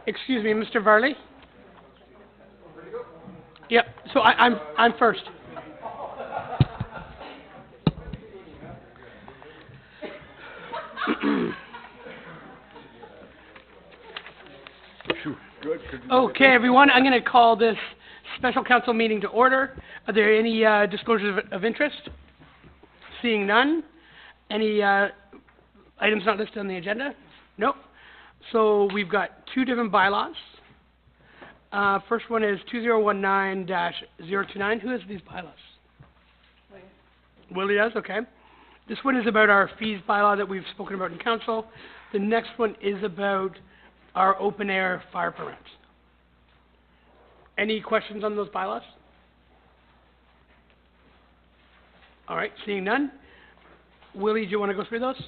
Excuse me, Mr. Varley? Yep, so I'm first. Okay, everyone, I'm going to call this special council meeting to order. Are there any disclosures of interest? Seeing none. Any items not listed on the agenda? Nope. So we've got two different bylaws. First one is 2019-029. Who has these bylaws? Willie does? Okay. This one is about our fees bylaw that we've spoken about in council. The next one is about our open air fire permits. Any questions on those bylaws? All right, seeing none. Willie, do you want to go through those?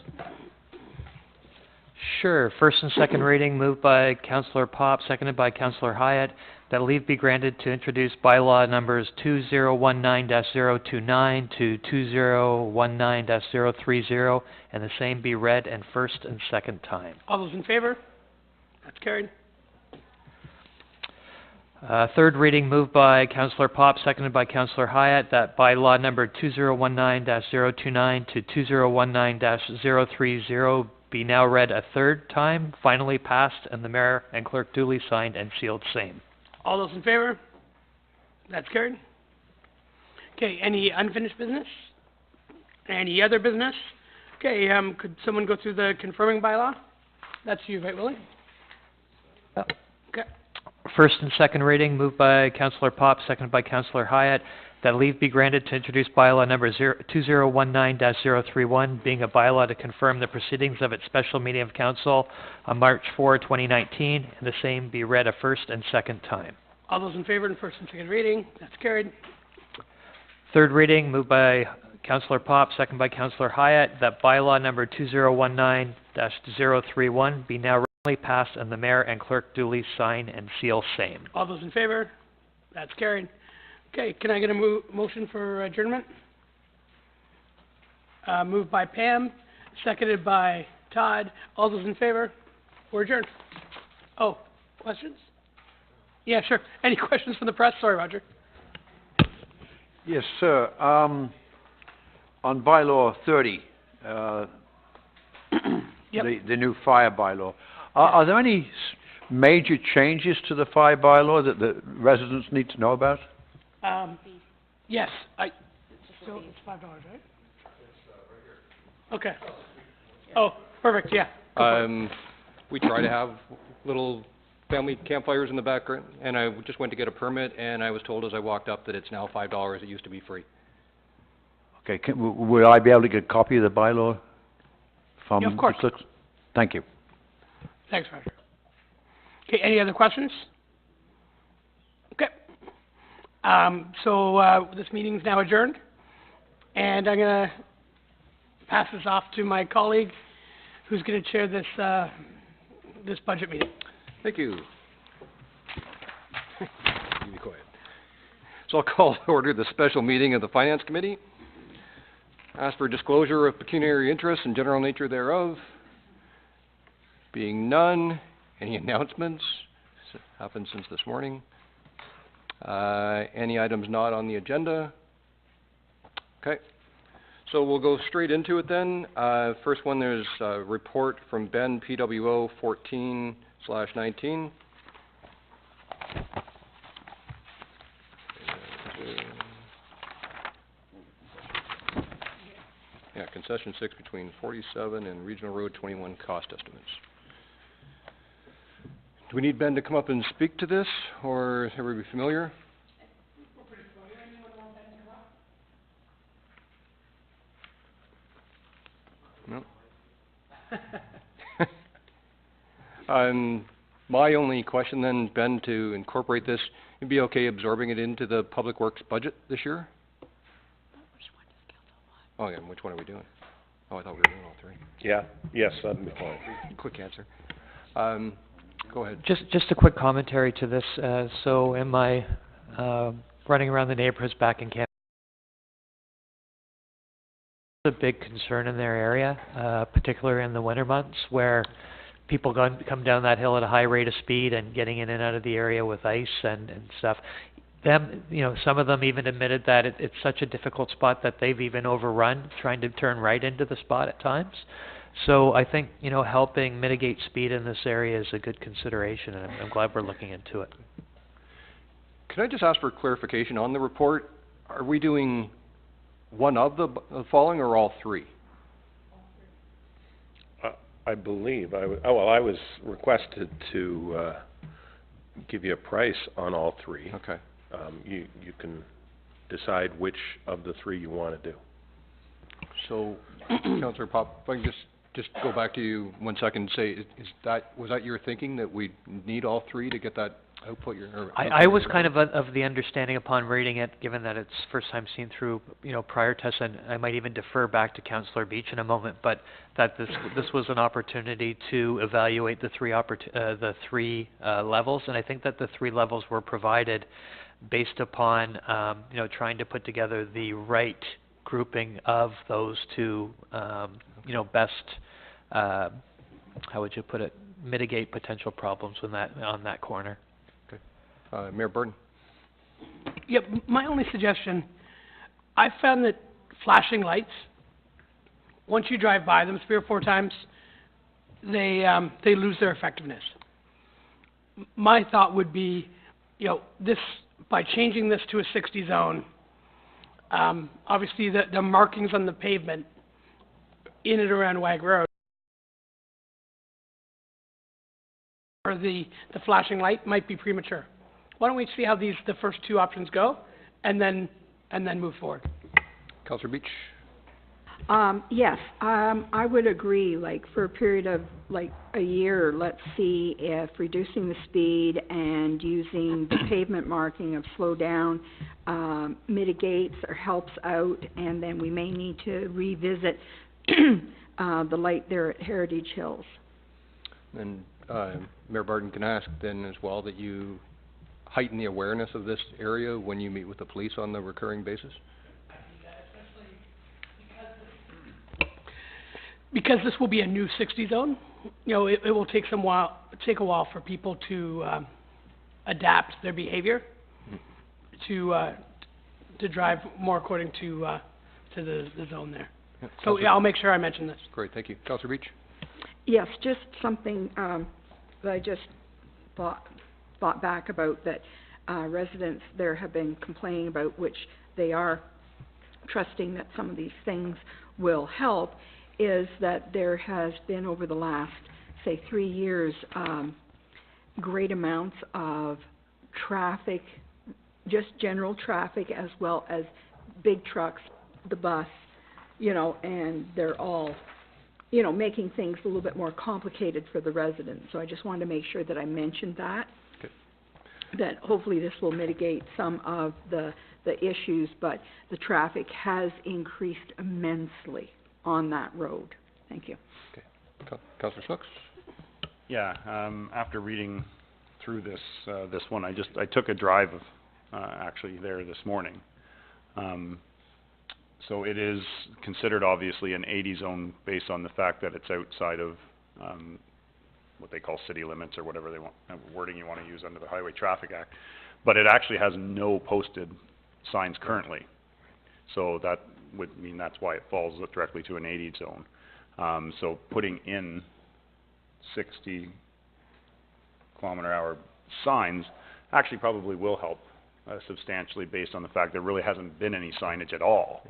Sure. First and second reading moved by Councillor Pop, seconded by Councillor Hyatt, that leave be granted to introduce bylaw numbers 2019-029 to 2019-030, and the same be read and first and second time. All those in favor? That's carried. Third reading moved by Councillor Pop, seconded by Councillor Hyatt, that bylaw number 2019-029 to 2019-030 be now read a third time, finally passed, and the mayor and clerk duly signed and sealed same. All those in favor? That's carried. Okay, any unfinished business? Any other business? Okay, could someone go through the confirming bylaw? That's you, right, Willie? Yep. Okay. First and second reading moved by Councillor Pop, seconded by Councillor Hyatt, that leave be granted to introduce bylaw number 2019-031, being a bylaw to confirm the proceedings of its special meeting of council on March 4, 2019, and the same be read a first and second time. All those in favor in first and second reading? That's carried. Third reading moved by Councillor Pop, seconded by Councillor Hyatt, that bylaw number 2019-031 be now readily passed, and the mayor and clerk duly sign and seal same. All those in favor? That's carried. Okay, can I get a motion for adjournment? Moved by Pam, seconded by Todd. All those in favor? We're adjourned. Oh, questions? Yeah, sure. Any questions from the press? Sorry, Roger. Yes, sir. On bylaw 30, Yep. the new fire bylaw, are there any major changes to the fire bylaw that the residents need to know about? Yes, so it's $5, right? Okay. Oh, perfect, yeah. We try to have little family campfires in the background, and I just went to get a permit, and I was told as I walked up that it's now $5. It used to be free. Okay, will I be able to get a copy of the bylaw from Yeah, of course. the clerks? Thank you. Thanks, Roger. Okay, any other questions? Okay. So this meeting's now adjourned, and I'm going to pass this off to my colleague who's going to chair this this budget meeting. Thank you. You be quiet. So I'll call to order the special meeting of the Finance Committee. Ask for disclosure of pecuniary interest and general nature thereof. Being none, any announcements? Happened since this morning. Any items not on the agenda? Okay. So we'll go straight into it then. First one, there's a report from Ben, PWO 14/19. Yeah, concession 6 between 47 and Regional Road 21 cost estimates. Do we need Ben to come up and speak to this, or is everybody familiar? We're pretty familiar. Anyone want Ben to come up? No. My only question then, Ben, to incorporate this, you'd be okay absorbing it into the Public Works budget this year? Oh, yeah, which one are we doing? Oh, I thought we were doing all three. Yeah, yes, that'd be fine. Quick answer. Go ahead. Just a quick commentary to this. So in my running around the neighborhoods back in Canada, a big concern in their area, particularly in the winter months, where people come down that hill at a high rate of speed and getting in and out of the area with ice and stuff. Some of them even admitted that it's such a difficult spot that they've even overrun trying to turn right into the spot at times. So I think, helping mitigate speed in this area is a good consideration, and I'm glad we're looking into it. Can I just ask for clarification on the report? Are we doing one of the following or all three? I believe, I was requested to, give you a price on all three. Okay. You can decide which of the three you wanna do. So, Councillor Pop, if I can just go back to you 1 second and say, was that your thinking, that we need all three to get that output? I was kind of the understanding upon reading it, given that it's first time seen through, prior tests, and I might even defer back to Councillor Beach in a moment, but that this was an opportunity to evaluate the three levels, and I think that the three levels were provided based upon, trying to put together the right grouping of those two, best, how would you put it, mitigate potential problems on that corner. Mayor Burton. Yep, my only suggestion, I found that flashing lights, once you drive by them 3 or 4 times, they lose their effectiveness. My thought would be, by changing this to a 60 zone, obviously the markings on the pavement in and around Wag Road, or the flashing light might be premature. Why don't we see how the first 2 options go, and then move forward? Councillor Beach. Yes, I would agree, for a period of a year, let's see if reducing the speed and using the pavement marking of slow down mitigates or helps out, and then we may need to revisit the light there at Heritage Hills. And Mayor Barton, can I ask then as well that you heighten the awareness of this area when you meet with the police on the recurring basis? Because this will be a new 60 zone, it will take a while for people to adapt their behavior to drive more according to the zone there. Yeah, So I'll make sure I mention this. Great, thank you. Councillor Beach. Yes, just something that I just thought back about that residents there have been complaining about, which they are trusting that some of these things will help, is that there has been over the last, say, 3 years, great amounts of traffic, just general traffic, as well as big trucks, the bus, and they're all, making things a little bit more complicated for the residents. So I just wanted to make sure that I mentioned that. Okay. That hopefully this will mitigate some of the issues, but the traffic has increased immensely on that road. Thank you. Okay. Councillor Snooks. Yeah, after reading through this one, I took a drive actually there this morning. So it is considered obviously an 80 zone based on the fact that it's outside of what they call city limits, or whatever they want, wording you want to use under the Highway Traffic Act. But it actually has no posted signs currently. So that would mean that's why it falls directly to an 80 zone. So putting in 60 km/h signs actually probably will help substantially, based on the fact there really hasn't been any signage at all,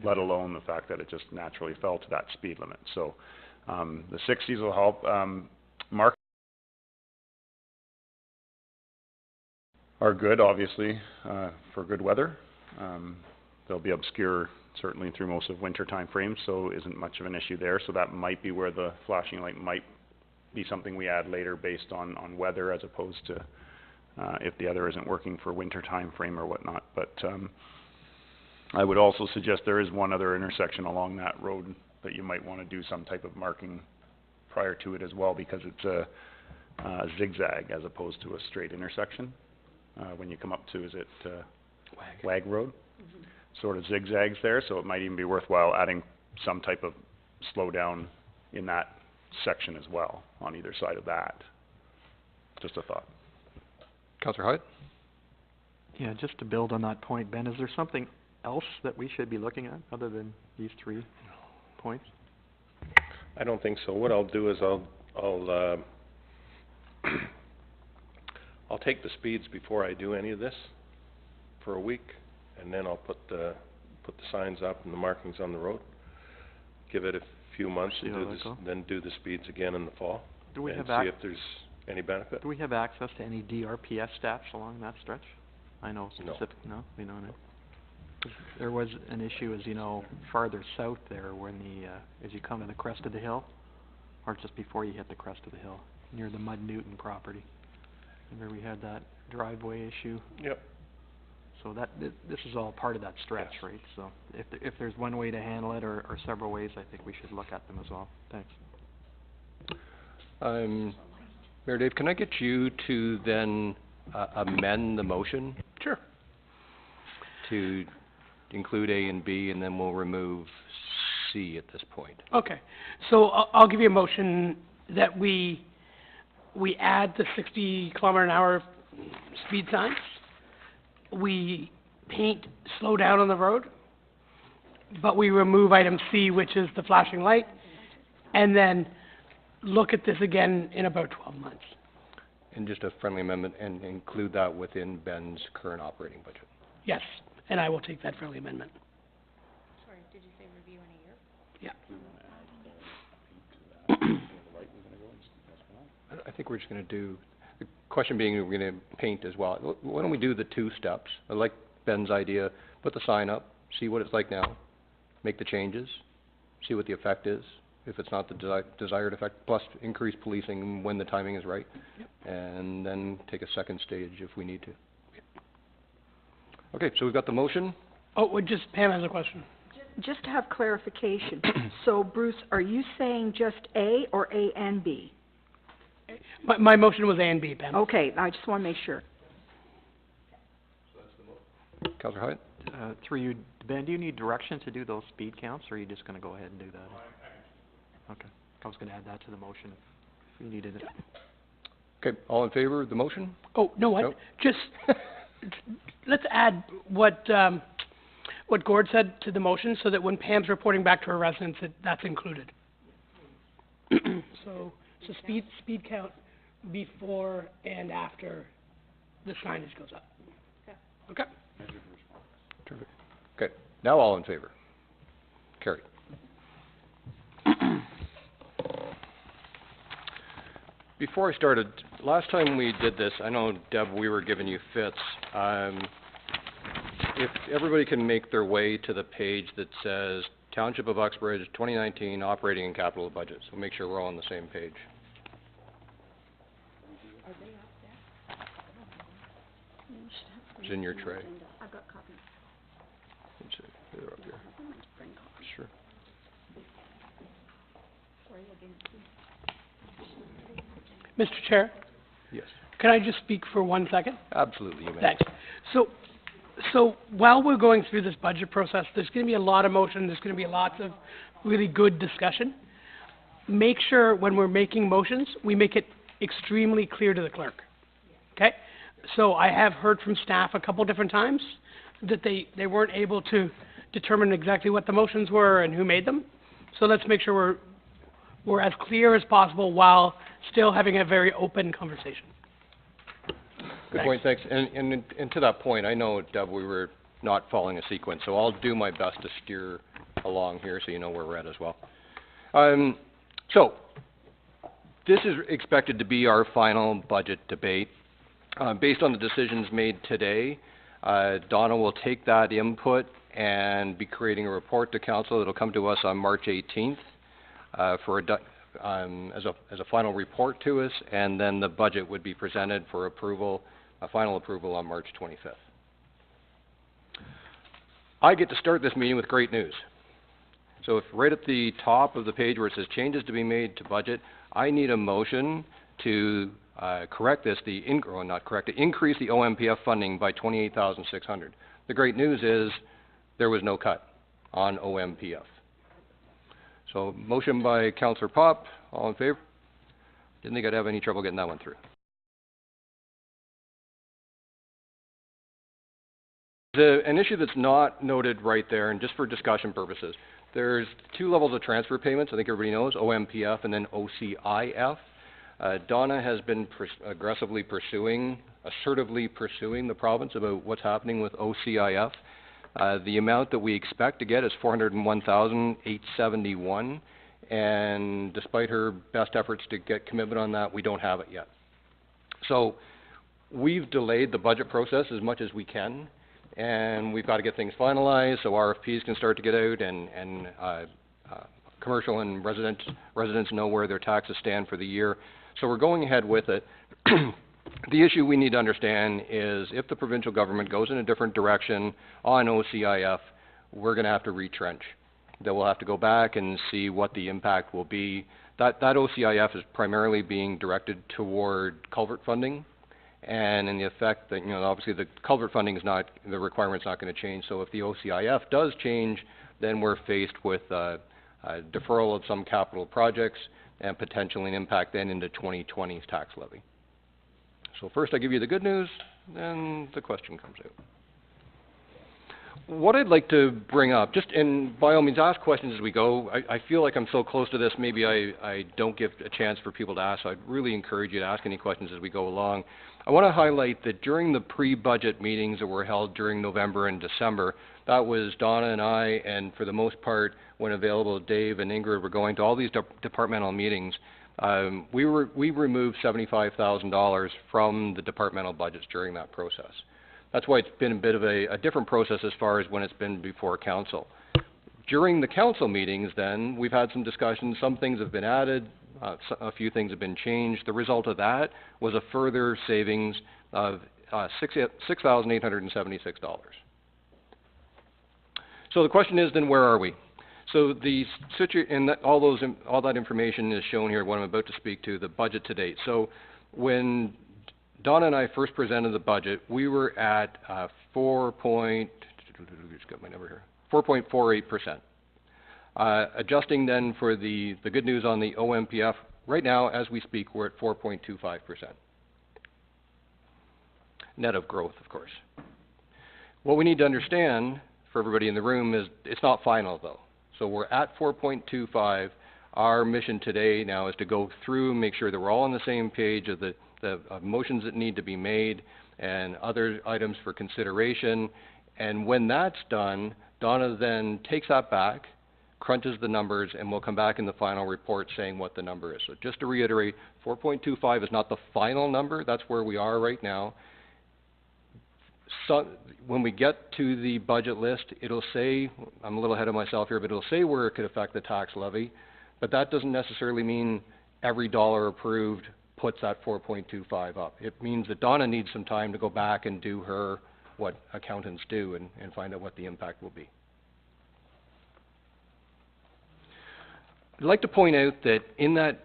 let alone the fact that it just naturally fell to that speed limit. So the 60s will help. Mark are good, obviously, for good weather. They'll be obscure certainly through most of winter time frames, so isn't much of an issue there. So that might be where the flashing light might be something we add later based on weather, as opposed to if the other isn't working for winter time frame or whatnot. But I would also suggest there is one other intersection along that road that you might want to do some type of marking prior to it as well, because it's a zigzag as opposed to a straight intersection. When you come up to, is it Wag Road? Mm-hmm. Sort of zigzags there, so it might even be worthwhile adding some type of slowdown in that section as well, on either side of that. Just a thought. Councillor Hyatt? Yeah, just to build on that point, Ben, is there something else that we should be looking at other than these 3 points? I don't think so. What I'll do is I'll take the speeds before I do any of this for a week, and then I'll put the signs up and the markings on the road. Give it a few months See and how do that this, go? then do the speeds again in the fall. Do we and have see if there's any benefit. do we have access to any DRPS staffs along that stretch? I know No. specific, no, we don't know. 'Cause there was an issue, as you know, farther south there when as you come to the crest of the hill, or just before you hit the crest of the hill, near the Mud Newton property. Remember we had that driveway issue? Yep. So this is all part of that stretch, Yes. right? So if there's one way to handle it or several ways, I think we should look at them as well. Thanks. Mayor Dave, can I get you to then amend the motion Sure. to include A and B, and then we'll remove C at this point? Okay, so I'll give you a motion that we add the 60-kilometer-an-hour speed signs. We paint slow down on the road, but we remove item C, which is the flashing light, and then look at this again in about 12 months. And just a friendly amendment, and include that within Ben's current operating budget. Yes, and I will take that friendly amendment. Sorry, did you say review in a year? Yeah. I think we're just gonna do, the question being, we're gonna paint as well. Why don't we do the 2 steps? I like Ben's idea, put the sign up, see what it's like now, make the changes, see what the effect is, if it's not the desired effect, plus increase policing when the timing is right. And then take a second stage if we need to. Okay, so we've got the motion. Oh, Pam has a question. Just to have clarification, so Bruce, are you saying just A or A and B? My motion was A and B, Pam. Okay, I just wanna make sure. Councillor Hyatt? Through you, Ben, do you need direction to do those speed counts, or are you just gonna go ahead and do that? Okay, I was gonna add that to the motion if you needed it. Okay, all in favor of the motion? Oh, no, what? Nope. Just, let's add what Gord said to the motion, so that when Pam's reporting back to her residents, that's included. So speed count before and after the signage goes up. Okay? Terrific. Okay, now all in favor? Carried. Before I started, last time we did this, I know, Deb, we were giving you fits. If everybody can make their way to the page that says Township of Uxbridge 2019 Operating and Capital Budget, so make sure we're all on the same page. It's in your tray. I've got copies. They're up here. Sure. Mr. Chair, Yes, can I just speak for 1 second? absolutely, you may. Thanks. So while we're going through this budget process, there's gonna be a lot of motion, there's gonna be lots of really good discussion. Make sure when we're making motions, we make it extremely clear to the clerk, okay? So I have heard from staff a couple different times that they weren't able to determine exactly what the motions were and who made them. So let's make sure we're as clear as possible while still having a very open conversation. Good point, thanks. And to that point, I know, Deb, we were not following a sequence, so I'll do my best to steer along here so you know where we're at as well. So, this is expected to be our final budget debate. Based on the decisions made today, Donna will take that input and be creating a report to council. It'll come to us on March 18th for as a final report to us, and then the budget would be presented for approval, final approval on March 25th. I get to start this meeting with great news. So if right at the top of the page where it says changes to be made to budget, I need a motion to increase the OMPF funding by $28,600. The great news is there was no cut on OMPF. So motion by Councillor Pop, All in favor? Didn't think I'd have any trouble getting that one through. An issue that's not noted right there, and just for discussion purposes, there's two levels of transfer payments, I think everybody knows, OMPF and then OCIF. Donna has been aggressively assertively pursuing the province about what's happening with OCIF. The amount that we expect to get is $401,871, and despite her best efforts to get commitment on that, we don't have it yet. So we've delayed the budget process as much as we can, and we've got to get things finalized so RFPs can start to get out and commercial and residents know where their taxes stand for the year. So we're going ahead with it. The issue we need to understand is if the provincial government goes in a different direction on OCIF, we're going to have to retrench. That we'll have to go back and see what the impact will be. That OCIF is primarily being directed toward culvert funding, and in the effect that, obviously the culvert funding is not, the requirement's not going to change. So if the OCIF does change, then we're faced with a deferral of some capital projects and potentially an impact then into 2020's tax levy. So first I give you the good news, then the question comes out. What I'd like to bring up, and by all means ask questions as we go. I feel like I'm so close to this, maybe I don't give a chance for people to ask, so I'd really encourage you to ask any questions as we go along. I want to highlight that during the pre-budget meetings that were held during November and December, that was Donna and I, and for the most part, when available, Dave and Ingrid were going to all these departmental meetings. We removed $75,000 from the departmental budgets during that process. That's why it's been a bit of a different process as far as when it's been before council. During the council meetings then, we've had some discussions, some things have been added, a few things have been changed. The result of that was a further savings of $6,876. So the question is then, where are we? So all that information is shown here, what I'm about to speak to, the budget to date. So when Donna and I first presented the budget, we were at 4.48%. Adjusting then for the good news on the OMPF, right now as we speak, we're at 4.25%. Net of growth, of course. What we need to understand for everybody in the room is it's not final though. So we're at 4.25. Our mission today now is to go through and make sure that we're all on the same page of the motions that need to be made and other items for consideration. And when that's done, Donna then takes that back, crunches the numbers, and we'll come back in the final report saying what the number is. So just to reiterate, 4.25 is not the final number. That's where we are right now. So when we get to the budget list, it'll say, I'm a little ahead of myself here, but it'll say where it could affect the tax levy. But that doesn't necessarily mean every dollar approved puts that 4.25 up. It means that Donna needs some time to go back and do what accountants do and find out what the impact will be. I'd like to point out that in that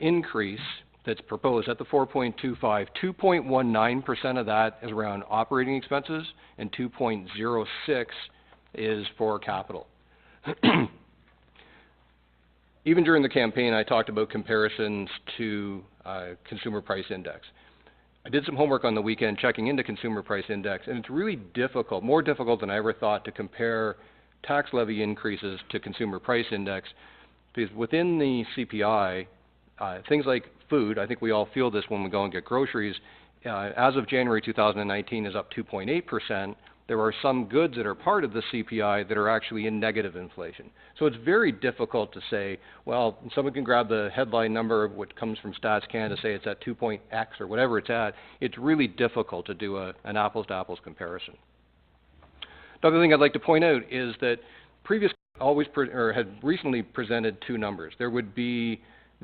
increase that's proposed at the 4.25, 2.19% of that is around operating expenses and 2.06 is for capital. Even during the campaign, I talked about comparisons to Consumer Price Index. I did some homework on the weekend checking into Consumer Price Index, and it's really difficult, more difficult than I ever thought, to compare tax levy increases to Consumer Price Index, because within the CPI, things like food, I think we all feel this when we go and get groceries, as of January 2019 is up 2.8%. There are some goods that are part of the CPI that are actually in negative inflation. So it's very difficult to say, well, someone can grab the headline number of what comes from Stats Canada to say it's at 2.x or whatever it's at. It's really difficult to do an apples-to-apples comparison. Another thing I'd like to point out is that previous had recently presented two numbers. There would be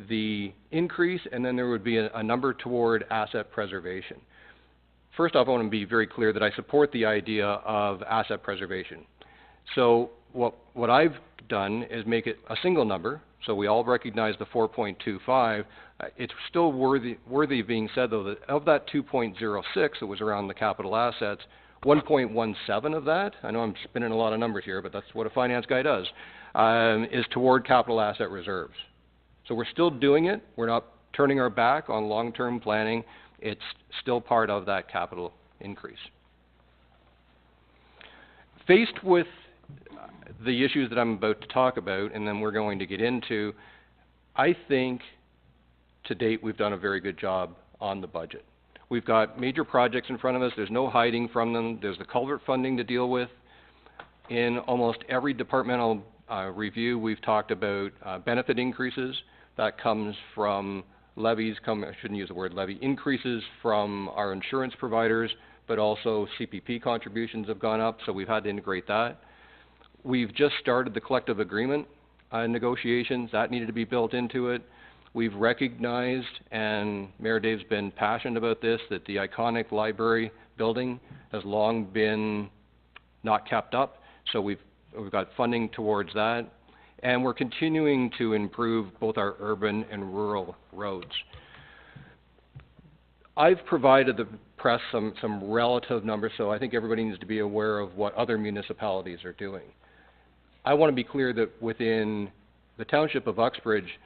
the increase, and then there would be a number toward asset preservation. First off, I want to be very clear that I support the idea of asset preservation. So what I've done is make it a single number, so we all recognize the 4.25. It's still worthy of being said, though, that of that 2.06 that was around the capital assets, 1.17 of that, I know I'm spinning a lot of numbers here, but that's what a finance guy does, is toward capital asset reserves. So we're still doing it. We're not turning our back on long-term planning. It's still part of that capital increase. Faced with the issues that I'm about to talk about, and then we're going to get into, I think to date we've done a very good job on the budget. We've got major projects in front of us. There's no hiding from them. There's the culvert funding to deal with. In almost every departmental review, we've talked about benefit increases. That comes from levies, I shouldn't use the word levy, increases from our insurance providers, but also CPP contributions have gone up, so we've had to integrate that. We've just started the collective agreement negotiations. That needed to be built into it. We've recognized, and Mayor Dave's been passionate about this, that the iconic library building has long been not kept up, so we've got funding towards that. And we're continuing to improve both our urban and rural roads. I've provided the press some relative numbers, so I think everybody needs to be aware of what other municipalities are doing. I want to be clear that within the township of Uxbridge,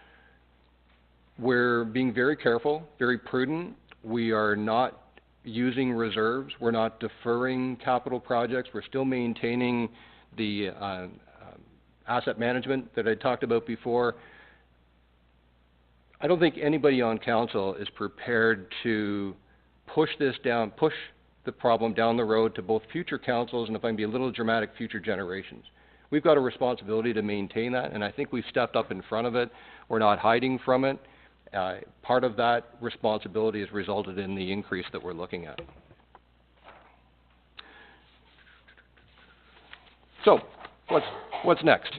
we're being very careful, very prudent. We are not using reserves. We're not deferring capital projects. We're still maintaining the asset management that I talked about before. I don't think anybody on council is prepared to push the problem down the road to both future councils and, if I can be a little dramatic, future generations. We've got a responsibility to maintain that, and I think we've stepped up in front of it. We're not hiding from it. Part of that responsibility has resulted in the increase that we're looking at. So, what's next?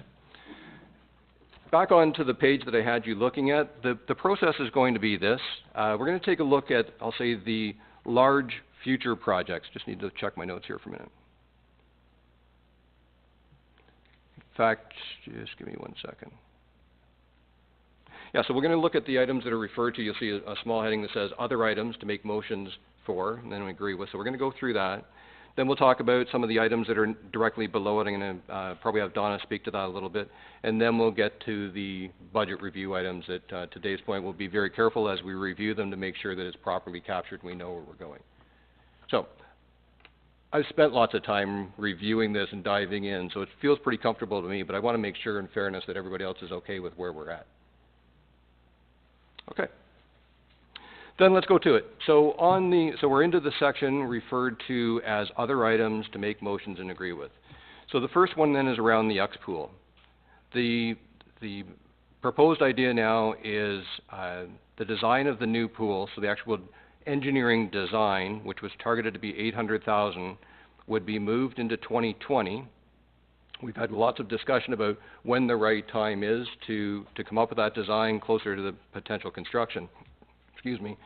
Back onto the page that I had you looking at, the process is going to be this. We're going to take a look at, I'll say, the large future projects. Just need to check my notes here for a minute. In fact, just give me 1 second. Yeah, so we're going to look at the items that are referred to. You'll see a small heading that says other items to make motions for, and then we agree with. So we're going to go through that. Then we'll talk about some of the items that are directly below it. I'm going to probably have Donna speak to that a little bit. And then we'll get to the budget review items that, to Dave's point, we'll be very careful as we review them to make sure that it's properly captured and we know where we're going. So, I've spent lots of time reviewing this and diving in, so it feels pretty comfortable to me, but I want to make sure in fairness that everybody else is okay with where we're at. Okay. Then let's go to it. So we're into the section referred to as other items to make motions and agree with. So the first one then is around the UX pool. The proposed idea now is the design of the new pool, so the actual engineering design, which was targeted to be $800,000, would be moved into 2020. We've had lots of discussion about when the right time is to come up with that design closer to the potential construction. Excuse me.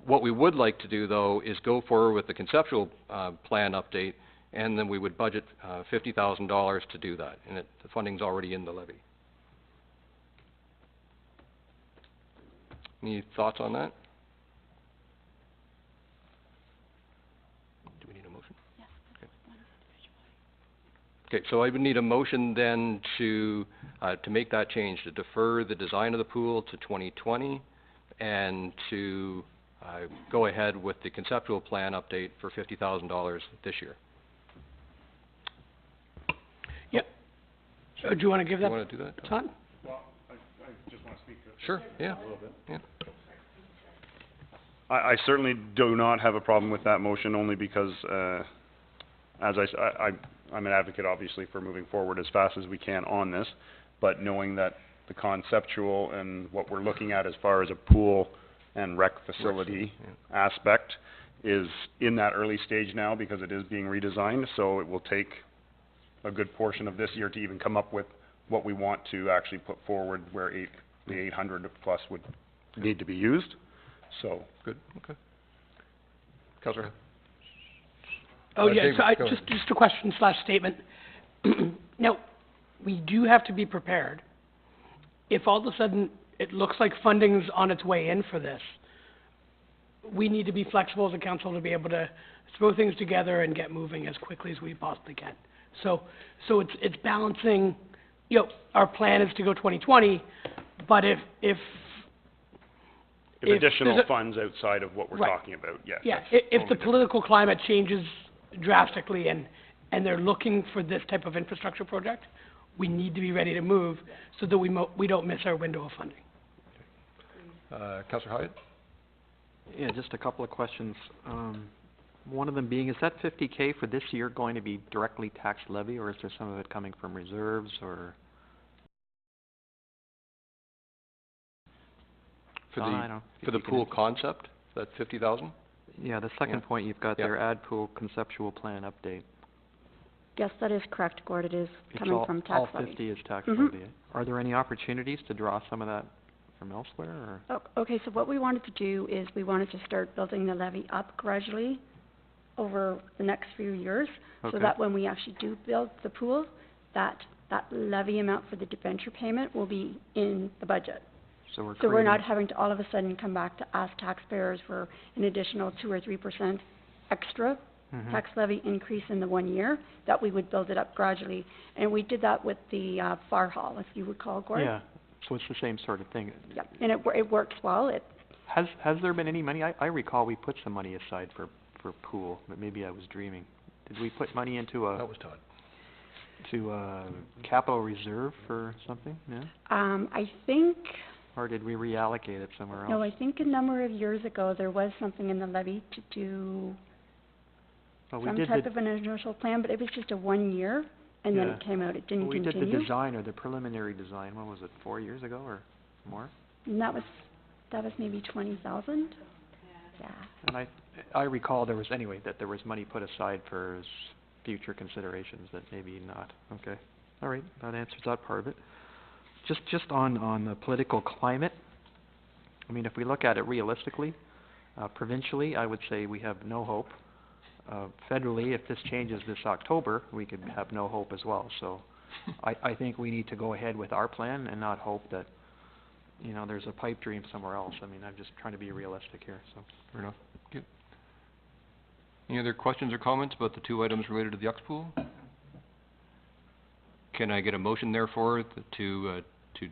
What we would like to do, though, is go forward with the conceptual plan update, and then we would budget $50,000 to do that, and the funding's already in the levy. Any thoughts on that? Do we need a motion? Yes. Okay, so I would need a motion then to make that change, to defer the design of the pool to 2020 and to go ahead with the conceptual plan update for $50,000 this year. Yep. So do you want to give that? You want to do that, Todd? Well, I just want to speak to it. Sure, yeah. A little bit. Yeah. I certainly do not have a problem with that motion, only because, as I'm an advocate, obviously, for moving forward as fast as we can on this, but knowing that the conceptual and what we're looking at as far as a pool and rec facility aspect is in that early stage now because it is being redesigned, so it will take a good portion of this year to even come up with what we want to actually put forward where the 800 plus would need to be used. So Good, okay. Councillor? Oh, yeah, David, so go just a question / statement. Now, we do have to be prepared. If all of a sudden it looks like funding's on its way in for this, we need to be flexible as a council to be able to throw things together and get moving as quickly as we possibly can. So it's balancing, our plan is to go 2020, But if If If additional there's a- funds outside of what we're Right. talking about, yes. Yeah, that's if the totally political climate changes drastically and they're looking for this type of infrastructure project, we need to be ready to move so that we don't miss our window of funding. Councillor Hyatt? Yeah, just a couple of questions. One of them being, is that 50K for this year going to be directly tax levy, or is there some of it coming from reserves, or? For I the, don't, for the you can- pool concept, that 50,000? Yeah, the second Yeah. point, you've got Yeah. there, add pool conceptual plan update. Yes, that is correct, Gord. It is It's coming all- from All tax levy. 50 is tax Mhm. levy. Are there any opportunities to draw some of that from elsewhere, or? Okay, so what we wanted to do is we wanted to start building the levy up gradually over the next few years, so Okay. that when we actually do build the pool, that levy amount for the debenture payment will be in the budget. So we're So we're creating- not having to all of a sudden come back to ask taxpayers for an additional 2 or 3% extra Mhm. tax levy increase in the 1 year, that we would build it up gradually. And we did that with the fire hall, if you recall, Gord. Yeah, so it's the same sort of thing. Yeah, and it works well. Has there been any money? I recall we put some money aside for pool, but maybe I was dreaming. Did we put money into That a, was Todd. capital reserve for something, yeah? I think, Or did we reallocate it somewhere else? no, I think a number of years ago, there was something in the levy to do Well, we some did type the- of an initial plan, but it was just a 1 year, and then Yeah. it came out, it well, didn't we continue. did the design, or the preliminary design, what was it, 4 years ago or more? And that was maybe 20,000? Yeah. And I recall there was, anyway, that there was money put aside for future considerations that maybe not. Okay, all right, that answers that part of it. Just on the political climate, I mean, if we look at it realistically, provincially, I would say we have no hope. Federally, if this changes this October, we could have no hope as well. So I think we need to go ahead with our plan and not hope that, you know, there's a pipe dream somewhere else. I mean, I'm just trying to be realistic here, so. Fair enough. Good. Any other questions or comments about the two items related to the X pool? Can I get a motion therefore to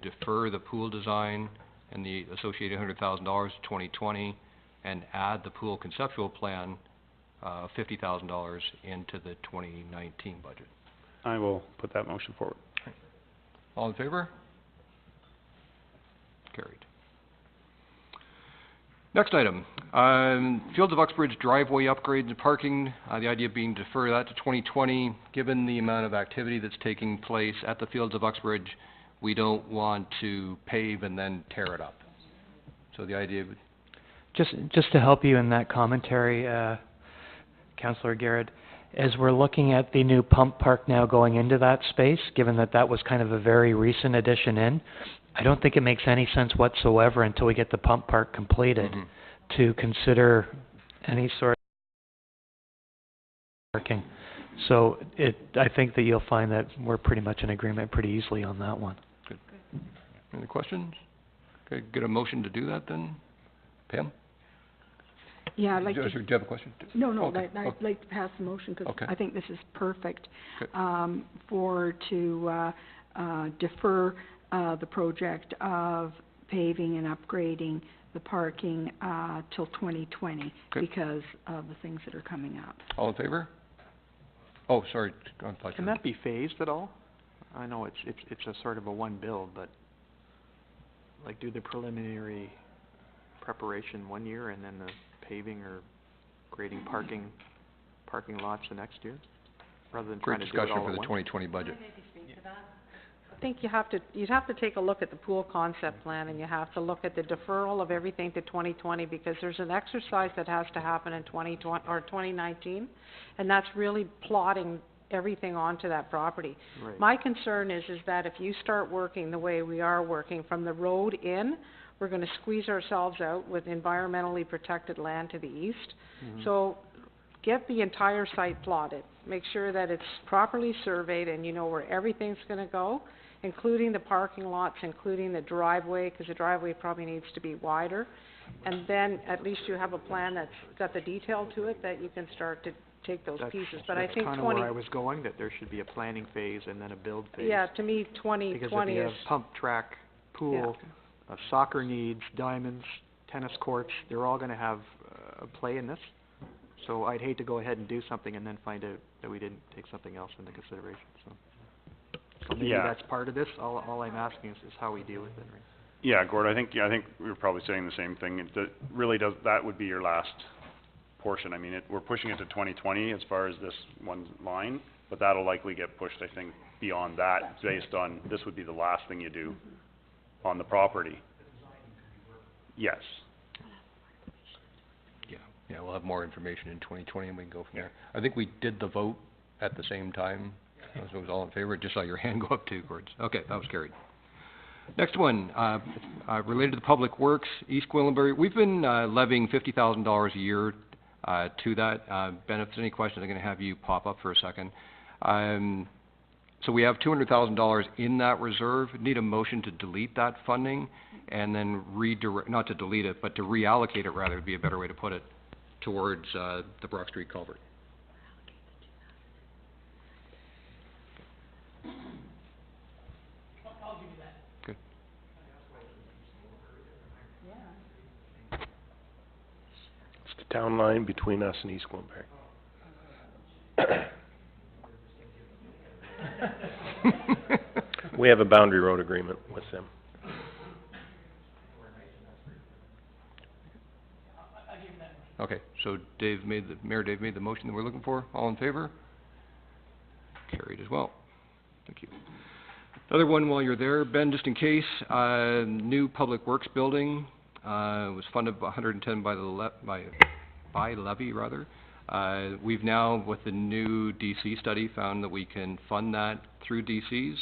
defer the pool design and the associated $100,000 to 2020 and add the pool conceptual plan, $50,000 into the 2019 budget? I will put that motion forward. All in favor? Carried. Next item, Fields of Uxbridge driveway upgrades and parking, the idea being to defer that to 2020. Given the amount of activity that's taking place at the Fields of Uxbridge, we don't want to pave and then tear it up. So the idea would... Just to help you in that commentary, Councillor Garrett, as we're looking at the new pump park now going into that space, given that that was kind of a very recent addition in, I don't think it makes any sense whatsoever until we get the pump park completed to consider any sort of parking. So I think that you'll find that we're pretty much in agreement pretty easily on that one. Good. Any questions? Okay, get a motion to do that then? Pam? Yeah, I'd like Do to... you have a question? No, Okay. I'd like to pass the motion, because Okay. I think this is perfect, Okay. to defer the project of paving and upgrading the parking till 2020 Okay. because of the things that are coming up. All in favor? Oh, sorry, go on, Can that be phased at all? I know it's a sort of a one build, but like do the preliminary preparation 1 year and then the paving or grading parking lots the next year? Rather than Great trying to do it discussion all for at the once? 2020 budget. I think you'd have to take a look at the pool concept plan, and you have to look at the deferral of everything to 2020, because there's an exercise that has to happen in 2020, or 2019, and that's really plotting everything onto that property. Right. My concern is that if you start working the way we are working from the road in, we're gonna squeeze ourselves out with environmentally protected land to the east. So, get the entire site plotted, make sure that it's properly surveyed and you know where everything's gonna go, including the parking lots, including the driveway, because the driveway probably needs to be wider. And then at least you have a plan that's got the detail to it that you can start to take those pieces. But I think That's kinda where I was going, that there should be a planning phase and then a build phase. yeah, to me, 2020 Because if you is, have pump track, pool, soccer needs, diamonds, tennis courts, they're all gonna have a play in this. So I'd hate to go ahead and do something and then find out that we didn't take something else into consideration, so. So maybe Yeah. that's part of this, all I'm asking is how we deal with it, right? Yeah, Gord, I think we were probably saying the same thing. That would be your last portion. I mean, we're pushing it to 2020 as far as this one line, but that'll likely get pushed, I think, beyond that, based on, this would be the last thing you do on the property. Yes. Yeah, we'll have more information in 2020 and we can go from there. I think we did the vote at the same time, so it was all in favor. Just saw your hand go up too, Gord. Okay, that was carried. Next one, related to the Public Works, East Gwillimbury. We've been levying $50,000 a year to that. Ben, if there's any questions, I'm going to have you pop up for a second. So we have $200,000 in that reserve. Need a motion to delete that funding and then not to delete it, but to reallocate it, rather, would be a better way to put it, towards the Brock Street culvert. It's the town line between us and East Gwillimbury. We have a boundary road agreement with them. Okay, so Mayor Dave made the motion that we're looking for. All in favor? Carried as well. Thank you. Another one while you're there, Ben, just in case, new Public Works building, was funded by 110 by levy, rather. We've now, with the new DC study, found that we can fund that through DCs,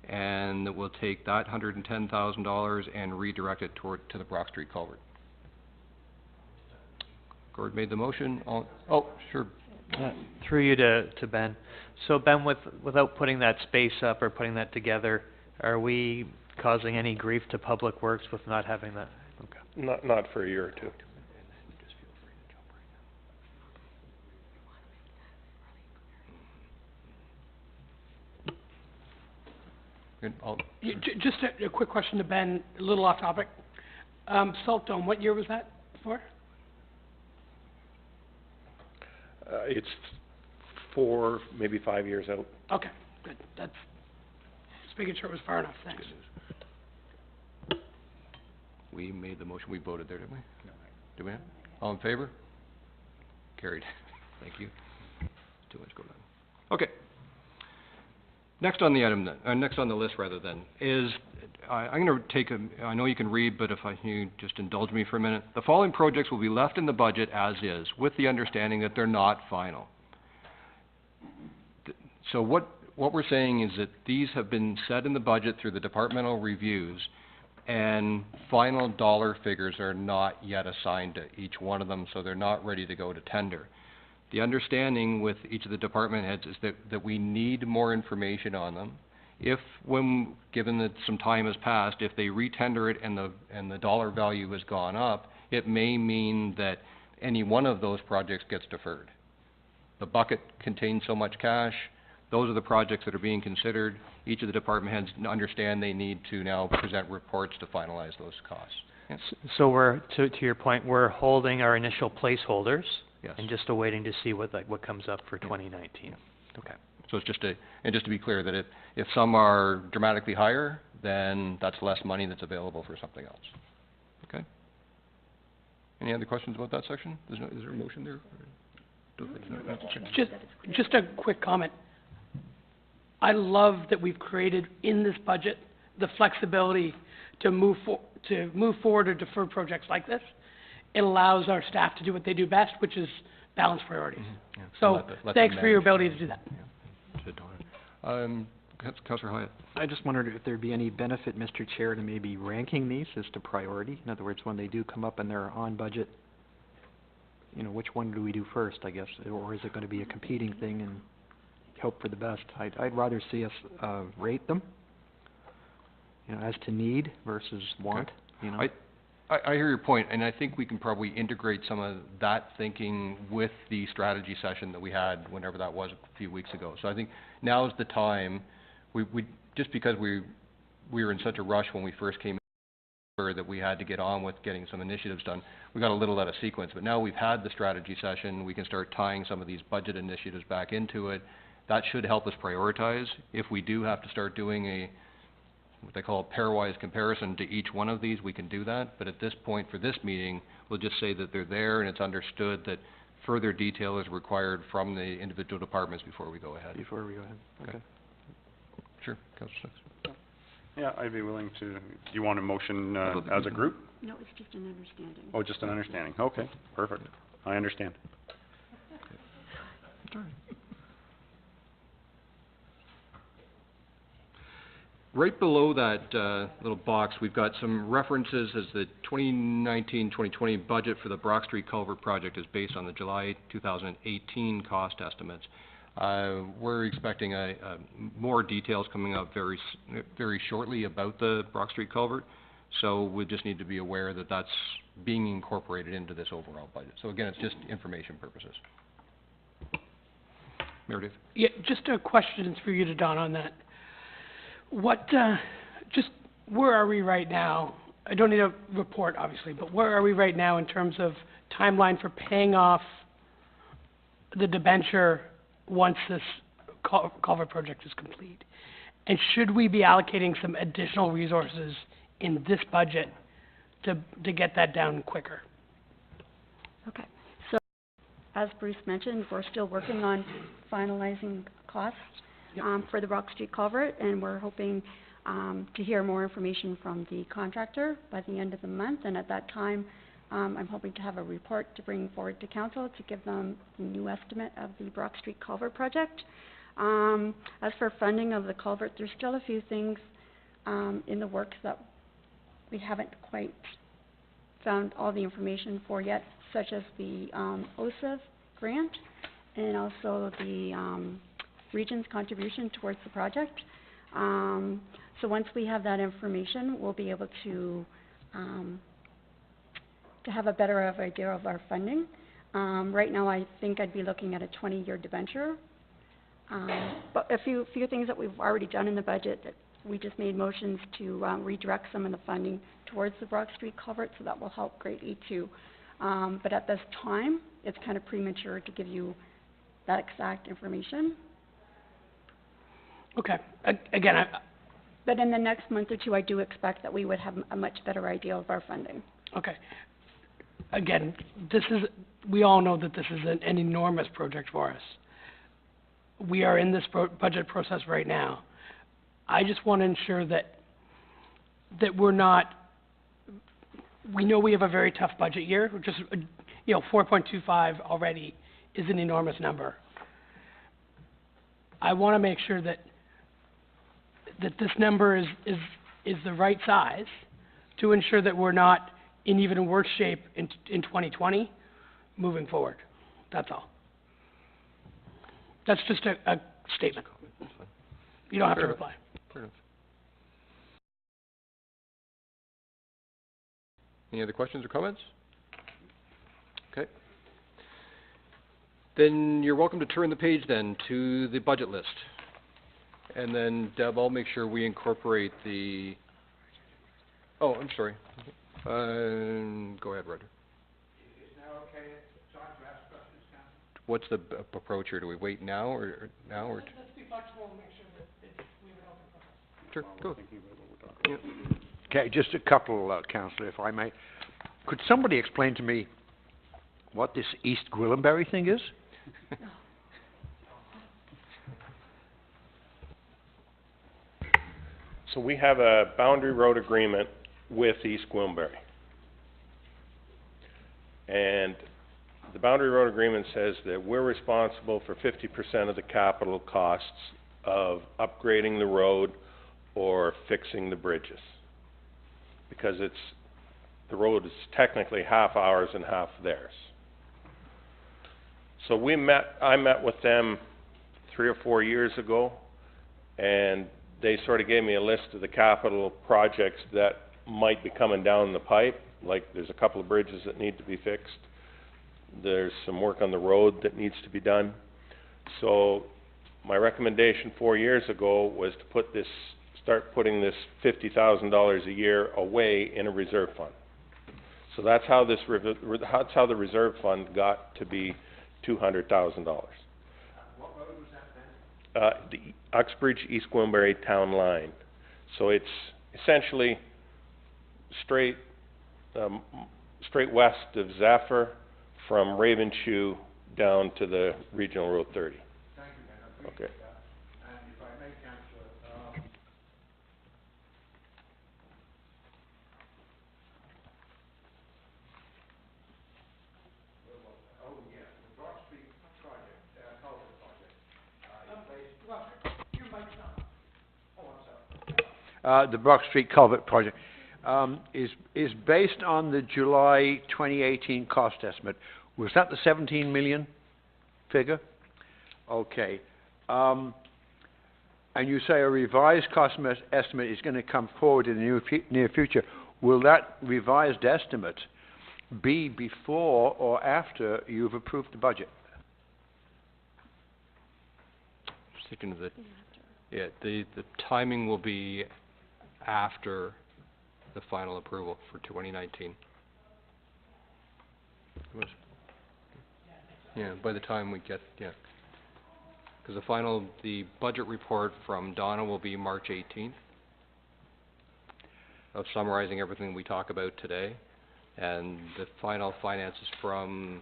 and that we'll take that $110,000 and redirect it to the Brock Street culvert. Gord made the motion. Sure. Through you to Ben. So Ben, without putting that space up or putting that together, are we causing any grief to Public Works with not having that? Okay. Not for a year or two. Good. Just a quick question to Ben, a little off topic. Salt Dome, what year was that for? It's 4, maybe 5 years out. Okay, good. That's, just making sure it was far enough, thanks. We made the motion, we voted there, didn't we? No. Did we? All in favor? Carried. Thank you. Too much going on. Okay. Next on the item then, next on the list rather than, is, I'm gonna take I know you can read, but if you just indulge me for a minute. The following projects will be left in the budget as is, with the understanding that they're not final. So what we're saying is that these have been set in the budget through the departmental reviews, and final dollar figures are not yet assigned to each one of them, so they're not ready to go to tender. The understanding with each of the department heads is that we need more information on them. Given that some time has passed, if they re-tender it and the dollar value has gone up, it may mean that any one of those projects gets deferred. The bucket contains so much cash. Those are the projects that are being considered. Each of the department heads understand they need to now present reports to finalize those costs. Yes. So we're, to your point, we're holding our initial placeholders. Yes. And just awaiting to see what comes up for 2019. Okay. So it's just to be clear that if some are dramatically higher, then that's less money that's available for something else. Okay? Any other questions about that section? Is there a motion there? Just a quick comment. I love that we've created in this budget the flexibility to move forward or defer projects like this. It allows our staff to do what they do best, which is balance priorities. Yeah. So, thanks for your ability to do that. Councillor Hyatt. I just wondered if there'd be any benefit, Mr. Chair, to maybe ranking these as to priority. In other words, when they do come up and they're on budget, which one do we do first, I guess? Or is it gonna be a competing thing and hope for the best? I'd rather see us, rate them, as to need versus want, I hear your point, and I think we can probably integrate some of that thinking with the strategy session that we had, whenever that was, a few weeks ago. So I think now's the time, we just because we were in such a rush when we first came that we had to get on with getting some initiatives done. We got a little out of sequence, but now we've had the strategy session, we can start tying some of these budget initiatives back into it. That should help us prioritize. If we do have to start doing a, what they call a pairwise comparison to each one of these, we can do that. But at this point, for this meeting, we'll just say that they're there and it's understood that further detail is required from the individual departments before we go ahead. Before we go ahead, okay. Sure, Councillor Six. Yeah, I'd be willing to, do you want a motion, as a group? No, it's just an understanding. Oh, just an understanding, okay, perfect, I understand. Right below that, little box, we've got some references as the 2019-2020 budget for the Brock Street Culvert project is based on the July 2018 cost estimates. We're expecting more details coming up very shortly about the Brock Street Culvert, so we just need to be aware that that's being incorporated into this overall budget. So again, it's just information purposes. Meredith? Yeah, just a question for you to Don on that. What, just where are we right now? I don't need a report, obviously, but where are we right now in terms of timeline for paying off the debenture once this culvert project is complete? And should we be allocating some additional resources in this budget to get that down quicker? Okay, so as Bruce mentioned, we're still working on finalizing costs for the Brock Street culvert, and we're hoping to hear more information from the contractor by the end of the month. And at that time, I'm hoping to have a report to bring forward to council to give them the new estimate of the Brock Street culvert project. As for funding of the culvert, there's still a few things in the works that we haven't quite found all the information for yet, such as the OSIF grant and also the region's contribution towards the project. So once we have that information, we'll be able to have a better idea of our funding. Right now, I think I'd be looking at a 20-year debenture. But a few things that we've already done in the budget, that we just made motions to redirect some of the funding towards the Brock Street culvert, so that will help greatly too. But at this time, it's kind of premature to give you that exact information. Okay, again, But in the next month or two, I do expect that we would have a much better idea of our funding. okay. Again, we all know that this is an enormous project for us. We are in this budget process right now. I just want to ensure that we're not, we know we have a very tough budget year, which is, 4.25 already is an enormous number. I want to make sure that this number is the right size to ensure that we're not in even worse shape in 2020 moving forward. That's all. That's just a statement. You don't have to reply. Fair enough. Any other questions or comments? Okay. Then you're welcome to turn the page then to the budget list. And then Deb, I'll make sure we incorporate the, oh, I'm sorry. Go ahead, Roger. Is now okay to ask questions now? What's the approach here? Do we wait now or now or? Let's be flexible and make sure that we have an open process. Sure, go. Okay, just a couple, Councillor, if I may. Could somebody explain to me what this East Gwillimbury thing is? So we have a boundary road agreement with East Gwillimbury. And the boundary road agreement says that we're responsible for 50% of the capital costs of upgrading the road or fixing the bridges. Because the road is technically half ours and half theirs. So I met with them 3 or 4 years ago, and they sort of gave me a list of the capital projects that might be coming down the pipe. Like there's a couple of bridges that need to be fixed. There's some work on the road that needs to be done. So my recommendation 4 years ago was to put this start putting this $50,000 a year away in a reserve fund. So that's how this that's how the reserve fund got to be $200,000. What road was that then? The Uxbridge East Gwillimbury Town Line. So it's essentially straight west of Zephyr from Ravenshoe down to the Regional Road 30. Thank you, Ben, I appreciate Okay. that. And if I may, Councillor, oh, yeah, the Broad Street project, culvert project, Your mic's on. oh, I'm sorry. The Brock Street Culvert Project, is based on the July 2018 cost estimate. Was that the 17 million figure? Okay. And you say a revised cost estimate is going to come forward in the near future. Will that revised estimate be before or after you've approved the budget? Just thinking of the timing will be after the final approval for 2019. Yeah, by the time we get, yeah. Because the budget report from Donna will be March 18th, of summarizing everything we talk about today, and the final finances from,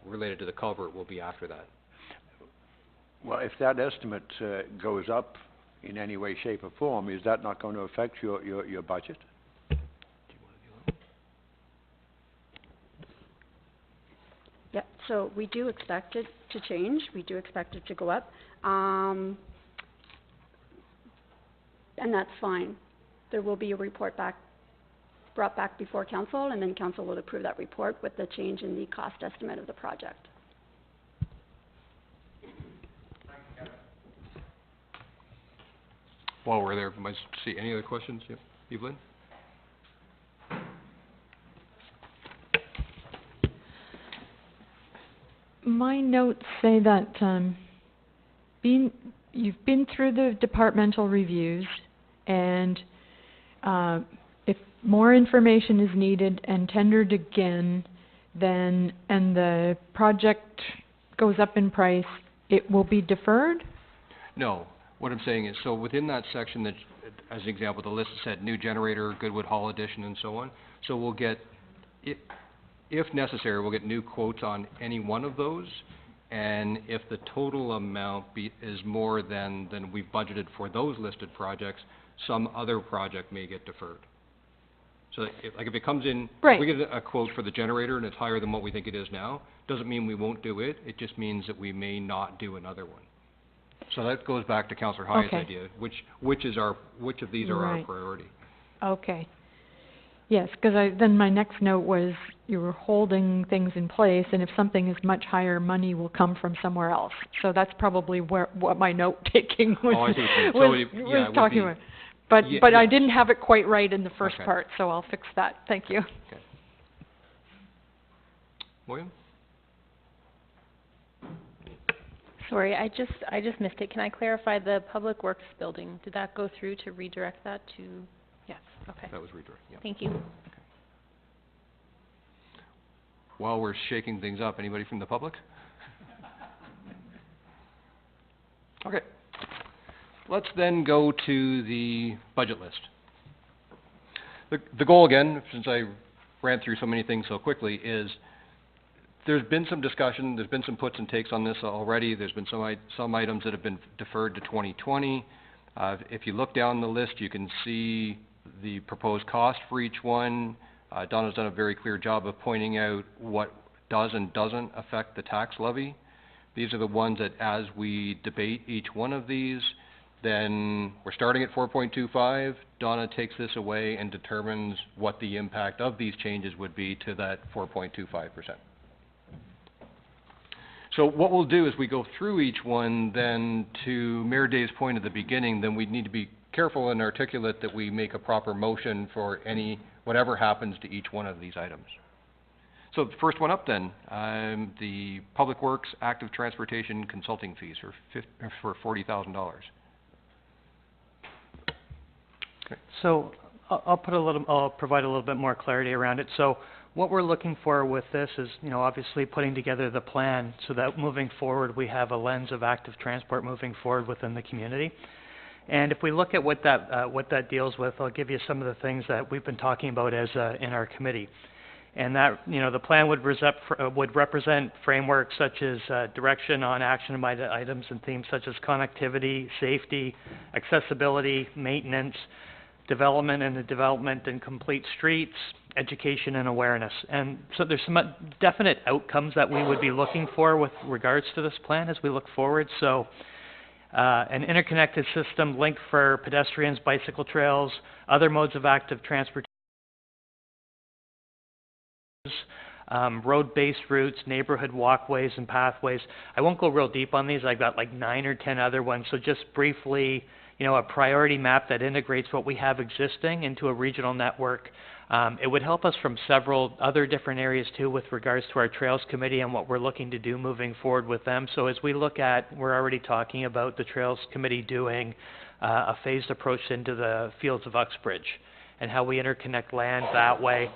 related to the culvert will be after that. Well, if that estimate goes up in any way, shape or form, is that not going to affect your budget? Yeah, so we do expect it to change, we do expect it to go up, and that's fine. There will be a report brought back before council, and then council will approve that report with the change in the cost estimate of the project. While we're there, might see any other questions? Yep, Evelyn? My notes say that you've been through the departmental reviews, and if more information is needed and tendered again, then and the project goes up in price, it will be deferred? No. What I'm saying is, so within that section that, as an example, the list said new generator, Goodwood Hall addition, and so on. So we'll get, if necessary, we'll get new quotes on any one of those. And if the total amount is more than we've budgeted for those listed projects, some other project may get deferred. So if it comes in, Right. if we get a quote for the generator and it's higher than what we think it is now, doesn't mean we won't do it. It just means that we may not do another one. So that goes back to Councillor Hyatt's Okay. idea, which of these are our Right. priority? Okay. Yes, because then my next note was you were holding things in place, and if something is much higher, money will come from somewhere else. So that's probably what my note taking was, Oh, I see what you're saying. So was, it- yeah, was it would talking be- about. But Yeah, but I yes. didn't have it quite right in the first Okay. part, so I'll fix that. Thank you. Okay. William? Sorry, I just missed it. Can I clarify the Public Works building? Did that go through to redirect that to, yes, okay. That was redirect, yeah. Thank you. While we're shaking things up, anybody from the public? Okay. Let's then go to the budget list. The goal again, since I ran through so many things so quickly, is there's been some discussion, there's been some puts and takes on this already. There's been some items that have been deferred to 2020. If you look down the list, you can see the proposed cost for each one. Donna's done a very clear job of pointing out what does and doesn't affect the tax levy. These are the ones that, as we debate each one of these, then we're starting at 4.25. Donna takes this away and determines what the impact of these changes would be to that 4.25%. So what we'll do is we go through each one, then to Mayor Dave's point at the beginning, then we need to be careful and articulate that we make a proper motion for whatever happens to each one of these items. So the first one up then, the Public Works Active Transportation Consulting Fees for $40,000. So I'll provide a little bit more clarity around it. So what we're looking for with this is, obviously putting together the plan so that moving forward, we have a lens of active transport moving forward within the community. And if we look at what that deals with, I'll give you some of the things that we've been talking about as in our committee. And that, the plan would represent frameworks such as direction on action items and themes such as connectivity, safety, accessibility, maintenance, development and complete streets, education and awareness. And so there's some definite outcomes that we would be looking for with regards to this plan as we look forward. So an interconnected system linked for pedestrians, bicycle trails, other modes of active transportation, road-based routes, neighborhood walkways and pathways. I won't go real deep on these. I've got like 9 or 10 other ones. So just briefly, a priority map that integrates what we have existing into a regional network. It would help us from several other different areas too with regards to our Trails Committee and what we're looking to do moving forward with them. So as we look at, we're already talking about the Trails Committee doing a phased approach into the fields of Uxbridge and how we interconnect land that way.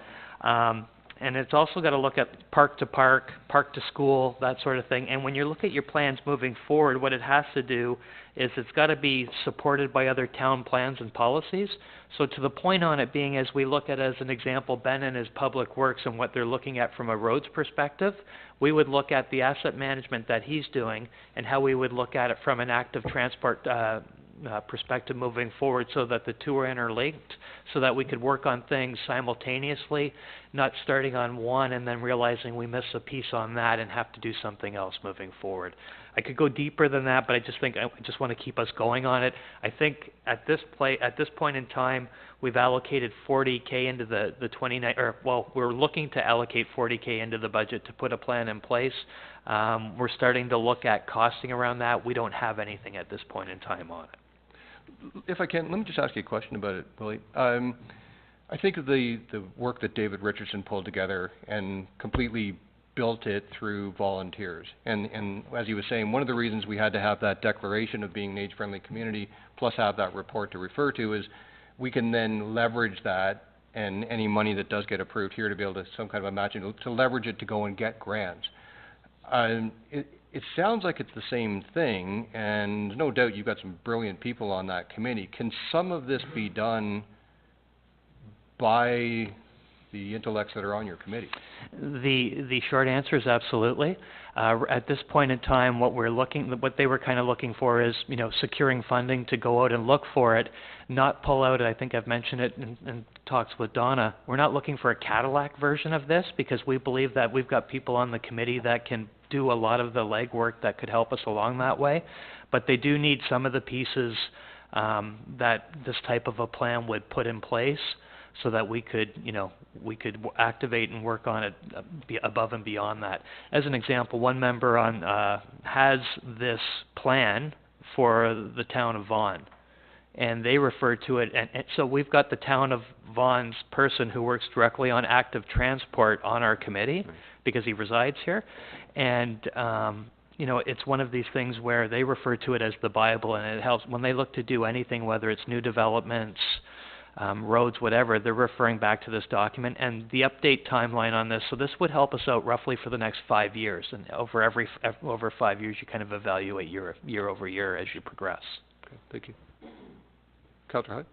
And it's also got to look at park to park, park to school, that sort of thing. And when you look at your plans moving forward, what it has to do is it's got to be supported by other town plans and policies. So to the point on it being, as we look at, as an example, Ben and his public works and what they're looking at from a roads perspective, we would look at the asset management that he's doing and how we would look at it from an active transport perspective moving forward so that the two are interlinked, so that we could work on things simultaneously, not starting on one and then realizing we miss a piece on that and have to do something else moving forward. I could go deeper than that, but I just want to keep us going on it. I think at this point in time, we've allocated $40K into the 29, we're looking to allocate $40K into the budget to put a plan in place. We're starting to look at costing around that. We don't have anything at this point in time on it. If I can, let me just ask you a question about it, Willie. I think of the work that David Richardson pulled together and completely built it through volunteers. And as he was saying, one of the reasons we had to have that declaration of being an age-friendly community, plus have that report to refer to, is we can then leverage that and any money that does get approved here to be able to some kind of a matching, to leverage it to go and get grants. It sounds like it's the same thing, and no doubt you've got some brilliant people on that committee. Can some of this be done by the intellects that are on your committee? The short answer is absolutely. At this point in time, what they were kind of looking for is, securing funding to go out and look for it, not pull out. I think I've mentioned it in talks with Donna. We're not looking for a Cadillac version of this because we believe that we've got people on the committee that can do a lot of the legwork that could help us along that way. But they do need some of the pieces that this type of a plan would put in place, so that we could activate and work on it above and beyond that. As an example, one member has this plan for the town of Vaughan, and they refer to it, and so we've got the town of Vaughan's person who works directly on active transport on our committee because he resides here, and it's one of these things where they refer to it as the Bible, and it helps when they look to do anything, whether it's new developments, roads, whatever, they're referring back to this document and the update timeline on this. So this would help us out roughly for the next 5 years, and over 5 years you kind of evaluate year over year as you progress. Okay, thank you. Councillor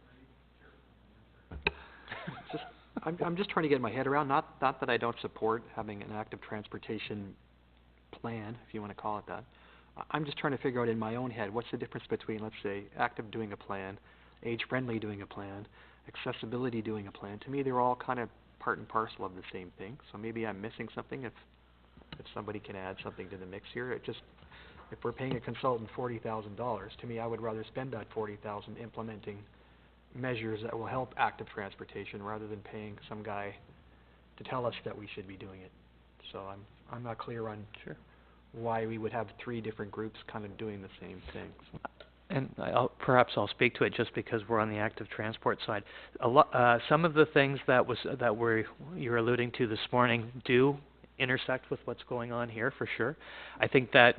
Hyde? I'm just trying to get my head around, not that I don't support having an active transportation plan, if you want to call it that. I'm just trying to figure out in my own head, what's the difference between, let's say, active doing a plan, age-friendly doing a plan, accessibility doing a plan. To me, they're all kind of part and parcel of the same thing. So maybe I'm missing something. If somebody can add something to the mix here, if we're paying a consultant $40,000, to me, I would rather spend that $40,000 implementing measures that will help active transportation rather than paying some guy to tell us that we should be doing it. So I'm not clear on why we would have 3 different groups kind of doing the same thing. And perhaps I'll speak to it just because we're on the active transport side. Some of the things that you're alluding to this morning do intersect with what's going on here, for sure. I think that,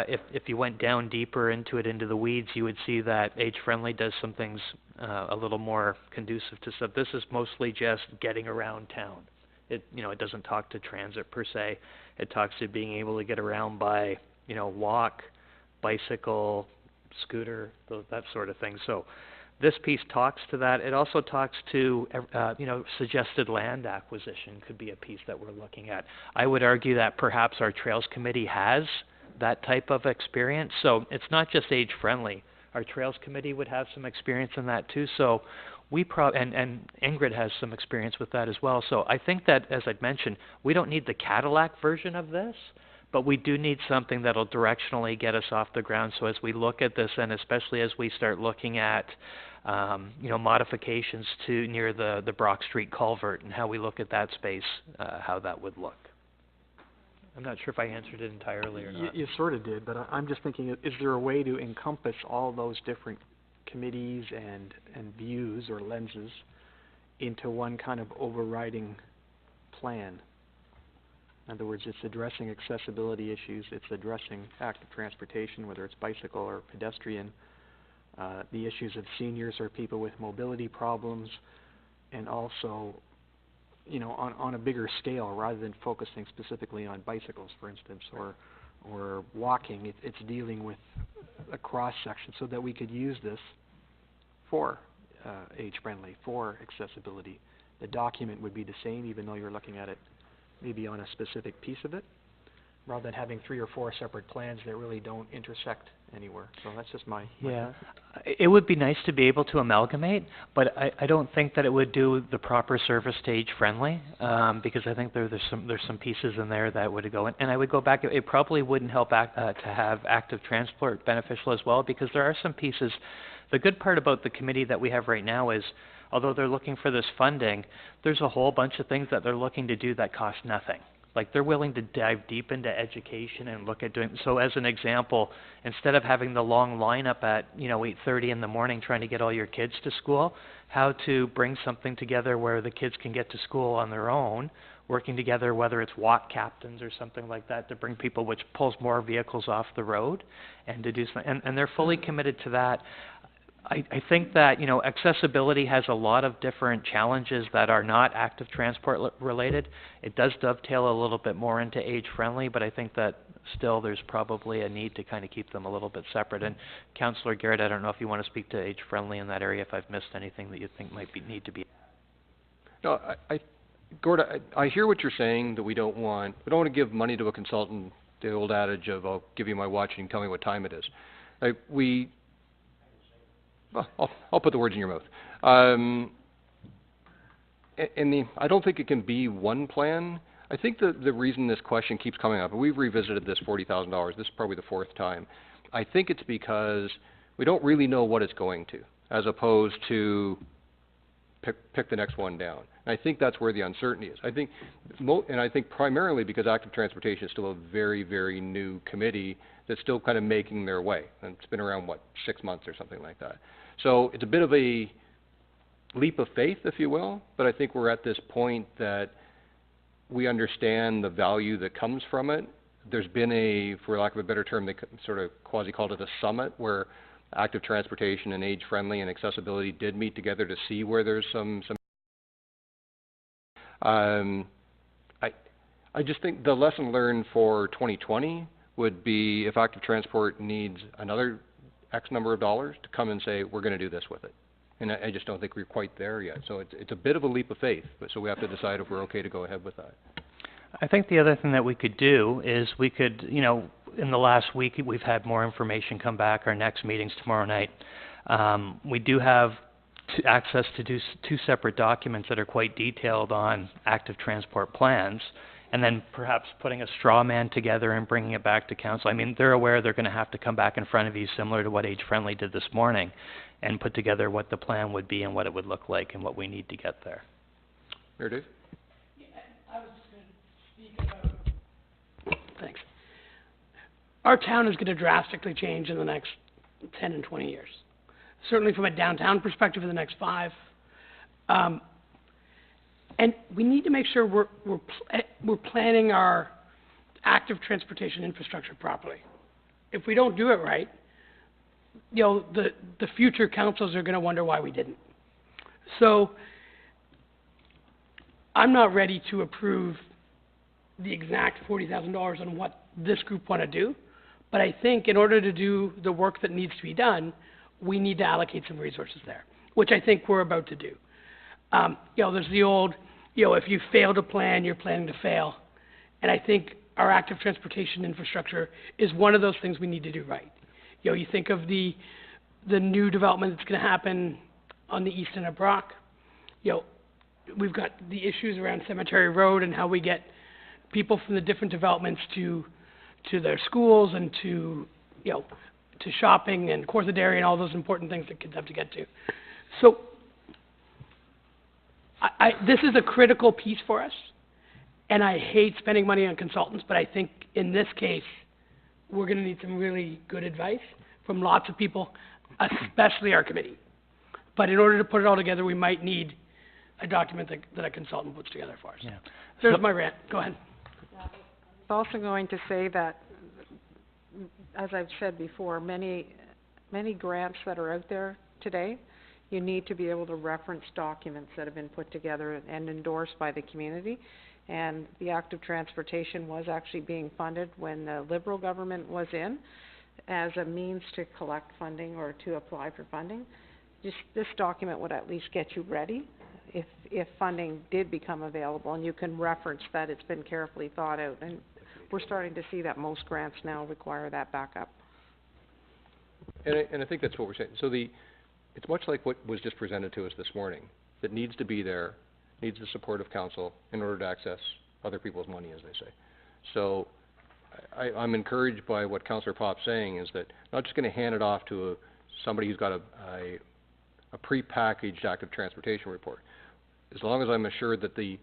if you went down deeper into it, into the weeds, you would see that age-friendly does some things, a little more conducive to stuff. This is mostly just getting around town. It doesn't talk to transit per se. It talks to being able to get around by, walk, bicycle, scooter, that sort of thing. So this piece talks to that. It also talks to, suggested land acquisition could be a piece that we're looking at. I would argue that perhaps our Trails Committee has that type of experience. So it's not just age-friendly. Our Trails Committee would have some experience in that too. So we and Ingrid has some experience with that as well. So I think that, as I'd mentioned, we don't need the Cadillac version of this, but we do need something that'll directionally get us off the ground. So as we look at this, and especially as we start looking at, modifications to near the Brock Street culvert and how we look at that space, how that would look. I'm not sure if I answered it entirely or not. You sort of did, but I'm just thinking, is there a way to encompass all those different committees and views or lenses into one kind of overriding plan? In other words, it's addressing accessibility issues, it's addressing active transportation, whether it's bicycle or pedestrian, the issues of seniors or people with mobility problems, and also, on a bigger scale, rather than focusing specifically on bicycles, for instance, or walking, it's dealing with a cross-section so that we could use this for age-friendly, for accessibility. The document would be the same, even though you're looking at it maybe on a specific piece of it, rather than having 3 or 4 separate plans that really don't intersect anywhere. So that's just my Yeah. It would be nice to be able to amalgamate, but I don't think that it would do the proper service to age-friendly, because I think there's some pieces in there that would go in. And I would go back, it probably wouldn't help to have active transport beneficial as well, because there are some pieces. The good part about the committee that we have right now is, although they're looking for this funding, there's a whole bunch of things that they're looking to do that cost nothing. Like, they're willing to dive deep into education and look at doing, so as an example, instead of having the long lineup at, 8:30 in the morning trying to get all your kids to school, how to bring something together where the kids can get to school on their own, working together, whether it's walk captains or something like that, to bring people, which pulls more vehicles off the road, and to do something, and they're fully committed to that. I think that, accessibility has a lot of different challenges that are not active transport related. It does dovetail a little bit more into age-friendly, but I think that still there's probably a need to kind of keep them a little bit separate. And Councillor Garrett, I don't know if you want to speak to age-friendly in that area, if I've missed anything that you think might need to be. No, Gord, I hear what you're saying, that we don't want to give money to a consultant, the old adage of, I'll give you my watch and you can tell me what time it is. I'll put the words in your mouth. I don't think it can be one plan. I think the reason this question keeps coming up, and we've revisited this $40,000, this is probably the 4th time, I think it's because we don't really know what it's going to, as opposed to pick the next one down. And I think that's where the uncertainty is. I think primarily because active transportation is still a very, very new committee that's still kind of making their way. And it's been around, 6 months or something like that. So it's a bit of a leap of faith, if you will, but I think we're at this point that we understand the value that comes from it. There's been for lack of a better term, they sort of quasi-called it a summit, where active transportation and age-friendly and accessibility did meet together to see where there's some I just think the lesson learned for 2020 would be, if active transport needs another X number of dollars, to come and say, we're going to do this with it. And I just don't think we're quite there yet. So it's a bit of a leap of faith, but so we have to decide if we're okay to go ahead with that. I think the other thing that we could do is we could, in the last week, we've had more information come back. Our next meeting's tomorrow night. We do have access to do 2 separate documents that are quite detailed on active transport plans, and then perhaps putting a straw man together and bringing it back to council. I mean, they're aware they're going to have to come back in front of you, similar to what Age-Friendly did this morning, and put together what the plan would be and what it would look like and what we need to get there. Mayor Dave? Yeah, I was just going to speak about... Thanks. Our town is going to drastically change in the next 10 and 20 years. Certainly from a downtown perspective in the next 5. And we need to make sure we're planning our active transportation infrastructure properly. If we don't do it right, you know, the future councils are gonna wonder why we didn't. So, I'm not ready to approve the exact $40,000 on what this group wanna do, but I think in order to do the work that needs to be done, we need to allocate some resources there, which I think we're about to do. You know, there's the old, you know, if you fail to plan, you're planning to fail. And I think our active transportation infrastructure is one of those things we need to do right. You know, you think of the new development that's gonna happen on the east end of Brock. You know, we've got the issues around Cemetery Road and how we get people from the different developments to their schools and to, you know, to shopping and Kawartha Dairy and all those important things that kids have to get to. So, this is a critical piece for us, and I hate spending money on consultants, but I think in this case, we're gonna need some really good advice from lots of people, especially our committee. But in order to put it all together, we might need a document that a consultant puts together for us. Yeah. There's my rant, go ahead. I was also going to say that, as I've said before, many grants that are out there today, you need to be able to reference documents that have been put together and endorsed by the community. And the active transportation was actually being funded when the Liberal government was in as a means to collect funding or to apply for funding. This document would at least get you ready if funding did become available, and you can reference that it's been carefully thought out. And we're starting to see that most grants now require that backup. And I think that's what we're saying. So it's much like what was just presented to us this morning, that needs to be there, needs the support of council in order to access other people's money, as they say. So I'm encouraged by what Councillor Pop's saying, is that not just gonna hand it off to somebody who's got a pre-packaged active transportation report. As long as I'm assured that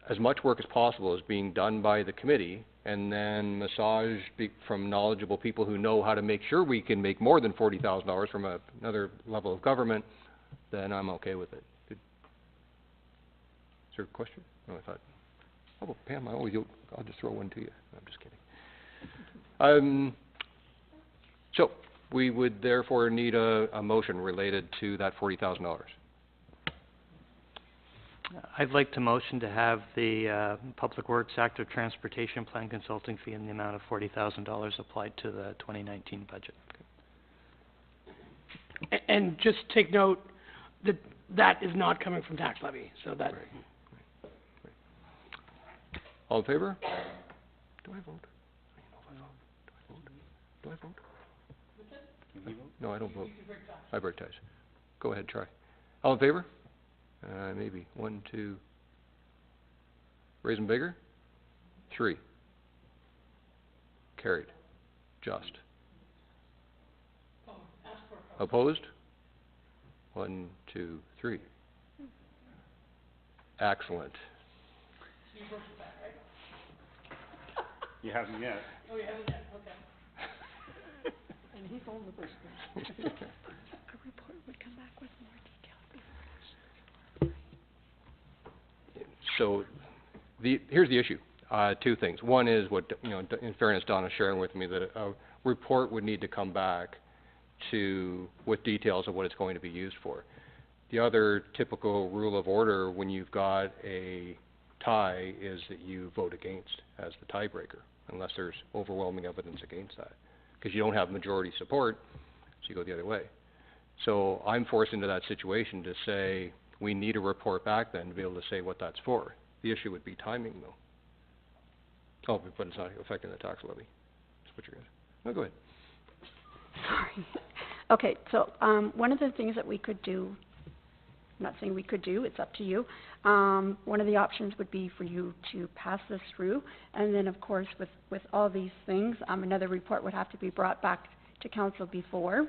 as much work as possible is being done by the committee, and then massaged from knowledgeable people who know how to make sure we can make more than $40,000 from another level of government, then I'm okay with it. Is there a question? No, I thought, oh, Pam, I'll just throw one to you. No, I'm just kidding. So, we would therefore need a motion related to that $40,000. I'd like to motion to have the Public Works Active Transportation Plan consulting fee in the amount of $40,000 applied to the 2019 budget. And just take note that that is not coming from tax levy, so that... Right. All in favor? Do I vote? Do I vote? No, I don't vote. I break ties. Go ahead, try. All in favor? Maybe. 1, 2. Raise them bigger? 3. Carried. Just. Opposed? 1, 2, 3. Excellent. You haven't yet. Oh, you haven't yet, okay. And he's on the first one. A report would come back with more detail. So, here's the issue. 2 things. One is what, in fairness, Donna's sharing with me, that a report would need to come back with details of what it's going to be used for. The other typical rule of order when you've got a tie is that you vote against as the tiebreaker, unless there's overwhelming evidence against that. Because you don't have majority support, so you go the other way. So I'm forced into that situation to say, we need a report back then to be able to say what that's for. The issue would be timing, though. Oh, but it's not affecting the tax levy. That's what you're going to... No, go ahead. Sorry. Okay, so, one of the things that we could do, I'm not saying we could do, it's up to you. One of the options would be for you to pass this through, and then, of course, with all these things, another report would have to be brought back to council before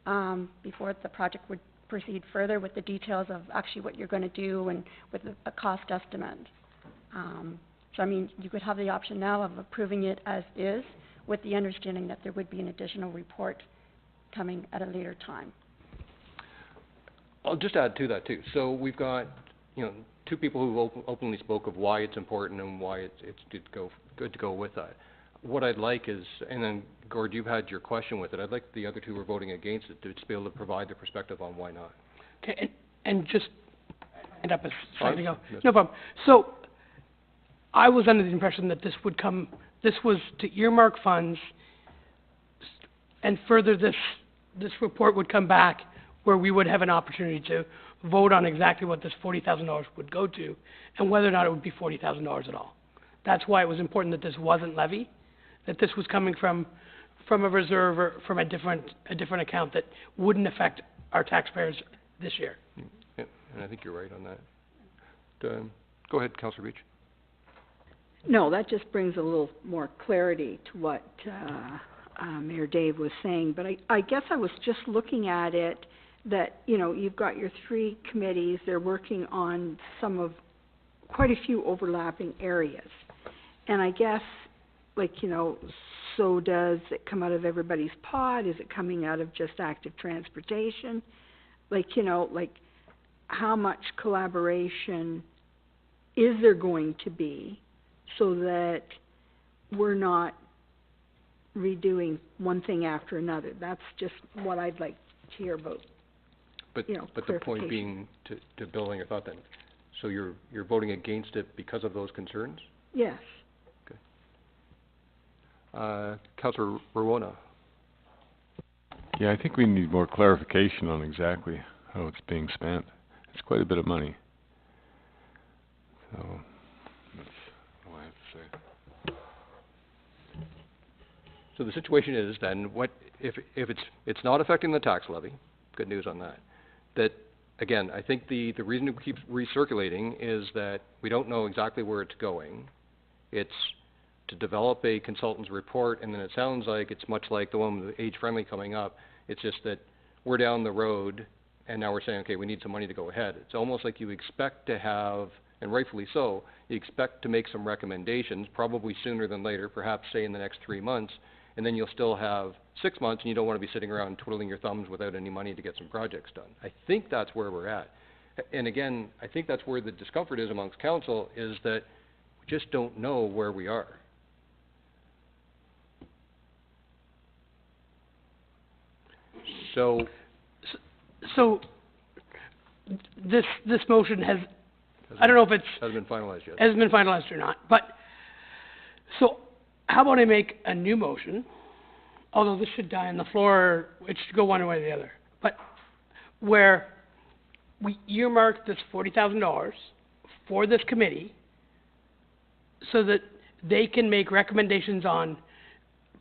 the project would proceed further with the details of actually what you're gonna do and with a cost estimate. So, I mean, you could have the option now of approving it as is, with the understanding that there would be an additional report coming at a later time. I'll just add to that, too. So we've got, two people who openly spoke of why it's important and why it's good to go with that. What I'd like is, and then Gord, you've had your question with it, I'd like the other two who are voting against it to just be able to provide their perspective on why not. Okay, and just end up a second ago. Yes. No problem. So, I was under the impression that this was to earmark funds, and further this report would come back where we would have an opportunity to vote on exactly what this $40,000 would go to, and whether or not it would be $40,000 at all. That's why it was important that this wasn't levy, that this was coming from a reserve or from a different account that wouldn't affect our taxpayers this year. Yeah, and I think you're right on that. Go ahead, Councillor Beach. No, that just brings a little more clarity to what Mayor Dave was saying. But I guess I was just looking at it that, you know, you've got your three committees. They're working on quite a few overlapping areas. And I guess, like, you know, so does it come out of everybody's pot? Is it coming out of just active transportation? Like, you know, like, how much collaboration is there going to be so that we're not redoing one thing after another? That's just what I'd like to hear about, But you know, the point being, to build on your thought then, so you're voting against it because of those concerns? Yes. Councillor Rowona. Yeah, I think we need more clarification on exactly how it's being spent. It's quite a bit of money. So, that's all I have to say. So the situation is then, what if it's not affecting the tax levy? Good news on that. That again, I think the reason it keeps recirculating is that we don't know exactly where it's going. It's to develop a consultant's report, and then it sounds like it's much like the one with Age Friendly coming up. It's just that we're down the road, and now we're saying, okay, we need some money to go ahead. It's almost like you expect to have, and rightfully so, you expect to make some recommendations, probably sooner than later, perhaps say in the next 3 months, and then you'll still have 6 months, and you don't want to be sitting around twiddling your thumbs without any money to get some projects done. I think that's where we're at. And again, I think that's where the discomfort is amongst council, is that we just don't know where we are. So this motion has, I don't know if it's hasn't been finalized yet. Hasn't been finalized or not, but, so, how about I make a new motion, although this should die on the floor, it should go one way or the other, but where we earmark this $40,000 for this committee so that they can make recommendations on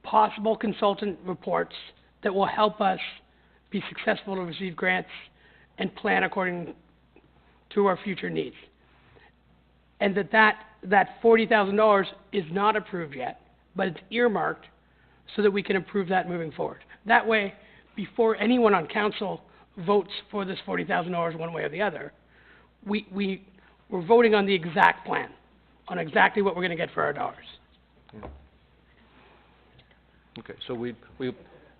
possible consultant reports that will help us be successful to receive grants and plan according to our future needs. And that $40,000 is not approved yet, but it's earmarked so that we can approve that moving forward. That way, before anyone on council votes for this $40,000 one way or the other, we're voting on the exact plan, on exactly what we're going to get for our dollars. Okay, so we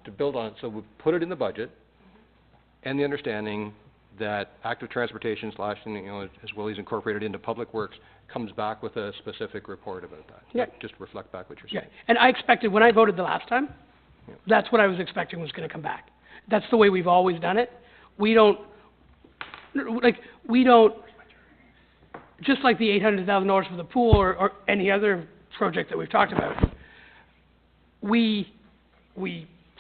to build on it, so we put it in the budget, and the understanding that active transportation / as Willie's incorporated into Public Works comes back with a specific report about that. Yeah. Just reflect back what you're saying. Yeah, and I expected, when I voted the last time, that's what I was expecting was going to come back. That's the way we've always done it. We don't, just like the $800,000 for the pool or any other project that we've talked about, we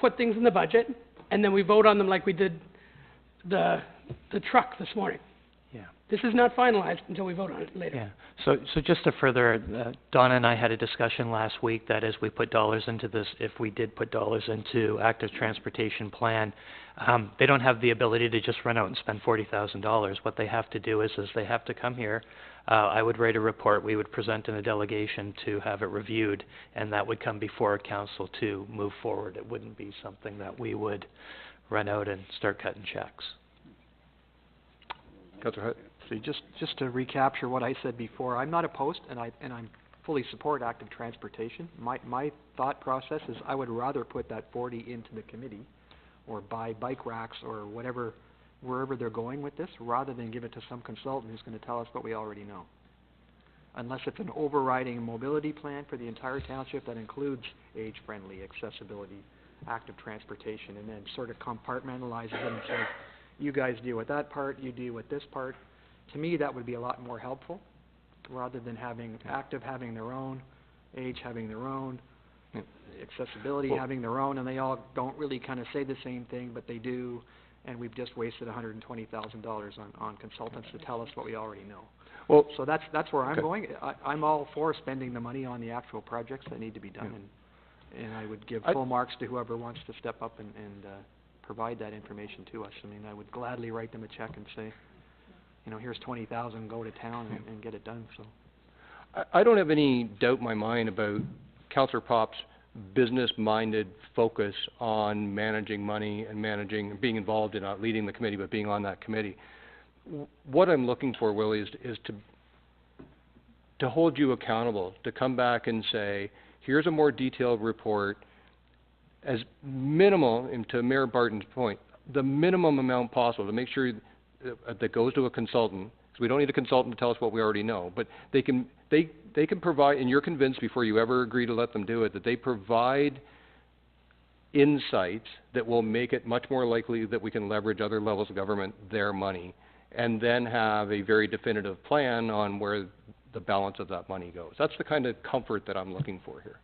put things in the budget, and then we vote on them like we did the truck this morning. Yeah. This is not finalized until we vote on it later. Yeah. So just to further, Donna and I had a discussion last week that as we put dollars into this, if we did put dollars into active transportation plan, they don't have the ability to just run out and spend $40,000. What they have to do is they have to come here. I would write a report. We would present in a delegation to have it reviewed, and that would come before council to move forward. It wouldn't be something that we would run out and start cutting checks. Councillor Hutt. So just to recapture what I said before, I'm not opposed, and I fully support active transportation. My thought process is I would rather put that 40 into the committee, or buy bike racks or whatever wherever they're going with this, rather than give it to some consultant who's gonna tell us what we already know. Unless it's an overriding mobility plan for the entire township that includes age-friendly accessibility, active transportation, and then sort of compartmentalizes it and says, you guys deal with that part, you deal with this part. To me, that would be a lot more helpful, rather than having active having their own, age having their own, accessibility having their own, and they all don't really kind of say the same thing, but they do, and we've just wasted $120,000 on consultants to tell us what we already know. Well, So that's where I'm going. I'm all for spending the money on the actual projects that need to be done, and I would give full marks to whoever wants to step up and provide that information to us. I mean, I would gladly write them a check and say, you know, here's 20,000, go to town and get it done, so. I don't have any doubt in my mind about Councillor Pop's business-minded focus on managing money and managing, being involved in, not leading the committee, but being on that committee. What I'm looking for, Willie, is to hold you accountable, to come back and say, here's a more detailed report, as minimal, and to Mayor Barton's point, the minimum amount possible, to make sure that goes to a consultant. So we don't need a consultant to tell us what we already know, but they can provide, and you're convinced before you ever agree to let them do it, that they provide insights that will make it much more likely that we can leverage other levels of government their money, and then have a very definitive plan on where the balance of that money goes. That's the kind of comfort that I'm looking for here.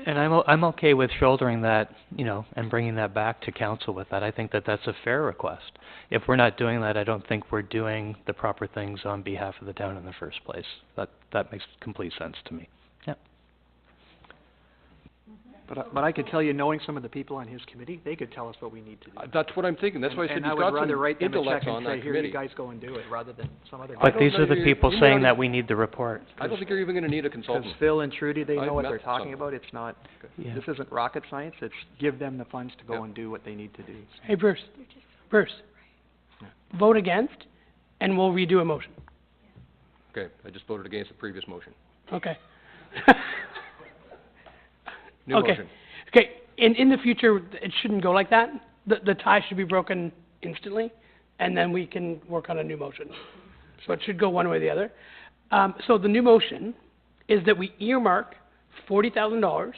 And I'm okay with shouldering that, you know, and bringing that back to council with that. I think that that's a fair request. If we're not doing that, I don't think we're doing the proper things on behalf of the town in the first place. That makes complete sense to me. Yeah. But I could tell you, knowing some of the people on his committee, they could tell us what we need to do. That's what I'm thinking. That's why I said And I you've would got rather some write them a intellect check on and that say, here, committee. you guys go and do it, rather than some other guy. But these are the people saying not- that we need the report. I don't think you're even gonna need a Because consultant. Phil and Trudy, they I've know what met they're talking some. about. It's not, Yeah. this isn't rocket science. It's give them the funds to go and do what they need to do. Hey, Bruce, vote against, and we'll redo a motion, Okay, I just voted against the previous motion. okay? New Okay. motion. Okay, in the future, it shouldn't go like that. The tie should be broken instantly, and then we can work on a new motion. So it should go one way or the other. So the new motion is that we earmark $40,000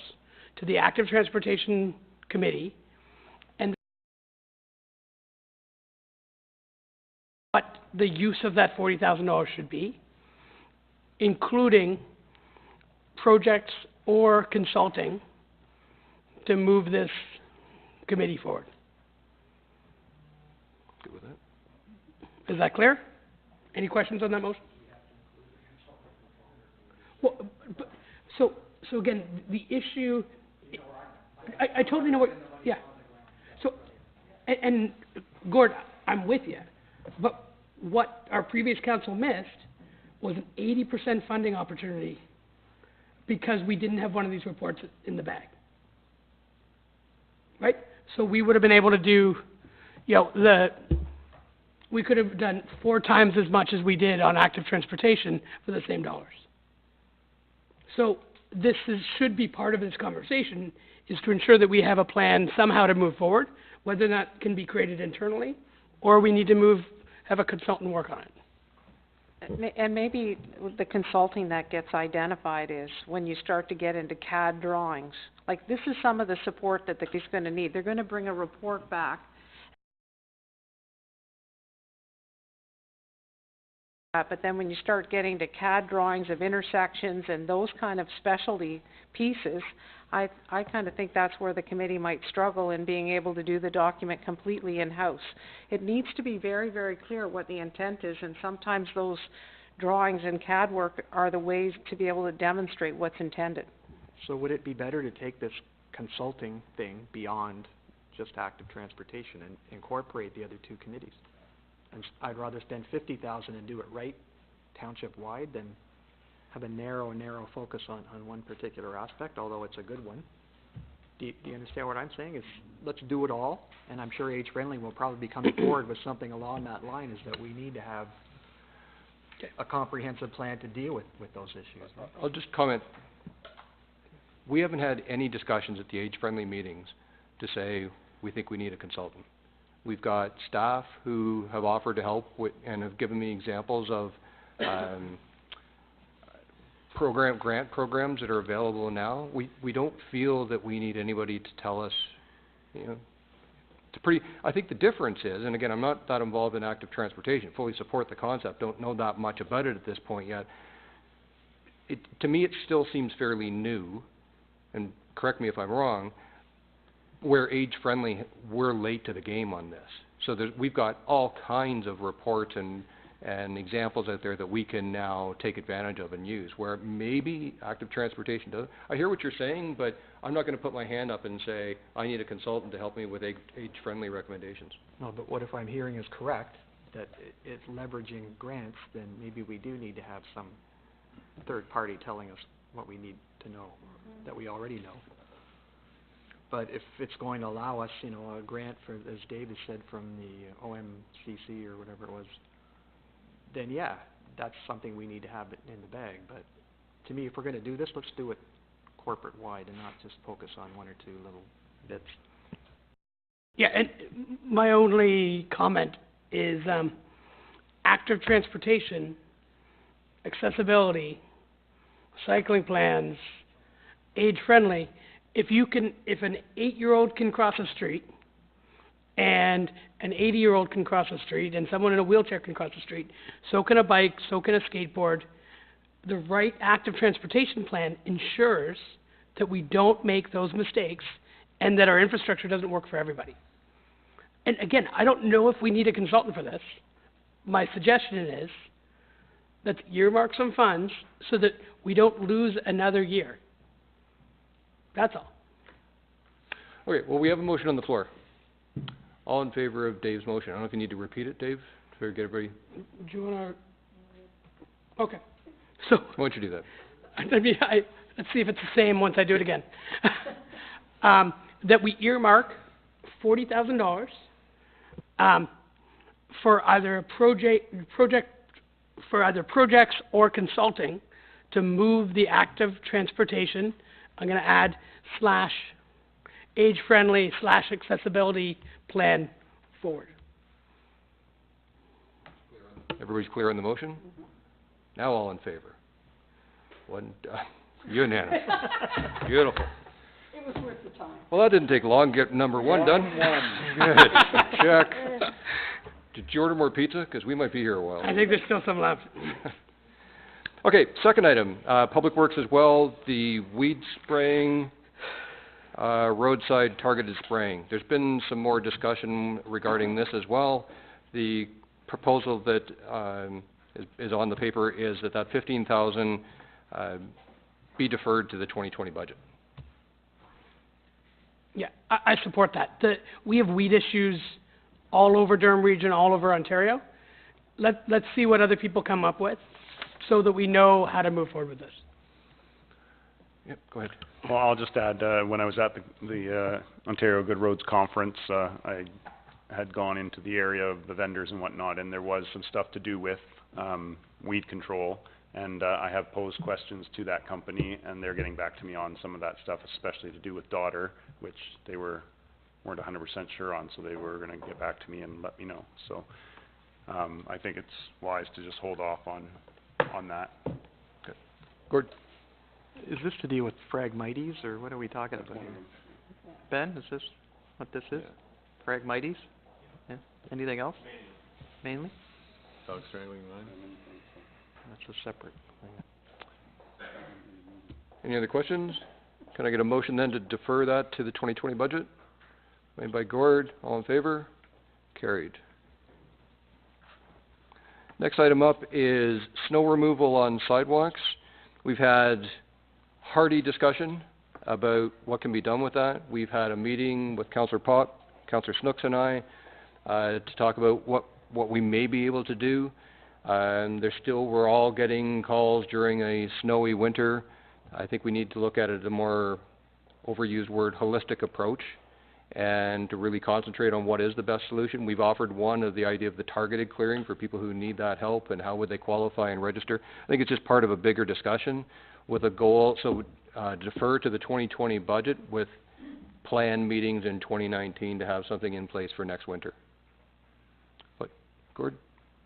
to the Active Transportation Committee, and what the use of that $40,000 should be, including projects or consulting to move this committee forward. Good with that? Is that clear? Any questions on that motion? Well, so again, the issue, I totally know what, yeah. So, and Gord, I'm with you, but what our previous council missed was an 80% funding opportunity because we didn't have one of these reports in the bag. Right? So we would have been able to do, you know, we could have done 4 times as much as we did on active transportation for the same dollars. So this should be part of this conversation, is to ensure that we have a plan somehow to move forward, whether that can be created internally, or we need to have a consultant work on it. And maybe the consulting that gets identified is when you start to get into CAD drawings. Like, this is some of the support that he's gonna need. They're gonna bring a report back. But then when you start getting to CAD drawings of intersections and those kind of specialty pieces, I kind of think that's where the committee might struggle in being able to do the document completely in-house. It needs to be very, very clear what the intent is, and sometimes those drawings and CAD work are the ways to be able to demonstrate what's intended. So would it be better to take this consulting thing beyond just active transportation and incorporate the other 2 committees? And I'd rather spend $50,000 and do it right township-wide than have a narrow focus on one particular aspect, although it's a good one. Do you understand what I'm saying? Is let's do it all, and I'm sure Age Friendly will probably be coming forward with something along that line, is that we need to have a comprehensive plan to deal with those issues. I'll just comment. We haven't had any discussions at the Age Friendly meetings to say we think we need a consultant. We've got staff who have offered to help with, and have given me examples of, grant programs that are available now. We don't feel that we need anybody to tell us, you know, I think the difference is, and again, I'm not that involved in active transportation, fully support the concept, don't know that much about it at this point yet. To me, it still seems fairly new, and correct me if I'm wrong, where age-friendly, we're late to the game on this. So we've got all kinds of reports and examples out there that we can now take advantage of and use, where maybe active transportation does. I hear what you're saying, but I'm not going to put my hand up and say, I need a consultant to help me with age-friendly recommendations. No, but what if I'm hearing is correct, that it's leveraging grants, then maybe we do need to have some third party telling us what we need to know, that we already know. But if it's going to allow us, you know, a grant for, as David said, from the OMCC or whatever it was, then yeah, that's something we need to have in the bag. But to me, if we're going to do this, let's do it corporate-wide and not just focus on one or two little bits. Yeah, and my only comment is, active transportation, accessibility, cycling plans, age-friendly. If an 8-year-old can cross a street, and an 80-year-old can cross a street, and someone in a wheelchair can cross the street, so can a bike, so can a skateboard. The right active transportation plan ensures that we don't make those mistakes and that our infrastructure doesn't work for everybody. And again, I don't know if we need a consultant for this. My suggestion is, let's earmark some funds so that we don't lose another year. That's all. Okay, well, we have a motion on the floor. All in favor of Dave's motion? I don't know if you need to repeat it, Dave, to get everybody. Do you want to? Okay. So. Why don't you do that? Let's see if it's the same once I do it again. That we earmark $40,000 for either projects or consulting to move the active transportation. I'm going to add / age-friendly / accessibility plan forward. Everybody's clear on the motion? Now all in favor? One, unanimous. Beautiful. It was worth the time. Well, that didn't take long. Get number one done. Good. Check. Did you order more pizza? Because we might be here a while. I think there's still some left. Okay, second item, Public Works as well, the weed spraying, roadside targeted spraying. There's been some more discussion regarding this as well. The proposal that is on the paper is that $15,000 be deferred to the 2020 budget. Yeah, I support that. We have weed issues all over Durham Region, all over Ontario. Let's see what other people come up with so that we know how to move forward with this. Yep, go ahead. Well, I'll just add, when I was at the Ontario Good Roads Conference, I had gone into the area of the vendors and whatnot, and there was some stuff to do with weed control, and I have posed questions to that company, and they're getting back to me on some of that stuff, especially to do with Daughter, which they weren't 100% sure on, so they were going to get back to me and let me know. So I think it's wise to just hold off on that. Okay. Gord? Is this to deal with Phragmites, or what are we talking about here? Ben, is this what this is? Yeah. Phragmites? Yeah. Anything else? Mainly? Dog strangling line? That's a separate thing. Any other questions? Can I get a motion then to defer that to the 2020 budget? Made by Gord. All in favor? Carried. Next item up is snow removal on sidewalks. We've had hearty discussion about what can be done with that. We've had a meeting with Councillor Pop, Councillor Snooks and I to talk about what we may be able to do. We're all getting calls during a snowy winter. I think we need to look at it a more overused word, holistic approach, and to really concentrate on what is the best solution. We've offered one of the idea of the targeted clearing for people who need that help and how would they qualify and register. I think it's just part of a bigger discussion with a goal, so defer to the 2020 budget with planned meetings in 2019 to have something in place for next winter. Gord?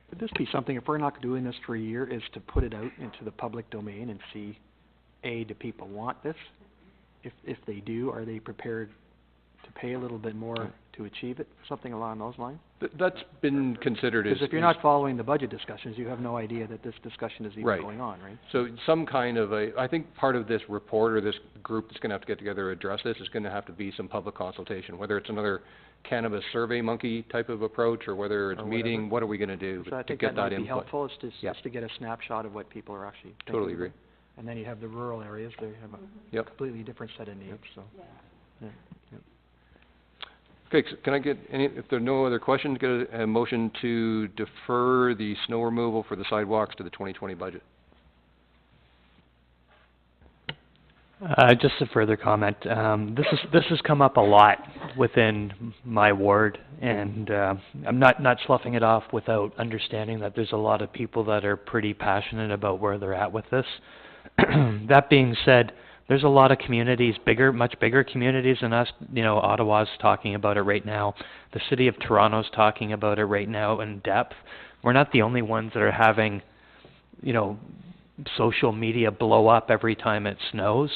Would this be something, if we're not doing this for a year, is to put it out into the public domain and see, A, do people want this? If they do, are they prepared to pay a little bit more to achieve it? Something along those lines? That's been considered as... Because if you're not following the budget discussions, you have no idea that this discussion is even Right. going on, right? So some kind of I think part of this report or this group that's gonna have to get together to address this is gonna have to be some public consultation, whether it's another cannabis survey monkey type of approach or whether it's Or meeting, what are we gonna do So I to think get that might that be input? helpful, is to, Yeah. just to get a snapshot of what people are actually thinking. Totally agree. And then you have the rural areas, they have a Yep. completely different set of needs, so. Yeah. Okay, so can I get any, if there are no other questions, get a motion to defer the snow removal for the sidewalks to the 2020 budget? Just a further comment. This has come up a lot within my ward, and I'm not sloughing it off without understanding that there's a lot of people that are pretty passionate about where they're at with this. That being said, there's a lot of communities, much bigger communities than us. You know, Ottawa's talking about it right now. The city of Toronto's talking about it right now in depth. We're not the only ones that are having, you know, social media blow up every time it snows.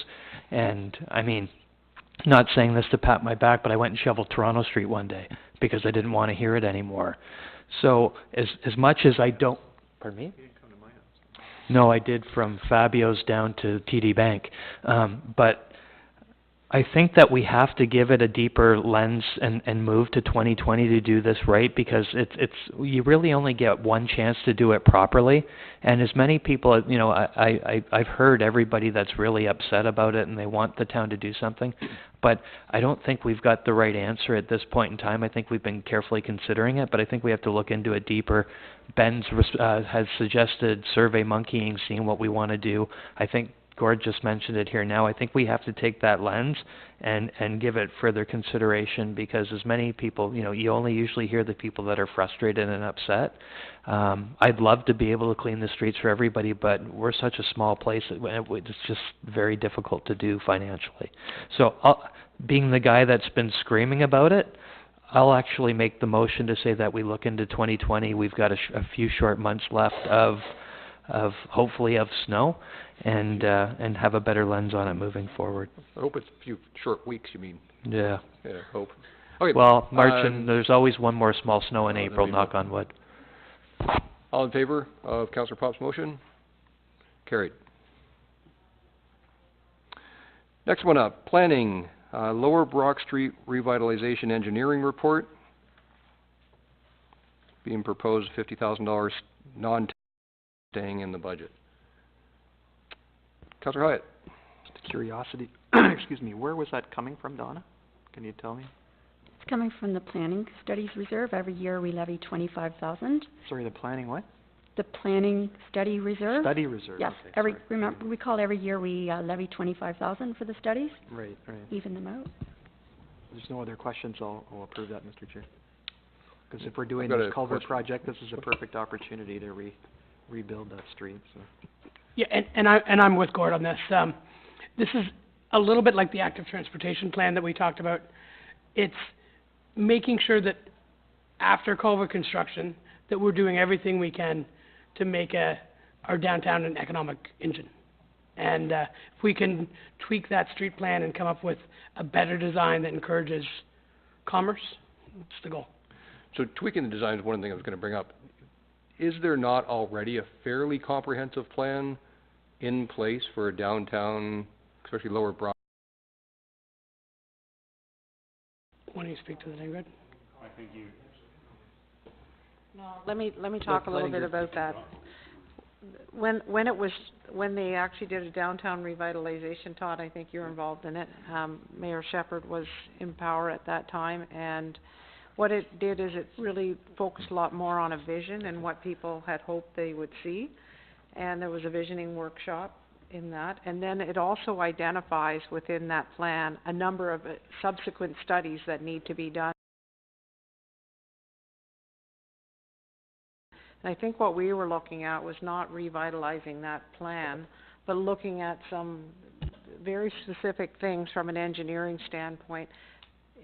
And I mean, not saying this to pat my back, but I went and shoveled Toronto Street one day because I didn't want to hear it anymore. So as much as I don't, pardon me? No, I did from Fabio's down to TD Bank. But I think that we have to give it a deeper lens and move to 2020 to do this right, because you really only get one chance to do it properly. And as many people, you know, I've heard everybody that's really upset about it and they want the town to do something, but I don't think we've got the right answer at this point in time. I think we've been carefully considering it, but I think we have to look into it deeper. Ben has suggested survey monkeying, seeing what we want to do. I think Gord just mentioned it here now. I think we have to take that lens and give it further consideration, because as many people, you know, you only usually hear the people that are frustrated and upset. I'd love to be able to clean the streets for everybody, but we're such a small place, it's just very difficult to do financially. So being the guy that's been screaming about it, I'll actually make the motion to say that we look into 2020. We've got a few short months left of hopefully of snow, and have a better lens on it moving forward. I hope it's a few short weeks, you mean? Yeah. Yeah, hope. Okay. Well, March, and there's always one more small snow in April, knock on wood. All in favor of Councillor Pop's motion? Carried. Next one up, planning, Lower Brock Street Revitalization Engineering Report. Being proposed $50,000 non-staying in the budget. Councillor Hyatt. Just a curiosity, excuse me, where was that coming from, Donna? Can you tell me? It's coming from the Planning Studies Reserve. Every year we levy $25,000. Sorry, the planning what? The Planning Study Reserve. Study reserve, Yes, okay, remember, we call every year we levy $25,000 for the studies, Right, right. even them out. There's no other questions, I'll approve that, Mr. Chair. Because if we're doing I've got this a culvert question. project, this is a perfect opportunity to rebuild that street, so. Yeah, and I'm with Gord on this. This is a little bit like the active transportation plan that we talked about. It's making sure that after culvert construction, that we're doing everything we can to make our downtown an economic engine. And if we can tweak that street plan and come up with a better design that encourages commerce, that's the goal. So tweaking the design is one thing I was going to bring up. Is there not already a fairly comprehensive plan in place for a downtown, especially Lower Brock? Why don't you speak to the thing, Red? I think you... No, let me talk a little bit about that. When they actually did a downtown revitalization, Todd, I think you're involved in it. Mayor Shepherd was in power at that time, and what it did is it really focused a lot more on a vision and what people had hoped they would see. And there was a visioning workshop in that. And then it also identifies within that plan a number of subsequent studies that need to be done. And I think what we were looking at was not revitalizing that plan, but looking at some very specific things from an engineering standpoint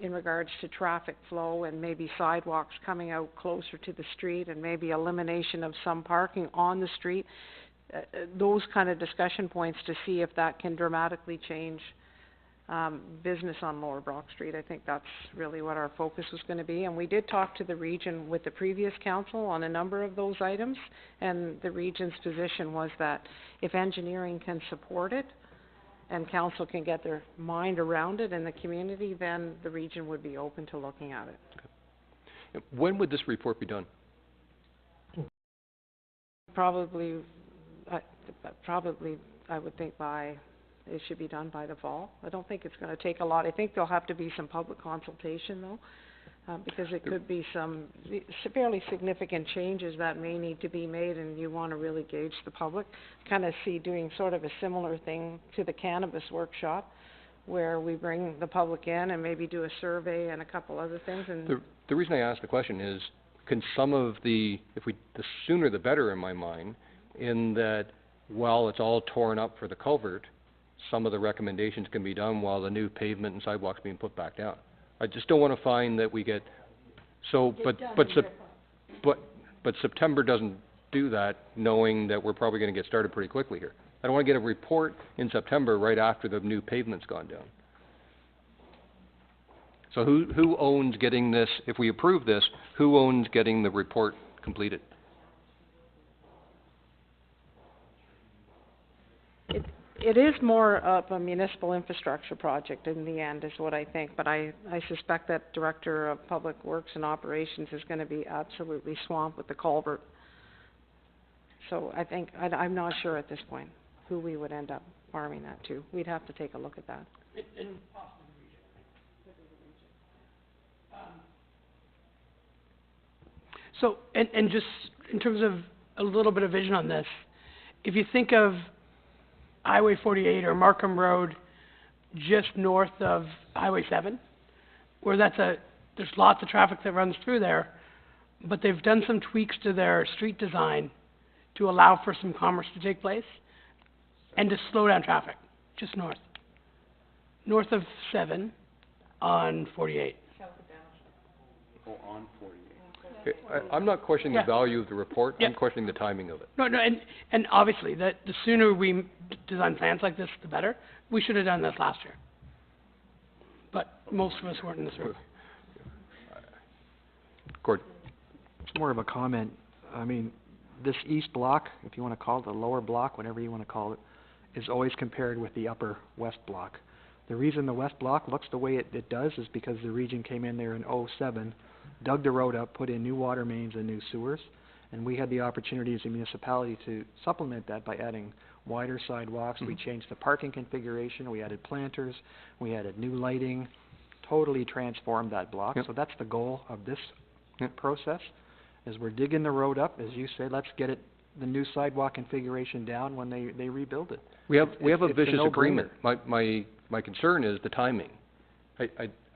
in regards to traffic flow and maybe sidewalks coming out closer to the street and maybe elimination of some parking on the street. Those kind of discussion points to see if that can dramatically change business on Lower Brock Street. I think that's really what our focus was going to be. And we did talk to the region with the previous council on a number of those items, and the region's position was that if engineering can support it and council can get their mind around it in the community, then the region would be open to looking at it. When would this report be done? Probably, I would think it should be done by the fall. I don't think it's going to take a lot. I think there'll have to be some public consultation though, because it could be some fairly significant changes that may need to be made, and you want to really gauge the public. Kind of see doing sort of a similar thing to the cannabis workshop, where we bring the public in and maybe do a survey and a couple other things. And The reason I ask the question is, can some of the sooner the better in my mind, in that while it's all torn up for the culvert, some of the recommendations can be done while the new pavement and sidewalks being put back down. I just don't want to find that we get, but September doesn't do that, knowing that we're probably going to get started pretty quickly here. I don't want to get a report in September right after the new pavement's gone down. So who owns getting this, if we approve this, who owns getting the report completed? It is more of a municipal infrastructure project in the end, is what I think, but I suspect that Director of Public Works and Operations is going to be absolutely swamped with the culvert. So I think, I'm not sure at this point who we would end up farming that to. We'd have to take a look at that. And possibly the region. So, and just in terms of a little bit of vision on this, if you think of Highway 48 or Markham Road just north of Highway 7, where there's lots of traffic that runs through there, but they've done some tweaks to their street design to allow for some commerce to take place and to slow down traffic, just north of 7 on 48. Oh, on 48. Okay, I'm not questioning the value of the report, I'm questioning the timing of it. No, and obviously, the sooner we design plans like this, the better. We should have done this last year. But most of us weren't in this room. Gordon? It's more of a comment. I mean, this east block, if you want to call it the lower block, whatever you want to call it, is always compared with the upper west block. The reason the west block looks the way it does is because the region came in there in '07, dug the road up, put in new water mains and new sewers, and we had the opportunity as a municipality to supplement that by adding wider sidewalks. We changed the parking configuration, we added planters, we added new lighting, totally transformed that block. So that's the goal of this process, is we're digging the road up, as you say, let's get the new sidewalk configuration down when they rebuild it. We have a vicious no-brainer. agreement. My concern is the timing.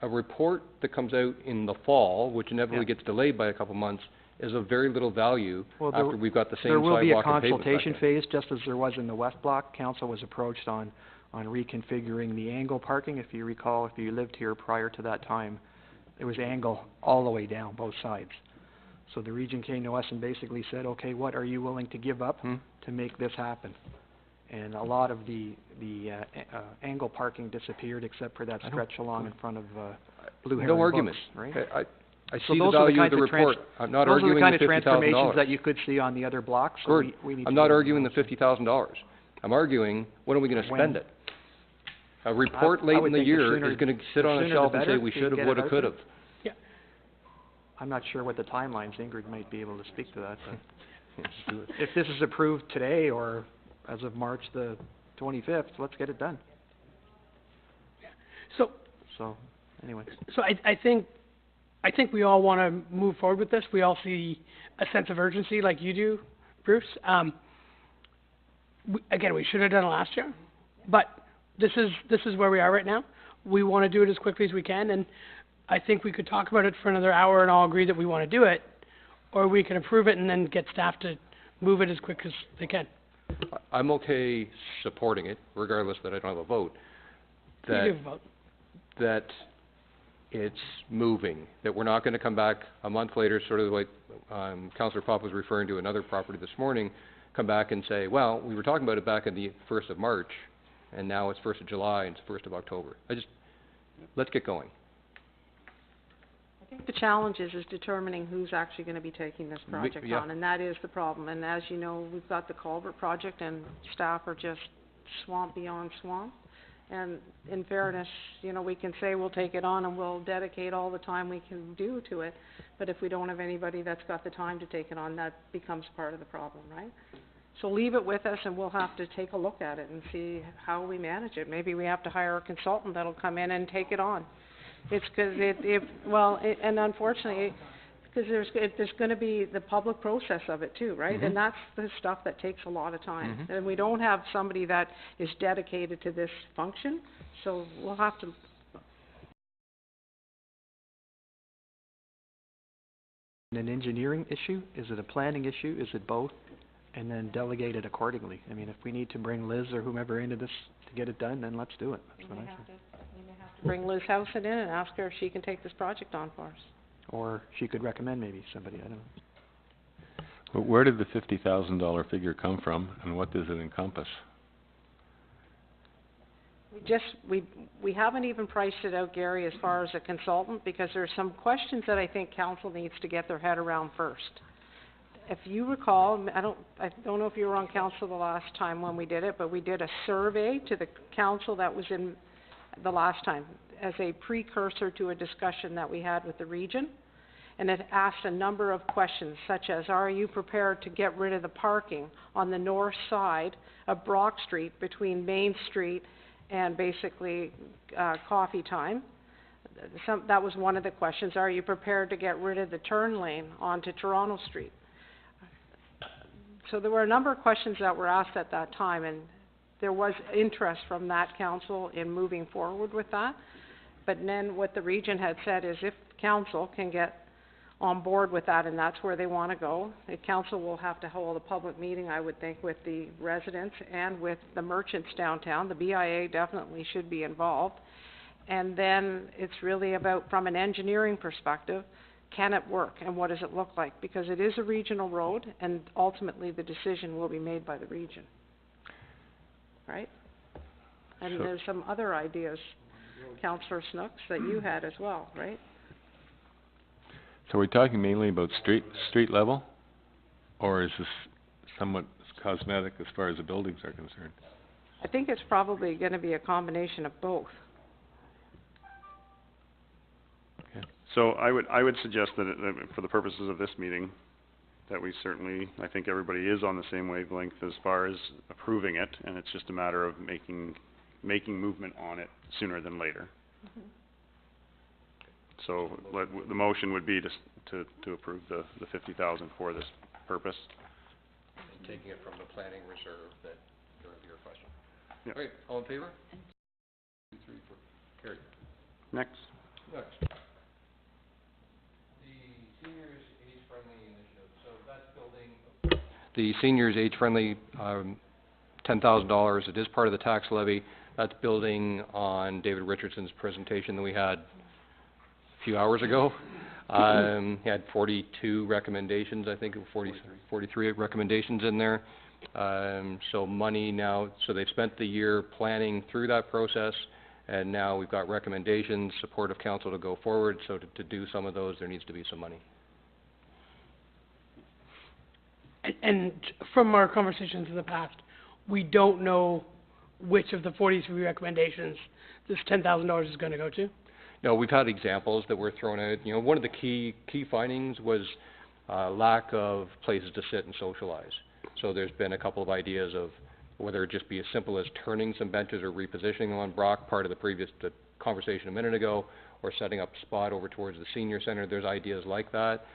A report that comes out in the fall, which inevitably gets delayed by a couple months, is of very little value after we've got the same sidewalk and pavement. There will be a consultation phase, just as there was in the West Block. Council was approached on reconfiguring the angle parking. If you recall, if you lived here prior to that time, it was angle all the way down, both sides. So the region came to us and basically said, okay, what are you willing to give up to make this happen? And a lot of the angle parking disappeared, except for that stretch along in front of Blue Heron No argument. Books, right? I see the value of the report. I'm not arguing the $50,000. Those are the kind of transformations that you could see on the other blocks. So Gordon, we need I'm to not arguing the $50,000. I'm arguing, when are we going to spend it? A report late in the year is going to sit on a shelf and say we should have, would have, could have. I'm not sure what the timelines, Ingrid might be able to speak to that, but if this is approved today or as of March the 25th, let's get it done. So, anyway. So I think we all want to move forward with this. We all see a sense of urgency like you do, Bruce. Again, we should have done it last year, but this is where we are right now. We want to do it as quickly as we can, and I think we could talk about it for another hour and all agree that we want to do it, or we can approve it and then get staff to move it as quick as they can. I'm okay supporting it, regardless that I don't have a vote. You do have a vote. That it's moving, that we're not gonna come back a month later, sort of like, Councillor Pop was referring to another property this morning, come back and say, well, we were talking about it back in the 1st of March, and now it's 1st of July and it's 1st of October. Let's get going. I think the challenge is determining who's actually gonna be taking this project yeah. on, and that is the problem. And as you know, we've got the culvert project, and staff are just swamp beyond swamp. And in fairness, you know, we can say we'll take it on and we'll dedicate all the time we can do to it, but if we don't have anybody that's got the time to take it on, that becomes part of the problem, right? So leave it with us, and we'll have to take a look at it and see how we manage it. Maybe we have to hire a consultant that'll come in and take it on. It's 'cause and unfortunately, because there's gonna be the public process of it too, right? And that's the stuff that takes a lot of time. And we don't have somebody that is dedicated to this function, so we'll have to. An engineering issue? Is it a planning issue? Is it both? And then delegate it accordingly. I mean, if we need to bring Liz or whomever into this to get it done, then let's do it. That's what I say. We may have to bring Liz Howson in and ask her if she can take this project on for us. Or she could recommend maybe somebody, I don't know. But where did the $50,000 figure come from, and what does it encompass? We haven't even priced it out, Gary, as far as a consultant, because there's some questions that I think council needs to get their head around first. If you recall, I don't know if you were on council the last time when we did it, but we did a survey to the council that was in the last time, as a precursor to a discussion that we had with the region. And it asked a number of questions, such as, are you prepared to get rid of the parking on the north side of Brock Street between Main Street and basically, Coffee Time? That was one of the questions. Are you prepared to get rid of the turn lane onto Toronto Street? So there were a number of questions that were asked at that time, and there was interest from that council in moving forward with that. But then what the region had said is, if council can get on board with that and that's where they want to go, the council will have to hold a public meeting, I would think, with the residents and with the merchants downtown. The BIA definitely should be involved. And then it's really about, from an engineering perspective, can it work and what does it look like? Because it is a regional road, and ultimately the decision will be made by the region. Right? And there's some other ideas, Councillor Snooks, that you had as well, right? So we're talking mainly about street level, or is this somewhat cosmetic as far as the buildings are concerned? I think it's probably gonna be a combination of both. So I would suggest that for the purposes of this meeting, that we certainly, I think everybody is on the same wavelength as far as approving it, and it's just a matter of making movement on it sooner than later. So the motion would be to approve the 50,000 for this purpose. Taking it from the planning reserve, that your question. Yep. Okay, all in favor? 2, 3, 4, carried. Next. The Seniors Age Friendly, $10,000, it is part of the tax levy. That's building on David Richardson's presentation that we had a few hours ago. He had 42 recommendations, I think, 43 recommendations in there. So money now, so they've spent the year planning through that process, and now we've got recommendations, support of council to go forward. So to do some of those, there needs to be some money. And from our conversations in the past, we don't know which of the 43 recommendations this $10,000 is gonna go to? No, we've had examples that were thrown out. You know, one of the key findings was lack of places to sit and socialize. So there's been a couple of ideas of whether it just be as simple as turning some benches or repositioning them on Brock, part of the conversation a minute ago, or setting up a spot over towards the senior center. There's ideas like that.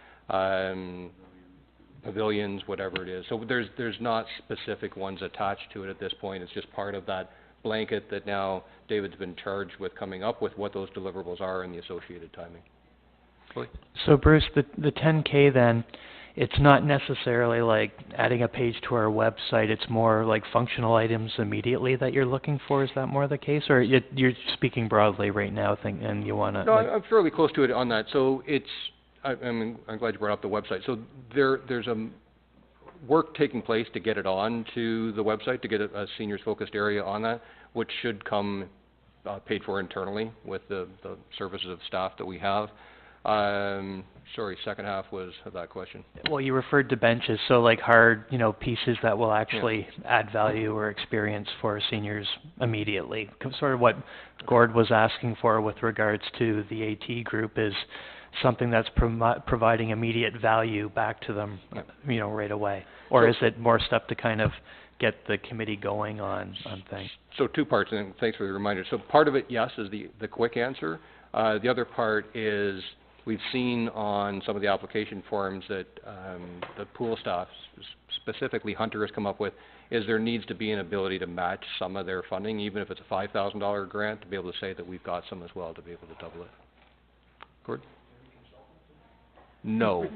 Pavilions, whatever it is. So there's not specific ones attached to it at this point. It's just part of that blanket that now David's been charged with coming up with what those deliverables are and the associated timing. Really? So Bruce, the 10K then, it's not necessarily like adding a page to our website, it's more like functional items immediately that you're looking for. Is that more the case? Or you're speaking broadly right now, and you wanna... No, I'm fairly close to it on that. So it's, I mean, I'm glad you brought up the website. So there's work taking place to get it on to the website, to get a seniors focused area on that, which should come paid for internally with the services of staff that we have. Sorry, second half was of that question. Well, you referred to benches, so like hard, pieces that will actually add value or experience for seniors immediately. Sort of what Gord was asking for with regards to the AT group is something that's providing immediate value back to them, right away. Or is it more stuff to kind of get the committee going on things? So two parts, and thanks for the reminder. So part of it, yes, is the quick answer. The other part is we've seen on some of the application forms that the pool staff, specifically Hunter, has come up with, is there needs to be an ability to match some of their funding, even if it's a $5,000 grant, to be able to say that we've got some as well to be able to double it. Gord? No.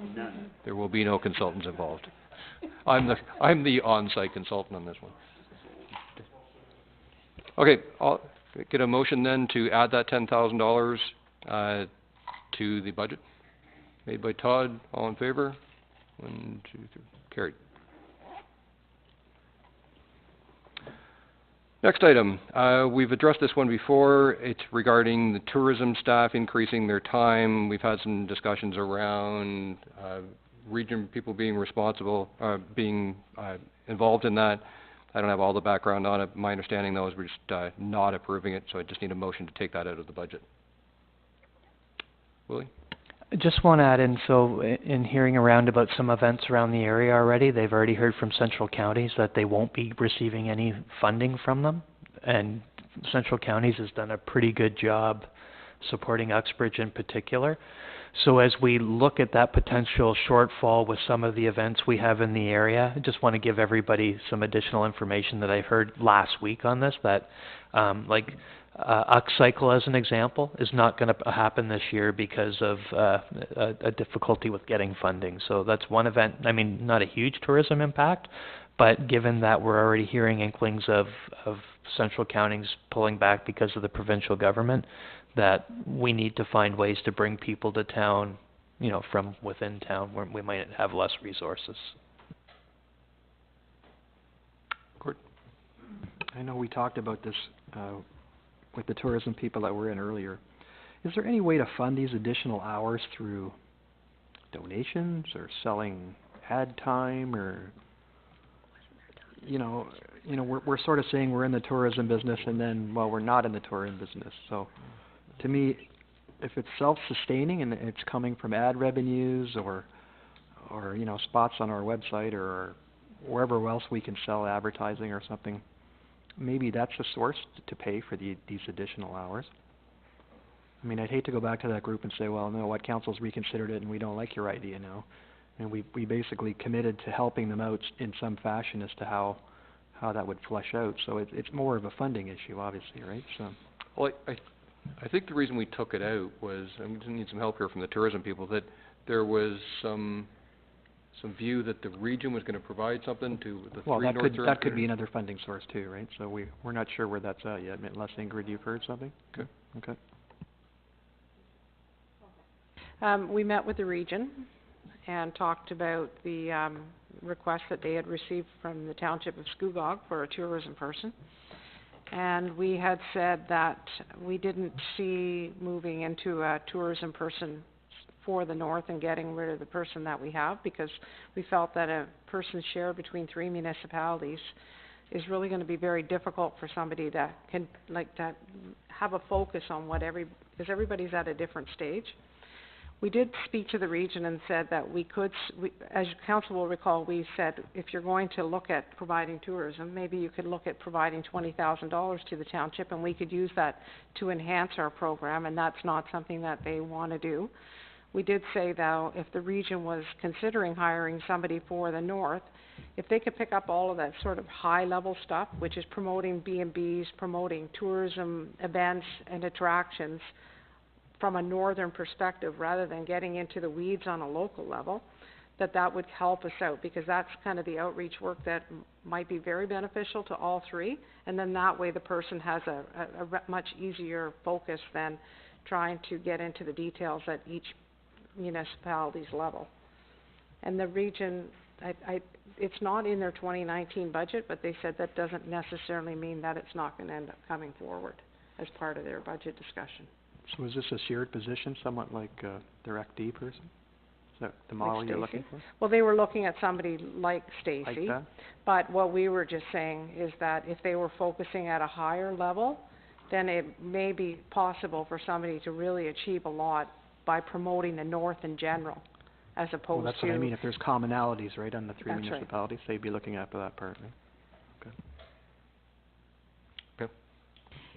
There will be no consultants involved. I'm the on-site consultant on this one. Okay, I'll get a motion then to add that $10,000 to the budget. Made by Todd. All in favor? 1, 2, 3. Carried. Next item. We've addressed this one before. It's regarding the tourism staff increasing their time. We've had some discussions around region people being responsible, being involved in that. I don't have all the background on it. My understanding, though, is we're just not approving it, so I just need a motion to take that out of the budget. Willie? I just want to add in, so in hearing around about some events around the area already, they've already heard from Central Counties that they won't be receiving any funding from them. And Central Counties has done a pretty good job supporting Uxbridge in particular. So as we look at that potential shortfall with some of the events we have in the area, I just want to give everybody some additional information that I heard last week on this, that Cycle, as an example, is not going to happen this year because of a difficulty with getting funding. So that's one event. I mean, not a huge tourism impact, but given that we're already hearing inklings of Central Counties pulling back because of the provincial government, that we need to find ways to bring people to town, from within town where we might have less resources. Gord? I know we talked about this with the tourism people that were in earlier. Is there any way to fund these additional hours through donations or selling ad time, or we're sort of saying we're in the tourism business, and then, well, we're not in the tourism business. So to me, if it's self-sustaining and it's coming from ad revenues or spots on our website or wherever else we can sell advertising or something, maybe that's a source to pay for these additional hours. I mean, I'd hate to go back to that group and say, well, no, what council's reconsidered it and we don't like your idea now. And we basically committed to helping them out in some fashion as to how that would flesh out. So it's more of a funding issue, obviously, right? So. Well, I think the reason we took it out was, and we need some help here from the tourism people, that there was some view that the region was going to provide something to the three north. That could be another funding source too, right? So we're not sure where that's at yet, unless Ingrid, you've heard something? Okay. We met with the region and talked about the request that they had received from the township of Scugog for a tourism person. And we had said that we didn't see moving into a tourism person for the north and getting rid of the person that we have, because we felt that a person shared between 3 municipalities is really going to be very difficult for somebody that can that have a focus on because everybody's at a different stage. We did speak to the region and said that as council will recall, we said if you're going to look at providing tourism, maybe you could look at providing $20,000 to the township, and we could use that to enhance our program, and that's not something that they want to do. We did say, though, if the region was considering hiring somebody for the north, if they could pick up all of that sort of high-level stuff, which is promoting B&Bs, promoting tourism events and attractions from a northern perspective rather than getting into the weeds on a local level, that would help us out, because that's kind of the outreach work that might be very beneficial to all three, and then that way the person has a much easier focus than trying to get into the details at each municipality's level. And the region, it's not in their 2019 budget, but they said that doesn't necessarily mean that it's not going to end up coming forward as part of their budget discussion. So is this a shared position, somewhat like, their FD person? Is that the model Like you're Stacy? looking for? Well, they were looking at somebody like Stacy. Like that? But what we were just saying is that if they were focusing at a higher level, then it may be possible for somebody to really achieve a lot by promoting the north in general, as opposed Well, that's to... what I mean, if there's commonalities, right, on the three That's right. municipalities, they'd be looking after that part, right?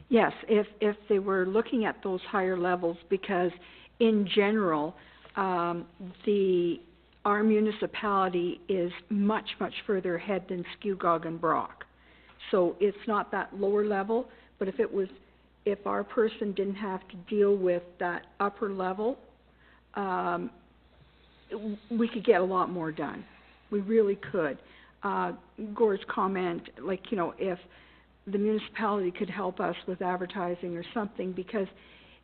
Yes, if they were looking at those higher levels, because in general, our municipality is much, much further ahead than Skewgog and Brock. So it's not that lower level, but if our person didn't have to deal with that upper level, we could get a lot more done. We really could. Gore's comment, if the municipality could help us with advertising or something, because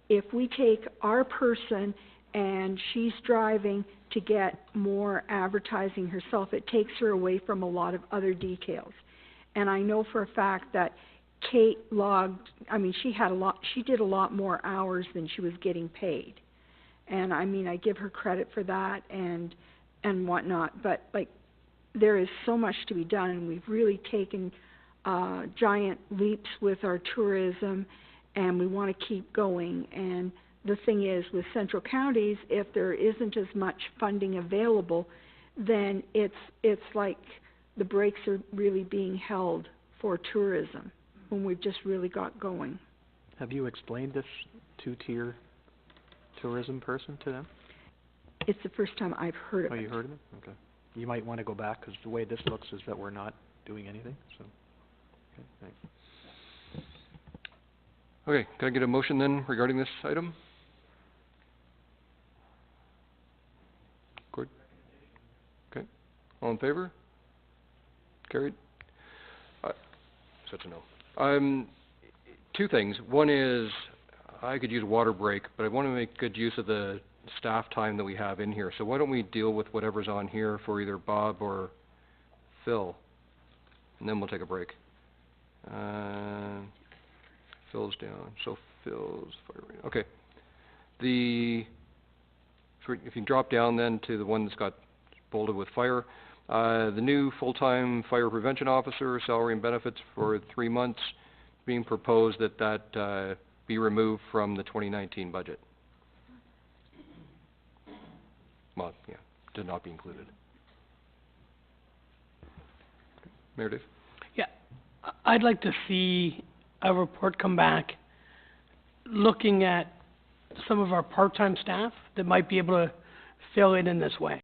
if we take our person and she's driving to get more advertising herself, it takes her away from a lot of other details. And I know for a fact that Kate she did a lot more hours than she was getting paid. And I give her credit for that and whatnot, but there is so much to be done, and we've really taken giant leaps with our tourism, and we want to keep going. And the thing is, with Central Counties, if there isn't as much funding available, then it's like the brakes are really being held for tourism when we've just really got going. Have you explained this two-tier tourism person to them? It's the first time I've heard of it. Oh, you heard of it? Okay. You might want to go back, because the way this looks is that we're not doing anything, so. Okay, thanks. Okay, can I get a motion then regarding this item? Gord? Okay, all in favor? Carried? So it's a no. Two things. One is, I could use a water break, but I want to make good use of the staff time that we have in here. So why don't we deal with whatever's on here for either Bob or Phil, and then we'll take a break. Phil's down, so Phil's fire rate. Okay. So if you can drop down then to the one that's got bolded with fire. The new full-time fire prevention officer, salary and benefits for 3 months, being proposed that be removed from the 2019 budget. Well, yeah, did not be included. Mayor Dave? Yeah, I'd like to see a report come back looking at some of our part-time staff that might be able to fill it in this way.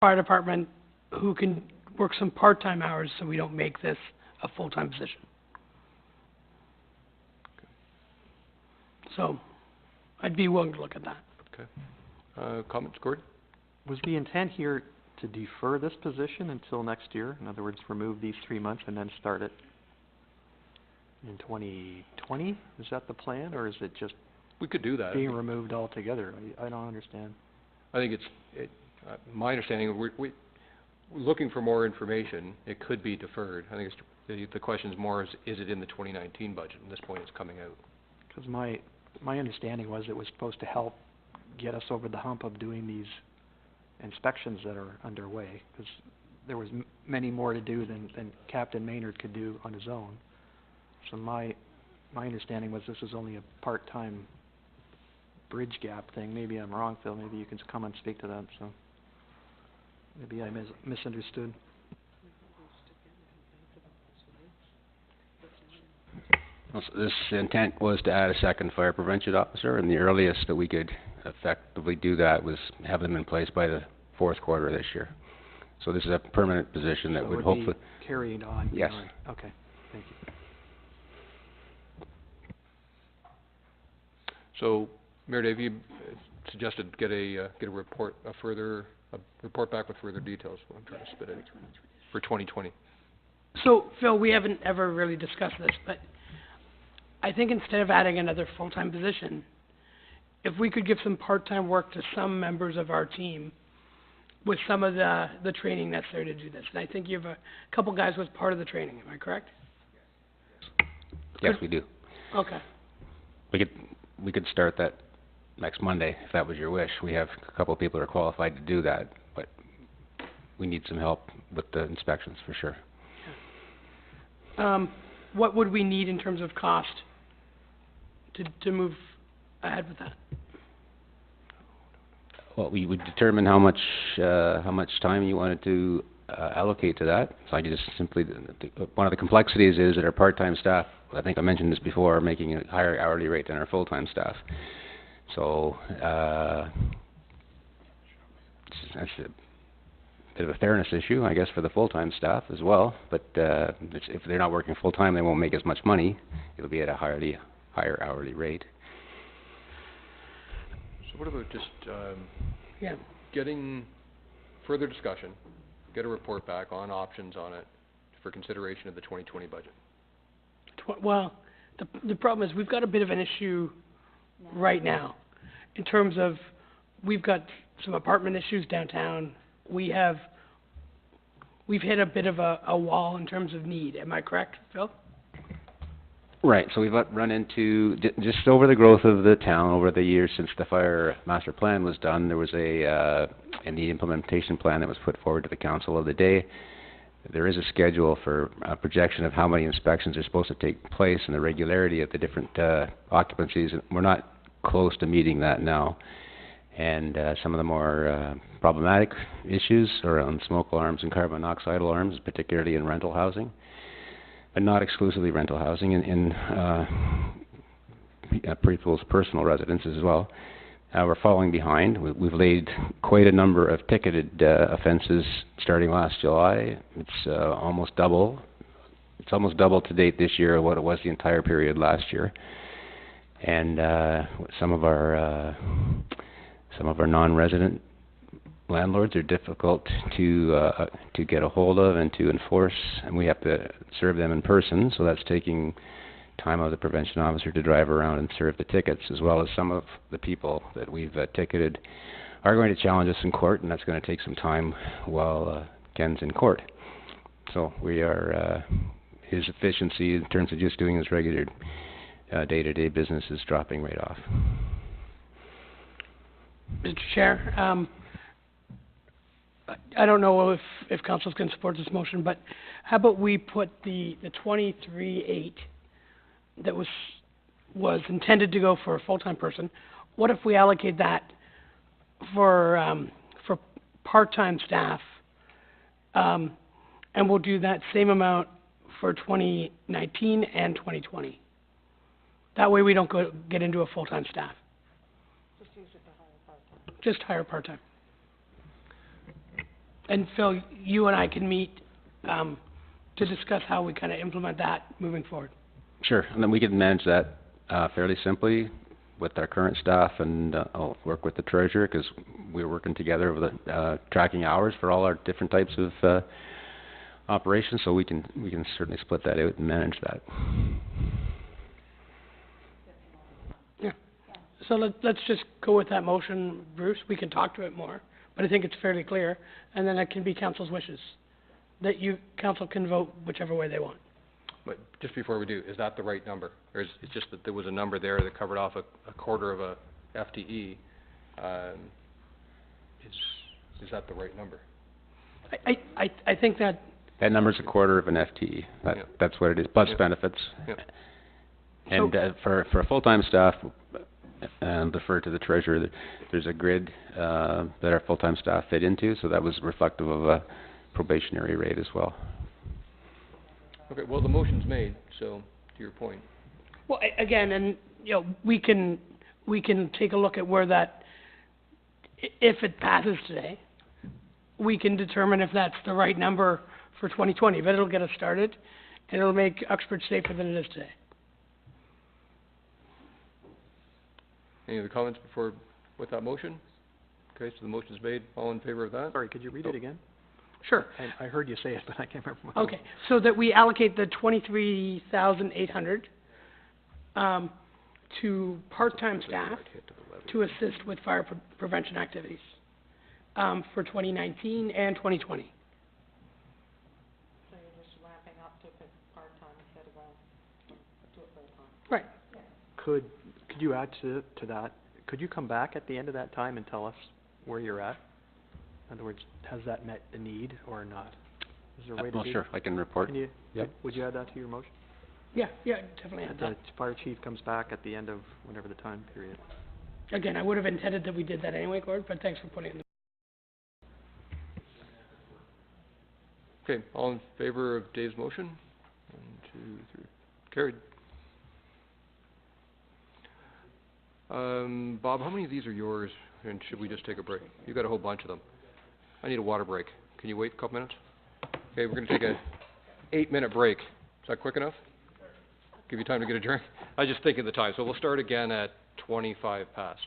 Fire department who can work some part-time hours so we don't make this a full-time position. So, I'd be willing to look at that. Okay. Comments, Gord? Was the intent here to defer this position until next year? In other words, remove these 3 months and then start it in 2020? Is that the plan, or is it just We could do that. being removed altogether? I don't understand. I think my understanding, we're looking for more information. It could be deferred. I think the question is more, is it in the 2019 budget? At this point, it's coming out. Because my understanding was it was supposed to help get us over the hump of doing these inspections that are underway, because there was many more to do than Captain Maynard could do on his own. So my understanding was this was only a part-time bridge gap thing. Maybe I'm wrong, Phil. Maybe you can come and speak to that. So maybe I misunderstood. Well, this intent was to add a second fire prevention officer, and the earliest that we could effectively do that was have them in place by the fourth quarter of this year. So this is a permanent position that So would it hopefully... be carried on. Yes. Beyond. Okay, thank you. So, Mayor Dave, suggested get a report, a report back with further details, what I'm trying to spit out, for 2020. So, Phil, we haven't ever really discussed this, but I think instead of adding another full-time position, if we could give some part-time work to some members of our team with some of the training necessary to do this. And I think you have a couple guys with part of the training, am I correct? Yes, we do. Okay. We could start that next Monday, if that was your wish. We have a couple of people that are qualified to do that, but we need some help with the inspections for sure. What would we need in terms of cost to move ahead with that? Well, we would determine how much time you wanted to allocate to that. So I just simply, one of the complexities is that our part-time staff, I think I mentioned this before, are making a higher hourly rate than our full-time staff. So, that's a bit of a fairness issue, I guess, for the full-time staff as well. But, if they're not working full-time, they won't make as much money. It'll be at a higher hourly rate. So what about just, Yeah. getting further discussion, get a report back on options on it for consideration of the 2020 budget? Well, the problem is we've got a bit of an issue right now in terms of we've got some apartment issues downtown. We've hit a bit of a wall in terms of need. Am I correct, Phil? Right, so we've run into, just over the growth of the town over the years since the fire master plan was done, there was in the implementation plan that was put forward to the council of the day, there is a schedule for a projection of how many inspections are supposed to take place and the regularity of the different occupancies. And we're not close to meeting that now. And some of the more problematic issues around smoke alarms and carbon monoxide alarms, particularly in rental housing, but not exclusively rental housing, in people's personal residences as well. We're falling behind. We've laid quite a number of ticketed offences starting last July. It's almost double. It's almost double to date this year what it was the entire period last year. And some of our non-resident landlords are difficult to get a hold of and to enforce, and we have to serve them in person, so that's taking time out of the prevention officer to drive around and serve the tickets, as well as some of the people that we've ticketed are going to challenge us in court, and that's going to take some time while Ken's in court. So we are, his efficiency in terms of just doing his regular day-to-day business is dropping right off. Mr. Chair, I don't know if council can support this motion, but how about we put the 23.8 that was intended to go for a full-time person, what if we allocate that for part-time staff, and we'll do that same amount for 2019 and 2020. That way we don't get into a full-time staff. Just use it to hire part-time. Just hire part-time. And Phil, you and I can meet to discuss how we kind of implement that moving forward. Sure, and then we can manage that fairly simply with our current staff, and I'll work with the treasurer because we're working together with tracking hours for all our different types of operations, so we can certainly split that out and manage that. Yeah. So let's just go with that motion, Bruce. We can talk to it more, but I think it's fairly clear, and then it can be council's wishes. That council can vote whichever way they want. But just before we do, is that the right number? Or is it just that there was a number there that covered off a quarter of a FTE? Is that the right number? I think that... That number's a quarter of an FTE. That's what it is, plus benefits. Yep. And for a full-time staff, defer to the treasurer, there's a grid that our full-time staff fit into, so that was reflective of a probationary rate as well. Okay, well, the motion's made, so to your point. Well, again, and we can take a look at where that, if it passes today, we can determine if that's the right number for 2020. But it'll get us started, and it'll make Uxbridge safer than it is today. Any other comments before with that motion? Okay, so the motion's made. All in favor of that? Sorry, could you read it again? Sure. I heard you say it, but I can't remember. Okay, so that we allocate the 23,800 to part-time staff to assist with fire prevention activities for 2019 and 2020. So you're just ramping up to part-time instead of to a full-time. Right. Could you add to that? Could you come back at the end of that time and tell us where you're at? In other words, has that met the need or not? Is there a way to Well, do sure, I can report. Can you, Yep. would you add that to your motion? Yeah, definitely add That that. the fire chief comes back at the end of whatever the time period. Again, I would have intended that we did that anyway, Gord, but thanks for putting it in. Okay, all in favor of Dave's motion? 1, 2, 3. Carried. Bob, how many of these are yours, and should we just take a break? You got a whole bunch of them. I need a water break. Can you wait a couple minutes? Okay, we're gonna take a 8-minute break. Is that quick enough? Give you time to get a drink? I was just thinking of the time, so we'll start again at 25 past.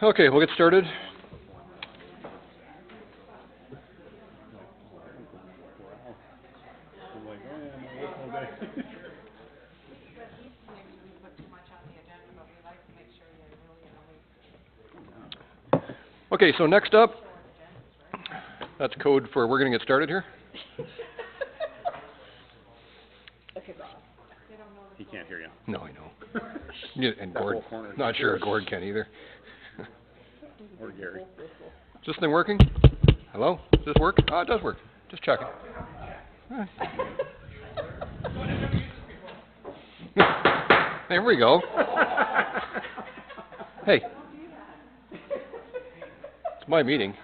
Okay, we'll get started. Okay, so next up, that's code for we're gonna get started here. He can't hear you. No, I know. Yeah, and Gord, not sure Gord can either. Or Gary. Is this thing working? Hello? Does this work? It does work. Just checking. There we go. Hey. It's my meeting.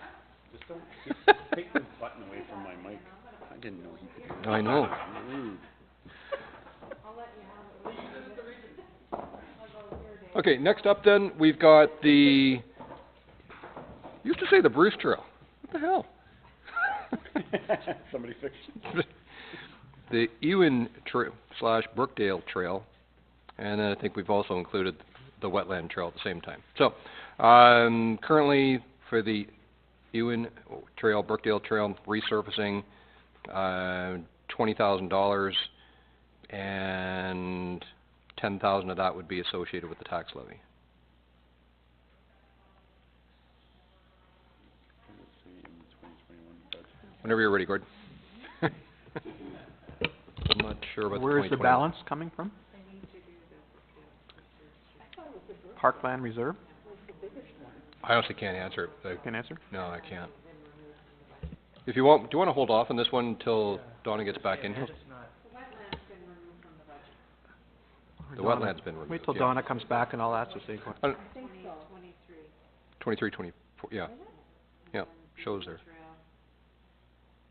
Just take the button away from my mic. I didn't know he could do that. I know. Rude. Okay, next up then, we've got the, used to say the Bruce Trail. What the hell? Somebody fix it. The Ewan Trail / Brookdale Trail, and then I think we've also included the Wetland Trail at the same time. So, currently for the Ewan Trail, Brookdale Trail resurfacing, $20,000, and $10,000 of that would be associated with the tax levy. Whenever you're ready, Gordon. I'm not sure about the 2021. Where is the balance coming from? Parkland Reserve? I honestly can't answer it. Can answer? No, I can't. If you want, do you want to hold off on this one until Donna gets back in here? The wetland's been removed. Wait till yeah. Donna comes back and I'll ask the same question. 23, 24, yeah. Yeah, shows there.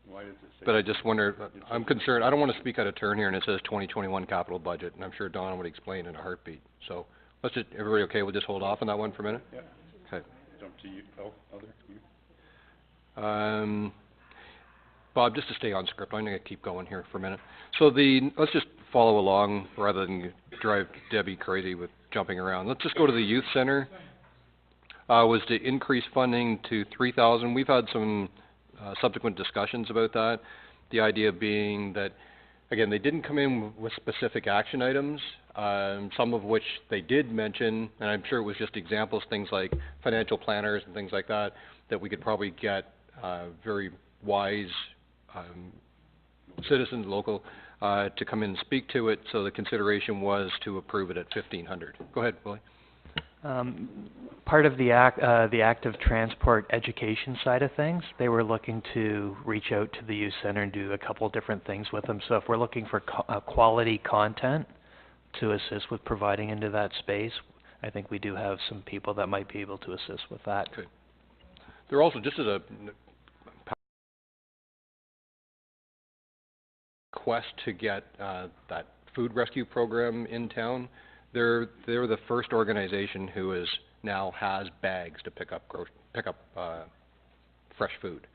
Why does it say? But I just wonder, I'm concerned, I don't want to speak out of turn here and it says 2021 capital budget, and I'm sure Donna would explain in a heartbeat. So, let's just, everybody okay, we'll just hold off on that one for a minute? Yeah. Okay. Jump to you, you. Bob, just to stay on script, I'm gonna keep going here for a minute. So let's just follow along rather than drive Debbie crazy with jumping around. Let's just go to the youth center. Was to increase funding to $3,000. We've had some subsequent discussions about that. The idea being that, again, they didn't come in with specific action items, some of which they did mention, and I'm sure it was just examples, things like financial planners and things like that, that we could probably get very wise citizens, local, to come in and speak to it. So the consideration was to approve it at $1,500. Go ahead, Willie. Part of the active transport education side of things, they were looking to reach out to the youth center and do a couple different things with them. So if we're looking for quality content to assist with providing into that space, I think we do have some people that might be able to assist with that. Good. They're also, just as a quest to get that food rescue program in town, they're the first organization who now has bags to pick up fresh food.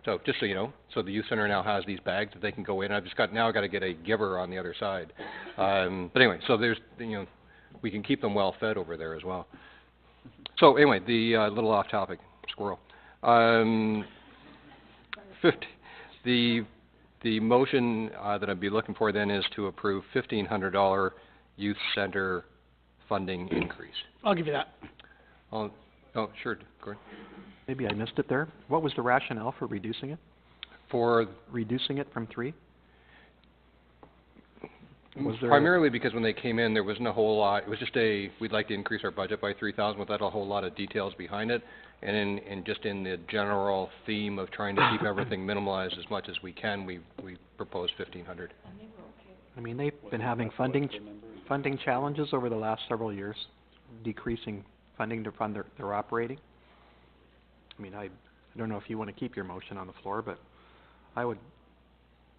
So just so you know, so the youth center now has these bags that they can go in. I've got to get a giver on the other side. But anyway, so there's, we can keep them well fed over there as well. So anyway, the little off topic squirrel. The motion that I'd be looking for then is to approve $1,500 youth center funding increase. I'll give you that. Oh, sure, Gordon. Maybe I missed it there. What was the rationale for reducing it? For reducing it from 3? Was there primarily because when they came in, there wasn't a whole lot. It was just we'd like to increase our budget by $3,000 without a whole lot of details behind it. And just in the general theme of trying to keep everything minimalized as much as we can, we proposed $1,500. I mean, they've been having funding challenges over the last several years, decreasing funding to fund their operating. I mean, I don't know if you want to keep your motion on the floor, but I would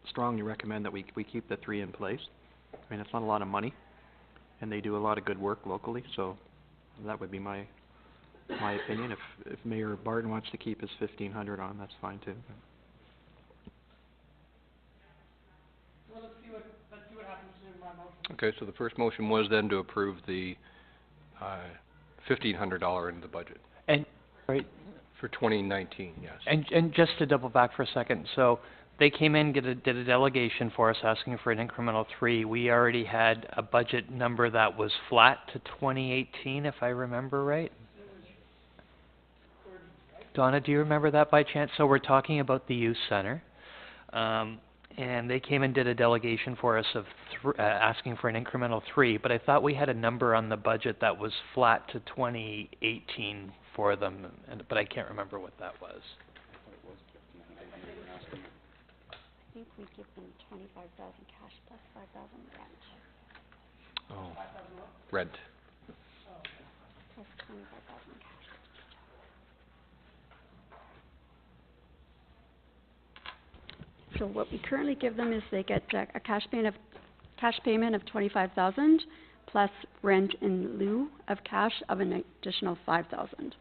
strongly recommend that we keep the 3 in place. I mean, it's not a lot of money, and they do a lot of good work locally, so that would be my opinion. If Mayor Barton wants to keep his $1,500 on, that's fine too. Well, let's see what happens to my motion. Okay, so the first motion was then to approve the $1,500 into the budget And, right, for 2019, yes. and just to double back for a second, so they came in, did a delegation for us asking for an incremental 3. We already had a budget number that was flat to 2018, if I remember right. Donna, do you remember that by chance? So we're talking about the youth center, and they came and did a delegation for us of asking for an incremental 3, but I thought we had a number on the budget that was flat to 2018 for them, but I can't remember what that was. I think we give them 25,000 cash plus 5,000 rent, Oh, rent. plus 25,000 cash. So what we currently give them is they get a cash payment of 25,000 plus rent in lieu of cash of an additional 5,000.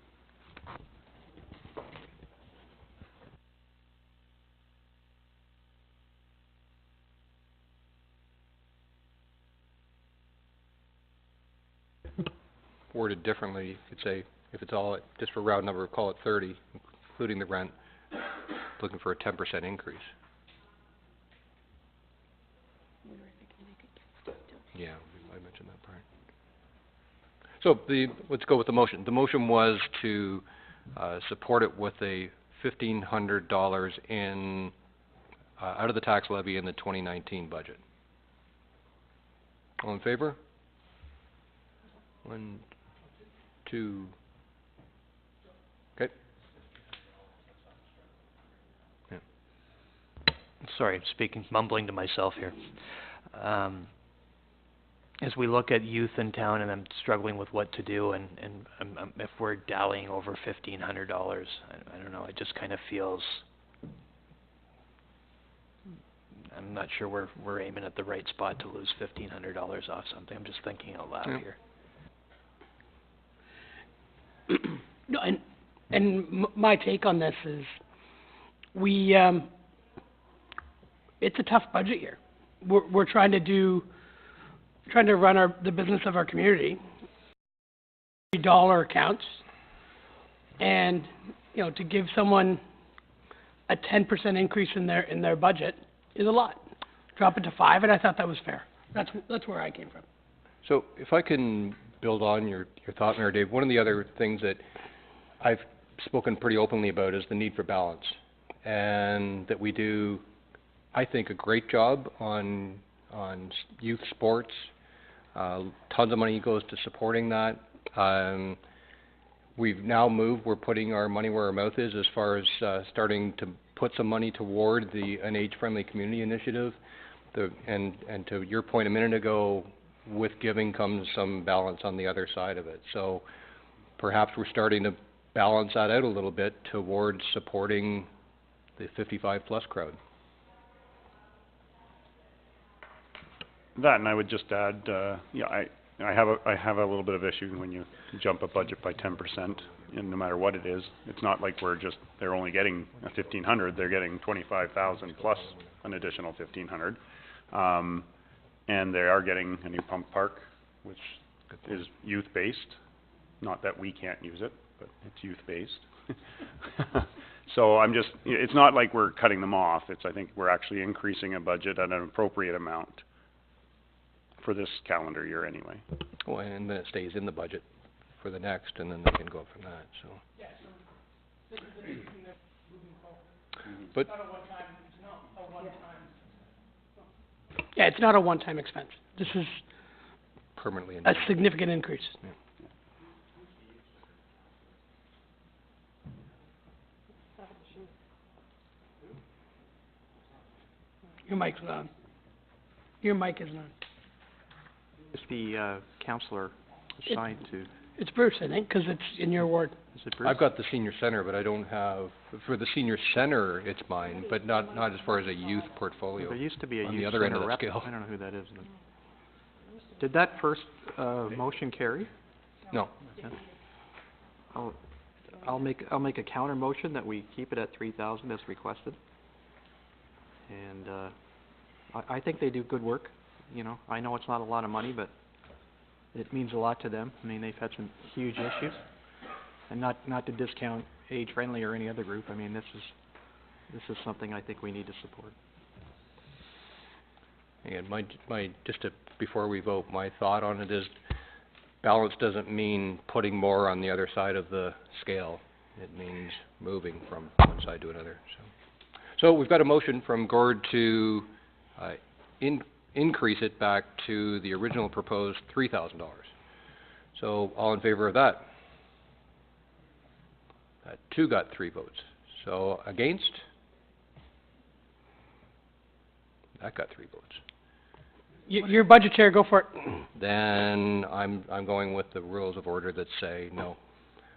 Worded differently, you could say, if it's all, just for round number, call it 30, including the rent, looking for a 10% increase. Yeah, I mentioned that part. So let's go with the motion. The motion was to support it with a $1,500 in out of the tax levy in the 2019 budget. All in favor? 1, 2. Okay. Yeah. Sorry, mumbling to myself here. As we look at youth in town, and I'm struggling with what to do, and if we're dallying over $1,500, I don't know, it just kind of feels, I'm not sure we're aiming at the right spot to lose $1,500 off something. I'm just thinking out loud here. No, and my take on this is, it's a tough budget year. We're trying to run the business of our community. Every dollar counts, and to give someone a 10% increase in their budget is a lot. Drop it to 5, and I thought that was fair. That's where I came from. So if I can build on your thought, Mayor Dave, one of the other things that I've spoken pretty openly about is the need for balance, and that we do, I think, a great job on youth sports. Tons of money goes to supporting that. We've now moved, we're putting our money where our mouth is as far as starting to put some money toward an age-friendly community initiative. And to your point a minute ago, with giving comes some balance on the other side of it. So perhaps we're starting to balance that out a little bit towards supporting the 55-plus crowd. That, and I would just add, I have a little bit of issue when you jump a budget by 10%, and no matter what it is. It's not like they're only getting a 1,500, they're getting 25,000 plus an additional 1,500. And they are getting a new pump park, which is youth-based. Not that we can't use it, but it's youth-based. So it's not like we're cutting them off. I think we're actually increasing a budget at an appropriate amount for this calendar year anyway. Well, and then it stays in the budget for the next, and then they can go from that, so. Yeah, so this is the moving forward. But It's not a one-time. Yeah, it's not a one-time expense. This is permanently a significant increase. Yeah. Your mic's on. Your mic isn't on. Is the councillor assigned to, It's Bruce, I think, because it's in your ward. is it Bruce? I've got the senior center, but I don't have, for the senior center, it's mine, but not as far as a youth portfolio. There used to be a on youth the other end center of the rep. scale. I don't know who that is. Did that first, motion carry? No. Yeah. I'll make a counter motion that we keep it at 3,000 as requested. And, I think they do good work, I know it's not a lot of money, but it means a lot to them. I mean, they've had some huge issues. And not to discount Age Friendly or any other group, I mean, this is something I think we need to support. And before we vote, my thought on it is balance doesn't mean putting more on the other side of the scale. It means moving from one side to another, so we've got a motion from Gord to, increase it back to the original proposed $3,000. So, all in favor of that? That two got 3 votes. So, against? That got 3 votes. Your budget chair, go for it. Then I'm going with the rules of order that say no.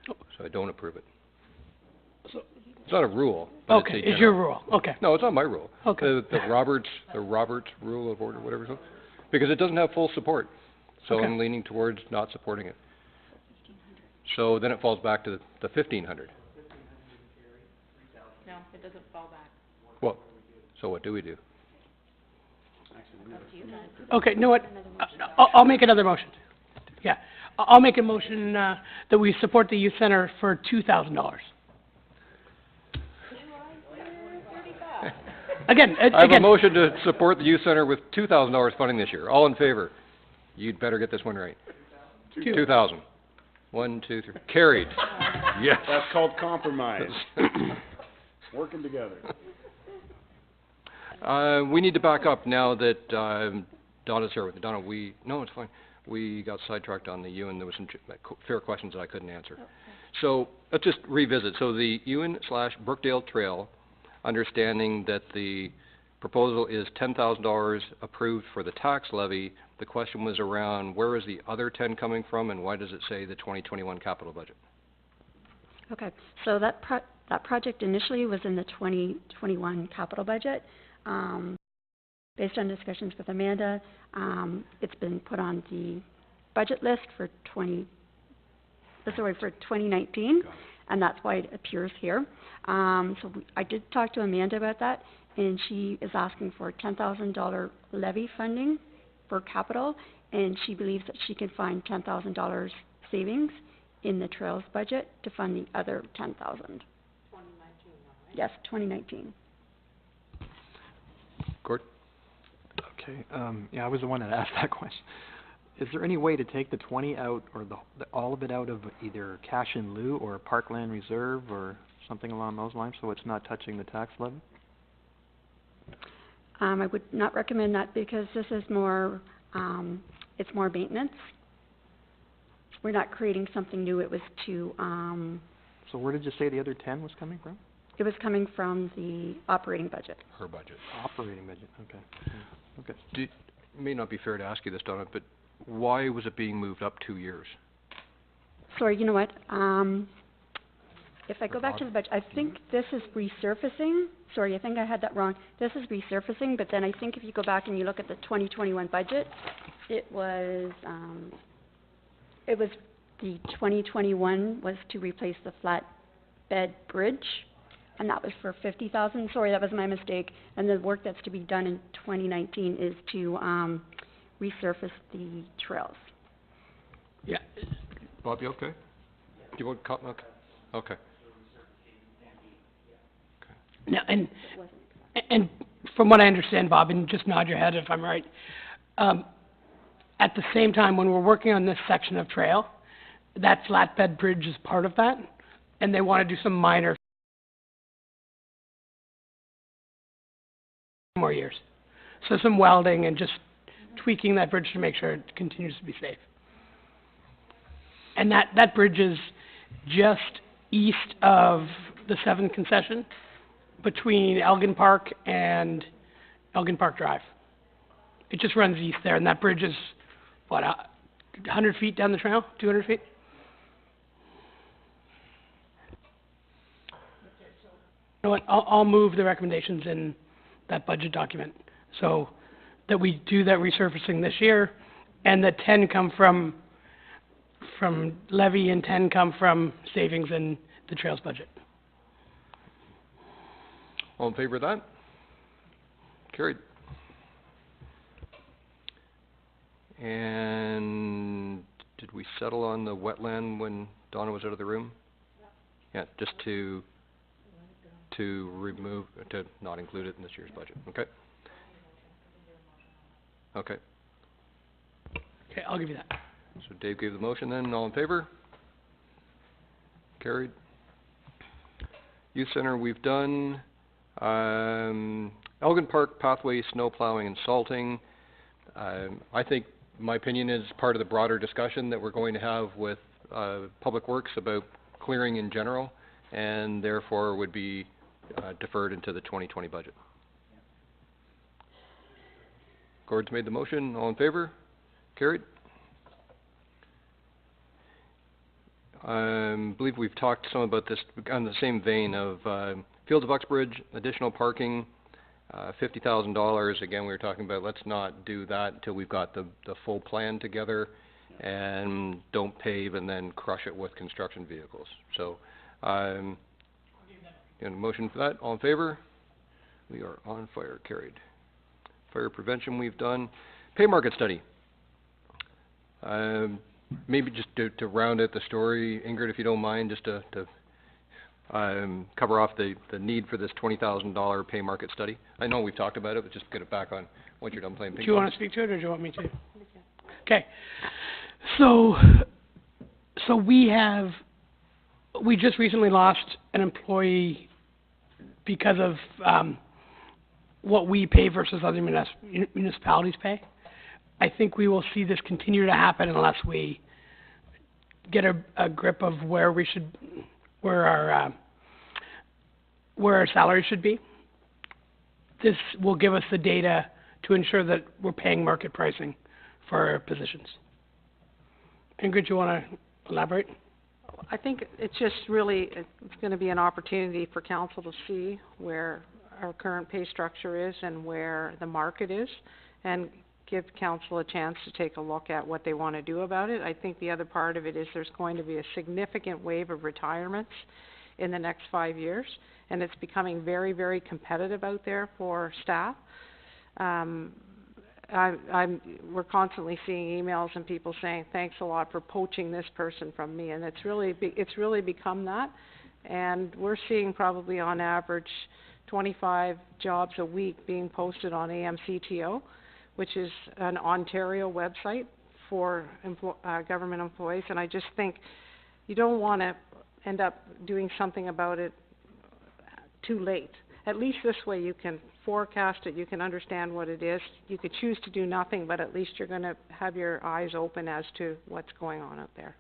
So I don't approve it. It's not a rule. But Okay, it's your rule, okay. No, it's not my rule. Okay. The Roberts Rule of Order, whatever it's called. Because it doesn't have full support. So Okay. I'm leaning towards not supporting it. So then it falls back to the 1,500. No, it doesn't fall back. Well, so what do we do? Okay, you know what? I'll make another motion. Yeah, I'll make a motion, that we support the youth center for $2,000. Again, I have a motion to support the youth center with $2,000 funding this year. All in favor? You'd better get this one right. 2,000. 1, 2, 3. Carried. Yes. That's called compromise. Working together. We need to back up now that, Donna's here with me. Donna, no, it's fine. We got sidetracked on the Ewan. There was some fair questions that I couldn't answer. Okay. So, let's just revisit. So the Ewan/Brookdale Trail, understanding that the proposal is $10,000 approved for the tax levy, the question was around where is the other 10 coming from and why does it say the 2021 capital budget? Okay, so that project initially was in the 2021 capital budget. Based on discussions with Amanda, it's been put on the budget list for 2019, and that's why it appears here. I did talk to Amanda about that, and she is asking for $10,000 levy funding for capital, and she believes that she can find $10,000 savings in the trails budget to fund the other $10,000. 2019, right? Yes, 2019. Gord? Okay, yeah, I was the one that asked that question. Is there any way to take the 20 out, or all of it out of either cash in lieu or parkland reserve or something along those lines, so it's not touching the tax levy? I would not recommend that because this is more, it's more maintenance. We're not creating something new, it was to, So where did you say the other 10 was coming from? it was coming from the operating budget. Her budget. Operating budget, okay. Okay. It may not be fair to ask you this, Donna, but why was it being moved up 2 years? Sorry, you know what, if I go back to the budget, I think this is resurfacing. Sorry, I think I had that wrong. This is resurfacing, but then I think if you go back and you look at the 2021 budget, it was the 2021 was to replace the flatbed bridge, and that was for $50,000. Sorry, that was my mistake. And the work that's to be done in 2019 is to resurface the trails. Yeah. Bob, you okay? Do you want to cut? Okay. Now, and from what I understand, Bob, and just nod your head if I'm right, at the same time, when we're working on this section of trail, that flatbed bridge is part of that, and they want to do some minor more years. So some welding and just tweaking that bridge to make sure it continues to be safe. And that bridge is just east of the 7th concession, between Elgin Park and Elgin Park Drive. It just runs east there, and that bridge is, what, 100 feet down the trail? 200 feet? You know what, I'll move the recommendations in that budget document, so that we do that resurfacing this year, and that 10 come from levy and 10 come from savings in the trails budget. All in favor of that? Carried. And did we settle on the wetland when Donna was out of the room? Yeah, just to remove, to not include it in this year's budget, okay? Okay, Okay, I'll give you that. so Dave gave the motion then, all in favor? Carried. Youth Center, we've done, Elgin Park pathway, snow plowing and salting. I think, my opinion is part of the broader discussion that we're going to have with, Public Works about clearing in general, and therefore would be, deferred into the 2020 budget. Gord's made the motion, all in favor? Carried. Believe we've talked some about this on the same vein of, Fields of Uxbridge, additional parking, $50,000. Again, we were talking about, let's not do that until we've got the full plan together, and don't pave and then crush it with construction vehicles. So, and a motion for that, all in favor? We are on fire, carried. Fire prevention we've done. Pay market study. Maybe just to round out the story, Ingrid, if you don't mind, just to cover off the need for this $20,000 pay market study. I know we've talked about it, but just get it back on once you're done playing ping pong. Do you want to speak to it, or do you want me to? Okay. So we just recently lost an employee because of what we pay versus other municipalities pay. I think we will see this continue to happen unless we get a grip of where our salaries should be. This will give us the data to ensure that we're paying market pricing for our positions. Ingrid, you want to elaborate? I think it's just really, it's going to be an opportunity for council to see where our current pay structure is and where the market is, and give council a chance to take a look at what they want to do about it. I think the other part of it is there's going to be a significant wave of retirements in the next 5 years, and it's becoming very, very competitive out there for staff. We're constantly seeing emails and people saying, thanks a lot for poaching this person from me, and it's really become that. And we're seeing probably on average 25 jobs a week being posted on AMCTO, which is an Ontario website for government employees. And I just think you don't want to end up doing something about it too late. At least this way you can forecast it, you can understand what it is. You could choose to do nothing, but at least you're going to have your eyes open as to what's going on out there.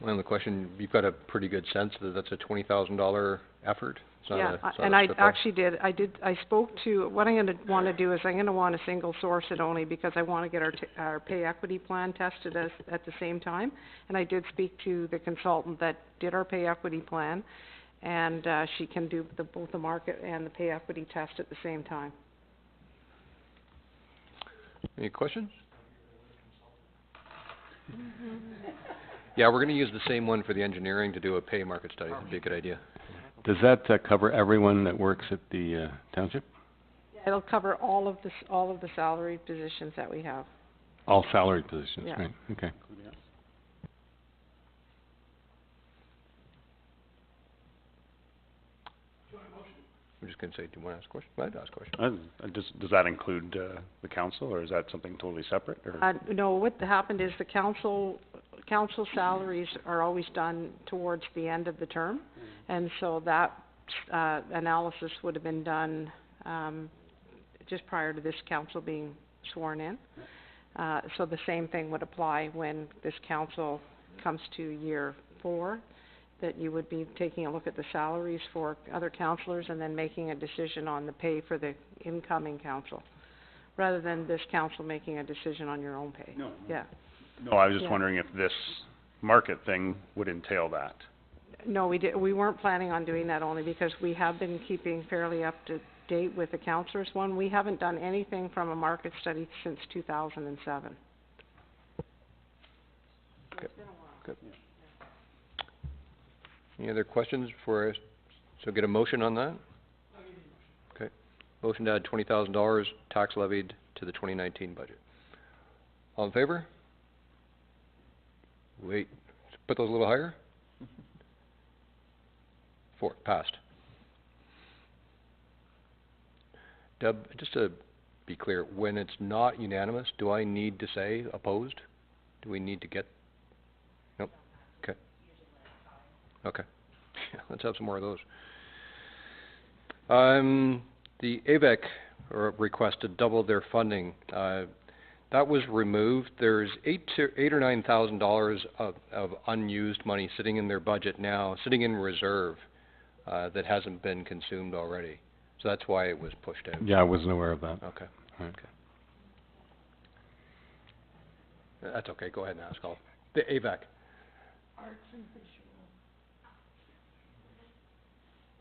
Well, the question, you've got a pretty good sense that that's a $20,000 effort? It's not Yeah, it's not and a I step actually did. I spoke to, what I'm going to want to do is I'm going to want to single source it only because I want to get our pay equity plan tested at the same time. And I did speak to the consultant that did our pay equity plan, and she can do both the market and the pay equity test at the same time. Any questions? Yeah, we're going to use the same one for the engineering to do a pay market study. That'd be a good idea. Does that cover everyone that works at the township? It'll cover all of the salary positions that we have. All salaried positions, Yeah. right? Okay. I'm just going to say, do you want to ask a question? I'd ask a question. Does that include the council, or is that something totally separate, or? No, what happened is the council salaries are always done towards the end of the term, and so that analysis would have been done just prior to this council being sworn in. So the same thing would apply when this council comes to year 4, that you would be taking a look at the salaries for other councillors and then making a decision on the pay for the incoming council, rather than this council making a decision on your own pay. No. Yeah. No, I was just Yeah. wondering if this market thing would entail that. No, we weren't planning on doing that, only because we have been keeping fairly up to date with the councillors one. We haven't done anything from a market study since 2007. Okay. Good. Any other questions for us? So get a motion on that? Okay. Motion to add $20,000 tax levied to the 2019 budget. All in favor? Wait, put those a little higher. 4, passed. Deb, just to be clear, when it's not unanimous, do I need to say opposed? Do we need to get? Nope. Okay. Okay. Let's have some more of those. The AVEC request to double their funding, that was removed. There's $8,000 or $9,000 of unused money sitting in their budget now, sitting in reserve, that hasn't been consumed already. So that's why it was pushed out. Yeah, I wasn't aware of that. Okay. Right. Okay. That's okay. Go ahead and ask all. The AVEC. Arts and visual.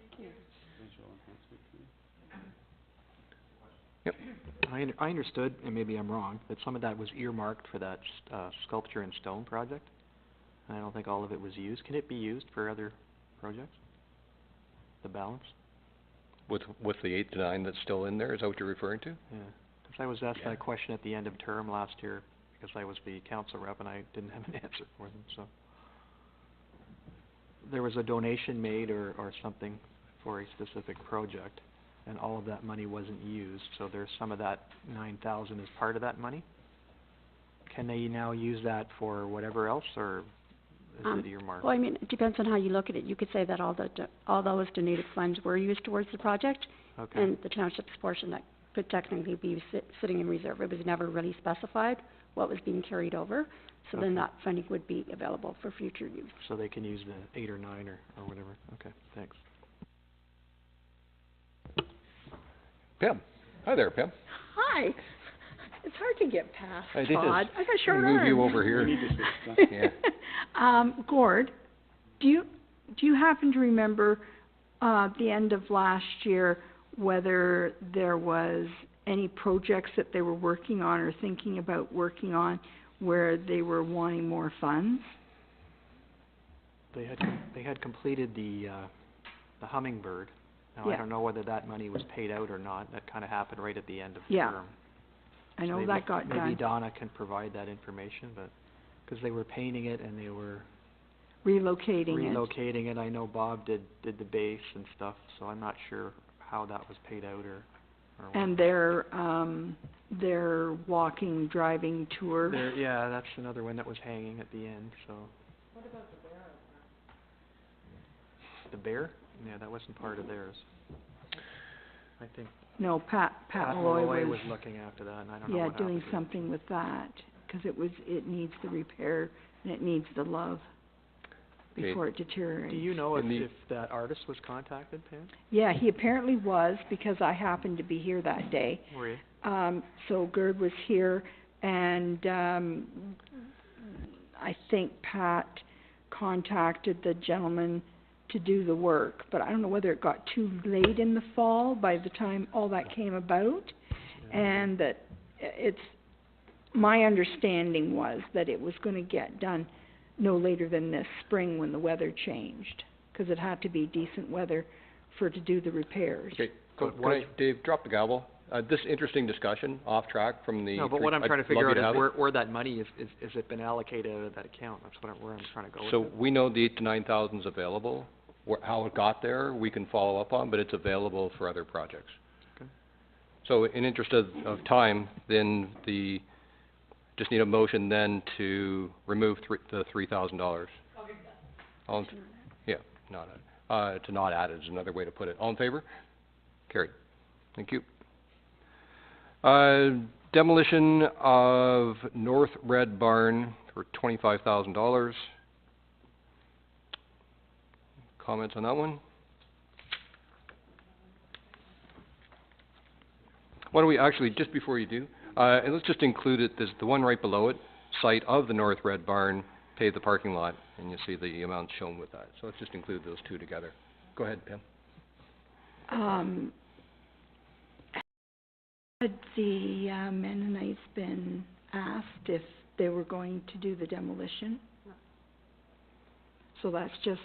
Thank you. Yep. I understood, and maybe I'm wrong, that some of that was earmarked for that sculpture in stone project. And I don't think all of it was used. Can it be used for other projects? The balance? With the 8 to 9 that's still in there, is that what you're referring to? Yeah. Because I was asked that question at the end of term last year, because I was the council rep and I didn't have an answer for them, so. There was a donation made or something for a specific project, and all of that money wasn't used, so there's some of that 9,000 as part of that money. Can they now use that for whatever else, or is it earmarked? Well, I mean, it depends on how you look at it. You could say that all those donated funds were used towards the project, Okay. and the township's portion that could technically be sitting in reserve. It was never really specified what was being carried over, so then Okay. that funding would be available for future use. So they can use the 8 or 9 or whatever. Okay, thanks. Pam. Hi there, Pam. Hi. It's hard to get past I did Todd. I got short move arms. you over here. Yeah. Gord, do you happen to remember, the end of last year, whether there was any projects that they were working on or thinking about working on where they were wanting more funds? They had completed the Hummingbird. Now, I Yeah. don't know whether that money was paid out or not. That kind of happened right at the end of the Yeah. term. I know maybe, that got done. Maybe Donna can provide that information, but, because they were painting it and they were Relocating it. I know Bob did the base and stuff, so I'm not sure how that was paid out or what. And their walking, driving tour. Yeah, that's another one that was hanging at the end, so. What about the bear? The bear? Yeah, that wasn't part of theirs. I think No, Pat Malloy was looking after that, and I don't know yeah, what doing happened. something with that, 'cause it needs the repair and it needs the love Okay. before it deteriorates. Do you know And if that artist was contacted, Pam? Yeah, he apparently was, because I happened to be here that day. Were you? So Gerd was here, and, I think Pat contacted the gentleman to do the work, but I don't know whether it got too late in the fall by the time all that came about, and that my understanding was that it was gonna get done no later than this spring when the weather changed, 'cause it had to be decent weather for to do the repairs. Okay, Dave, drop the gavel. This interesting discussion, off track from the. No, but what I'm trying to I'd figure love out you to is have it. where that money is it been allocated out of that account? That's where I'm trying to go with So it. we know the 8 to 9,000 is available. How it got there, we can follow up on, but it's available for other projects. Okay. So in interest of time, then just need a motion then to remove the $3,000. Yeah, to not add it is another way to put it. All in favor? Carried. Thank you. Demolition of North Red Barn for $25,000. Comments on that one? Why don't we actually, just before you do, and let's just include it, there's the one right below it, site of the North Red Barn, pave the parking lot, and you see the amount shown with that. So let's just include those two together. Go ahead, Pam. Had the Mennonites been asked if they were going to do the demolition? So that's just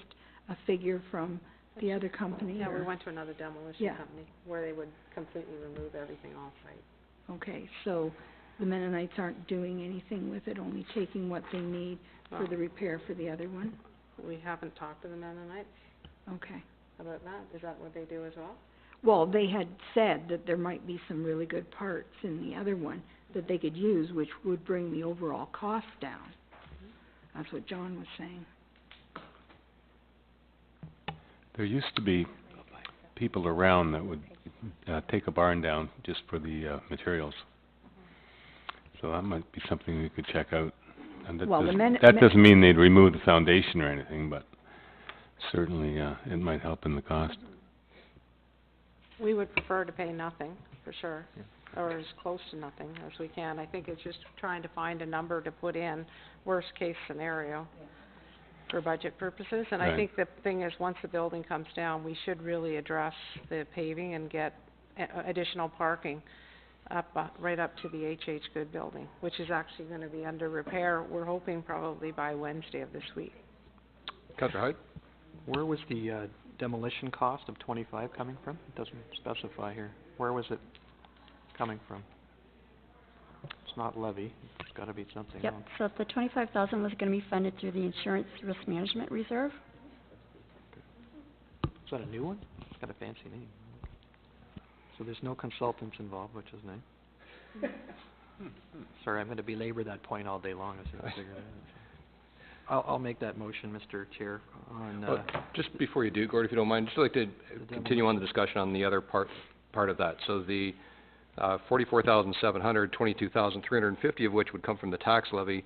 a figure from the other company? Yeah, we or- went to another demolition Yeah. company where they would completely remove everything off-site. Okay, so the Mennonites aren't doing anything with it, only taking what they need for the repair for the other one? We haven't talked to the Mennonites Okay. about that. Is that what they do as well? Well, they had said that there might be some really good parts in the other one that they could use, which would bring the overall cost down. That's what John was saying. There used to be people around that would, take a barn down just for the, materials. So that might be something we could check out. And that Well, the that doesn't mean they'd remove the foundation or anything, but certainly, it might help in the cost. We would prefer to pay nothing, for sure, or as close to nothing as we can. I think it's just trying to find a number to put in, worst case scenario, for budget purposes. And I Right. think the thing is, once the building comes down, we should really address the paving and get additional parking up, right up to the H.H. Good building, which is actually gonna be under repair, we're hoping probably by Wednesday of this week. Councillor Hyde? Where was the, demolition cost of 25 coming from? It doesn't specify here. Where was it coming from? It's not levy, it's gotta be something Yep, else. so the 25,000 was gonna be funded through the Insurance Risk Management Reserve. Is that a new one? It's got a fancy name. So there's no consultants involved, which is nice. Sorry, I'm gonna belabor that point all day long, as I figured it out. I'll make that motion, Mr. Chair, on, Just before you do, Gord, if you don't mind, just like to continue on the discussion on the other part of that. So the, 44,700, 22,350 of which would come from the tax levy,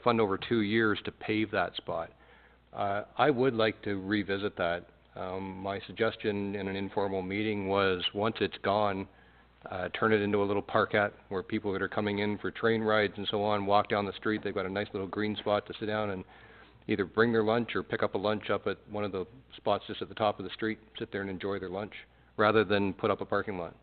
fund over 2 years to pave that spot. I would like to revisit that. My suggestion in an informal meeting was, once it's gone, turn it into a little parkette where people that are coming in for train rides and so on, walk down the street, they've got a nice little green spot to sit down and either bring their lunch or pick up a lunch up at one of the spots just at the top of the street, sit there and enjoy their lunch, rather than put up a parking lot.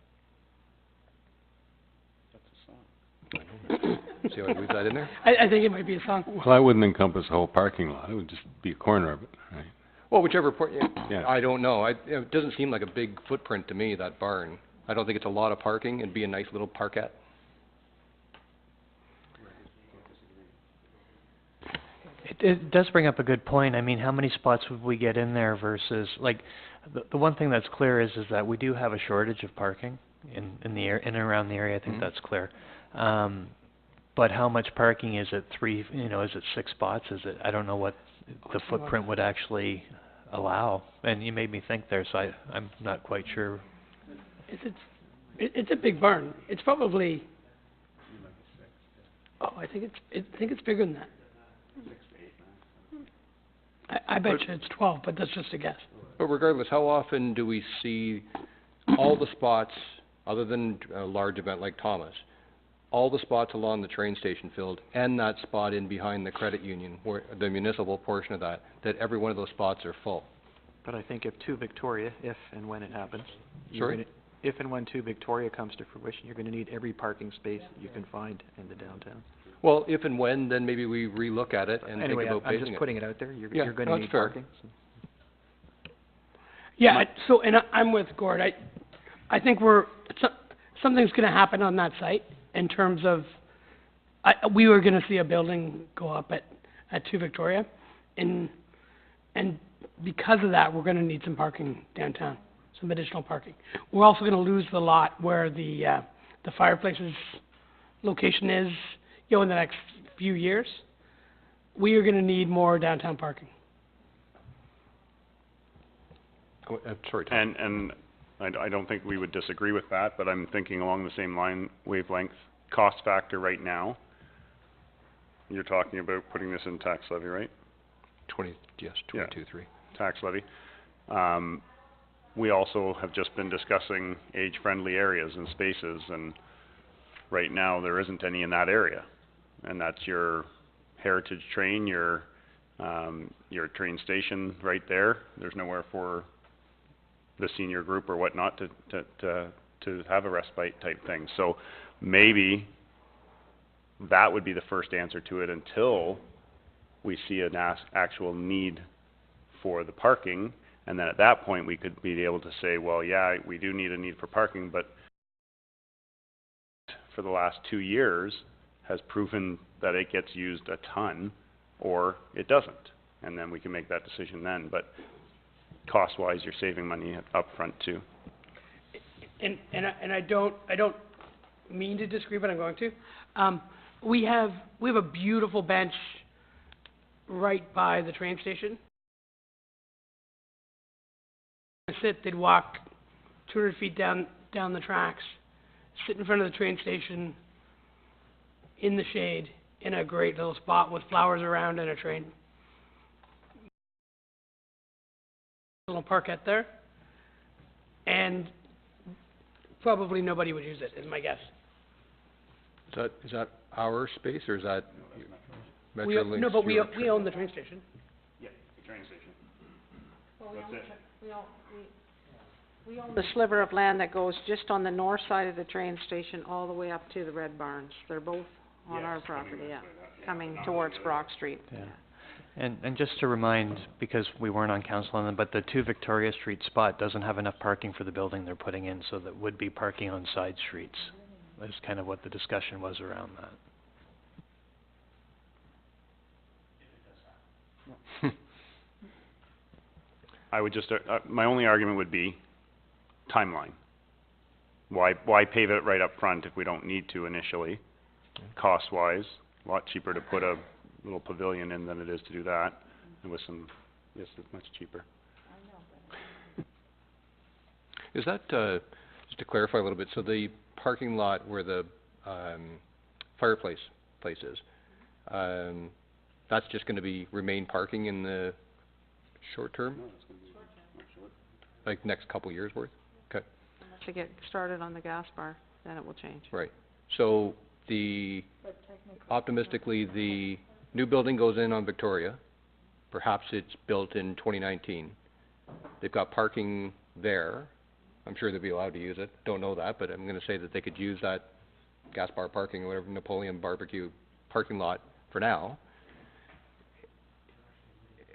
See how I leave that in there? I think it might be a song. Well, that wouldn't encompass the whole parking lot. It would just be a corner of it, right? Well, whichever point, Yeah. I don't know. It doesn't seem like a big footprint to me, that barn. I don't think it's a lot of parking. It'd be a nice little parkette. It does bring up a good point. I mean, how many spots would we get in there versus, like, the one thing that's clear is that we do have a shortage of parking in and around the area. I think that's clear. But how much parking is it? Is it 6 spots? Is it, I don't know what the footprint would actually allow. And you made me think there, so I'm not quite sure. It's a big barn. It's probably, I think it's bigger than that. I bet you it's 12, but that's just a guess. But regardless, how often do we see all the spots, other than a large event like Thomas, all the spots along the train station filled, and that spot in behind the credit union, where the municipal portion of that every one of those spots are full? but I think if 2 Victoria, if and when it happens, Sorry? if and when 2 Victoria comes to fruition, you're gonna need every parking space you can find in the downtown. Well, if and when, then maybe we relook at it and Anyway, think about I'm paving just it. putting it out there, Yeah, you're gonna no, need that's fair. parking, so. Yeah, I'm with Gord. I think something's gonna happen on that site in terms of, we were gonna see a building go up at 2 Victoria, and because of that, we're gonna need some parking downtown, some additional parking. We're also gonna lose the lot where the fireplace's location is, in the next few years. We are gonna need more downtown parking. Oh, sorry, Tom. And I don't think we would disagree with that, but I'm thinking along the same wavelength. Cost factor right now, you're talking about putting this in tax levy, right? 22.3. Tax levy. We also have just been discussing age-friendly areas and spaces, and right now there isn't any in that area. And that's your heritage train, your train station right there. There's nowhere for the senior group or whatnot to have a respite type thing. So maybe that would be the first answer to it until we see an actual need for the parking. And then at that point, we could be able to say, well, yeah, we do need a need for parking, but for the last 2 years has proven that it gets used a ton, or it doesn't. And then we can make that decision then, but cost-wise, you're saving money up front too. And I don't mean to disagree, but I'm going to. We have a beautiful bench right by the train station. They'd walk 200 feet down the tracks, sit in front of the train station in the shade in a great little spot with flowers around and a train. Little parkette there. And probably nobody would use it, is my guess. Is that our space, or is that We, Metrolink's? no, but we your own the train station. Yeah, the train station. Well, That's it. we own the sliver of land that goes just on the north side of the train station all the way up to the Red Barns. They're both on our property, yeah, coming towards Brock Street. Yeah. And just to remind, because we weren't on council on them, but the 2 Victoria Street spot doesn't have enough parking for the building they're putting in, so that would be parking on side streets. That's kind of what the discussion was around that. I would just, my only argument would be timeline. Why pave it right up front if we don't need to initially? Cost-wise, a lot cheaper to put a little pavilion in than it is to do that, and with some, yes, it's much cheaper. Is that, just to clarify a little bit, so the parking lot where the fireplace place is, that's just gonna be remain parking in the short term? Like next couple years worth? Okay, Unless they get started on the gas bar, then it will change. right. So optimistically, the new building goes in on Victoria. Perhaps it's built in 2019. They've got parking there. I'm sure they'd be allowed to use it. Don't know that, but I'm gonna say that they could use that gas bar parking or whatever, Napoleon Barbecue parking lot for now.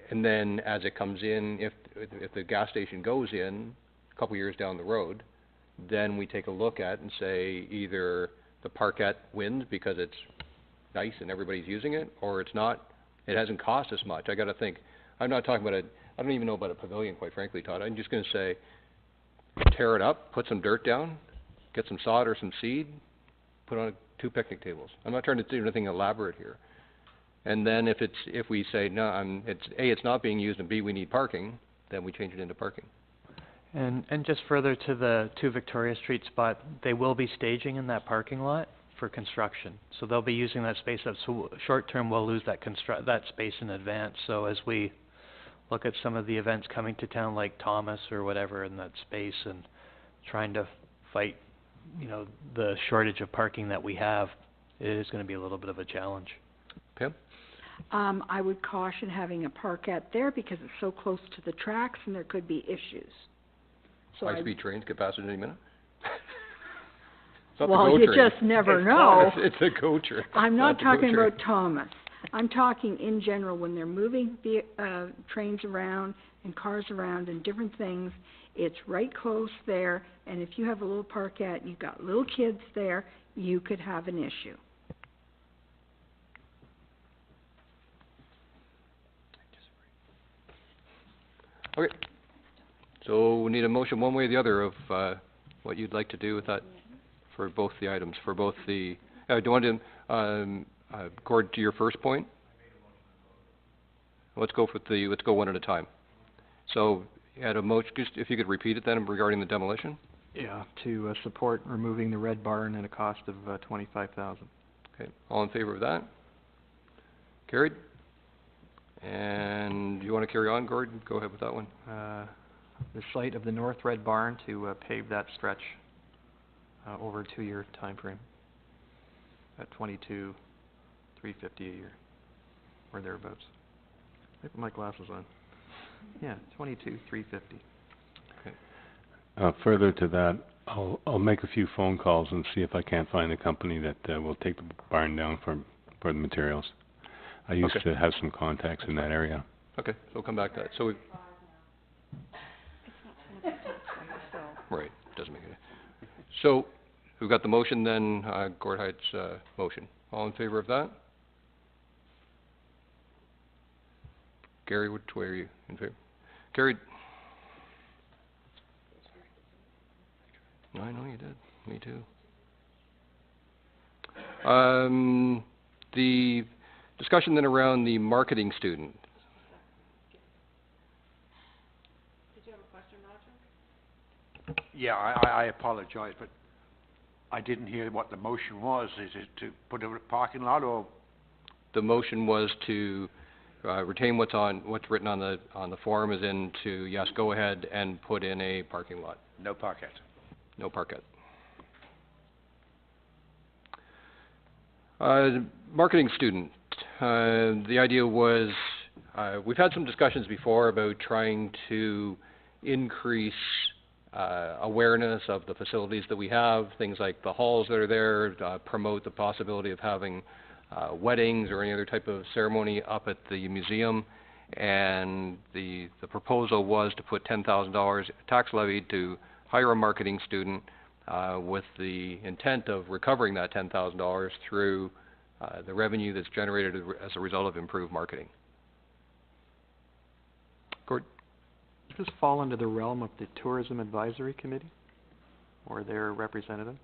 And then as it comes in, if the gas station goes in a couple years down the road, then we take a look at and say either the parkette wins because it's nice and everybody's using it, or it's not, it hasn't cost us much. I gotta think, I'm not talking about I don't even know about a pavilion, quite frankly, Todd. I'm just gonna say, tear it up, put some dirt down, get some sod or some seed, put on 2 picnic tables. I'm not trying to do anything elaborate here. And then if we say, no, it's not being used, and B, we need parking, then we change it into parking. And just further to the 2 Victoria Street spot, they will be staging in that parking lot for construction. So they'll be using that space up, so short term we'll lose that space in advance. So as we look at some of the events coming to town like Thomas or whatever in that space and trying to fight, the shortage of parking that we have, it is gonna be a little bit of a challenge. Pam? I would caution having a parkette there because it's so close to the tracks and there could be issues. So High-speed trains get past it any minute? It's not the well, GO you train. just never know. It's a GO train. I'm not the GO talking train. about Thomas. I'm talking in general, when they're moving the, trains around and cars around and different things, it's right close there, and if you have a little parkette and you've got little kids there, you could have an issue. Okay. So we need a motion one way or the other of, what you'd like to do with that for both the items, for both the, do you want to, Gord, to your first point? Let's go one at a time. So, you had a motion, just if you could repeat it then regarding the demolition? Yeah, to support removing the red barn at a cost of $25,000. Okay, all in favor of that? Carried? And you want to carry on, Gord? Go ahead with that one. The site of the North Red Barn to pave that stretch over a 2-year time frame at $22,350 a year, or thereabouts. I put my glasses on. Yeah, $22,350. Okay. Further to that, I'll make a few phone calls and see if I can't find a company that will take the barn down for the materials. I used Okay. to have some contacts in that area. Okay, so we'll come back to that. So right, doesn't make it. So, we've got the motion then, Gord Heights', motion. All in favor of that? Gary, which way are you in favor? Carried. I know you did. Me too. The discussion then around the marketing student. Did you have a question, Roger? Yeah, I apologize, but I didn't hear what the motion was. Is it to put a parking lot or? The motion was to retain what's written on the form, as in to, yes, go ahead and put in a parking lot. No parkette. No parkette. Marketing student. The idea was, we've had some discussions before about trying to increase awareness of the facilities that we have, things like the halls that are there, promote the possibility of having weddings or any other type of ceremony up at the museum. And the proposal was to put $10,000 tax levied to hire a marketing student with the intent of recovering that $10,000 through the revenue that's generated as a result of improved marketing. Gord? Does this fall under the realm of the Tourism Advisory Committee or their representative?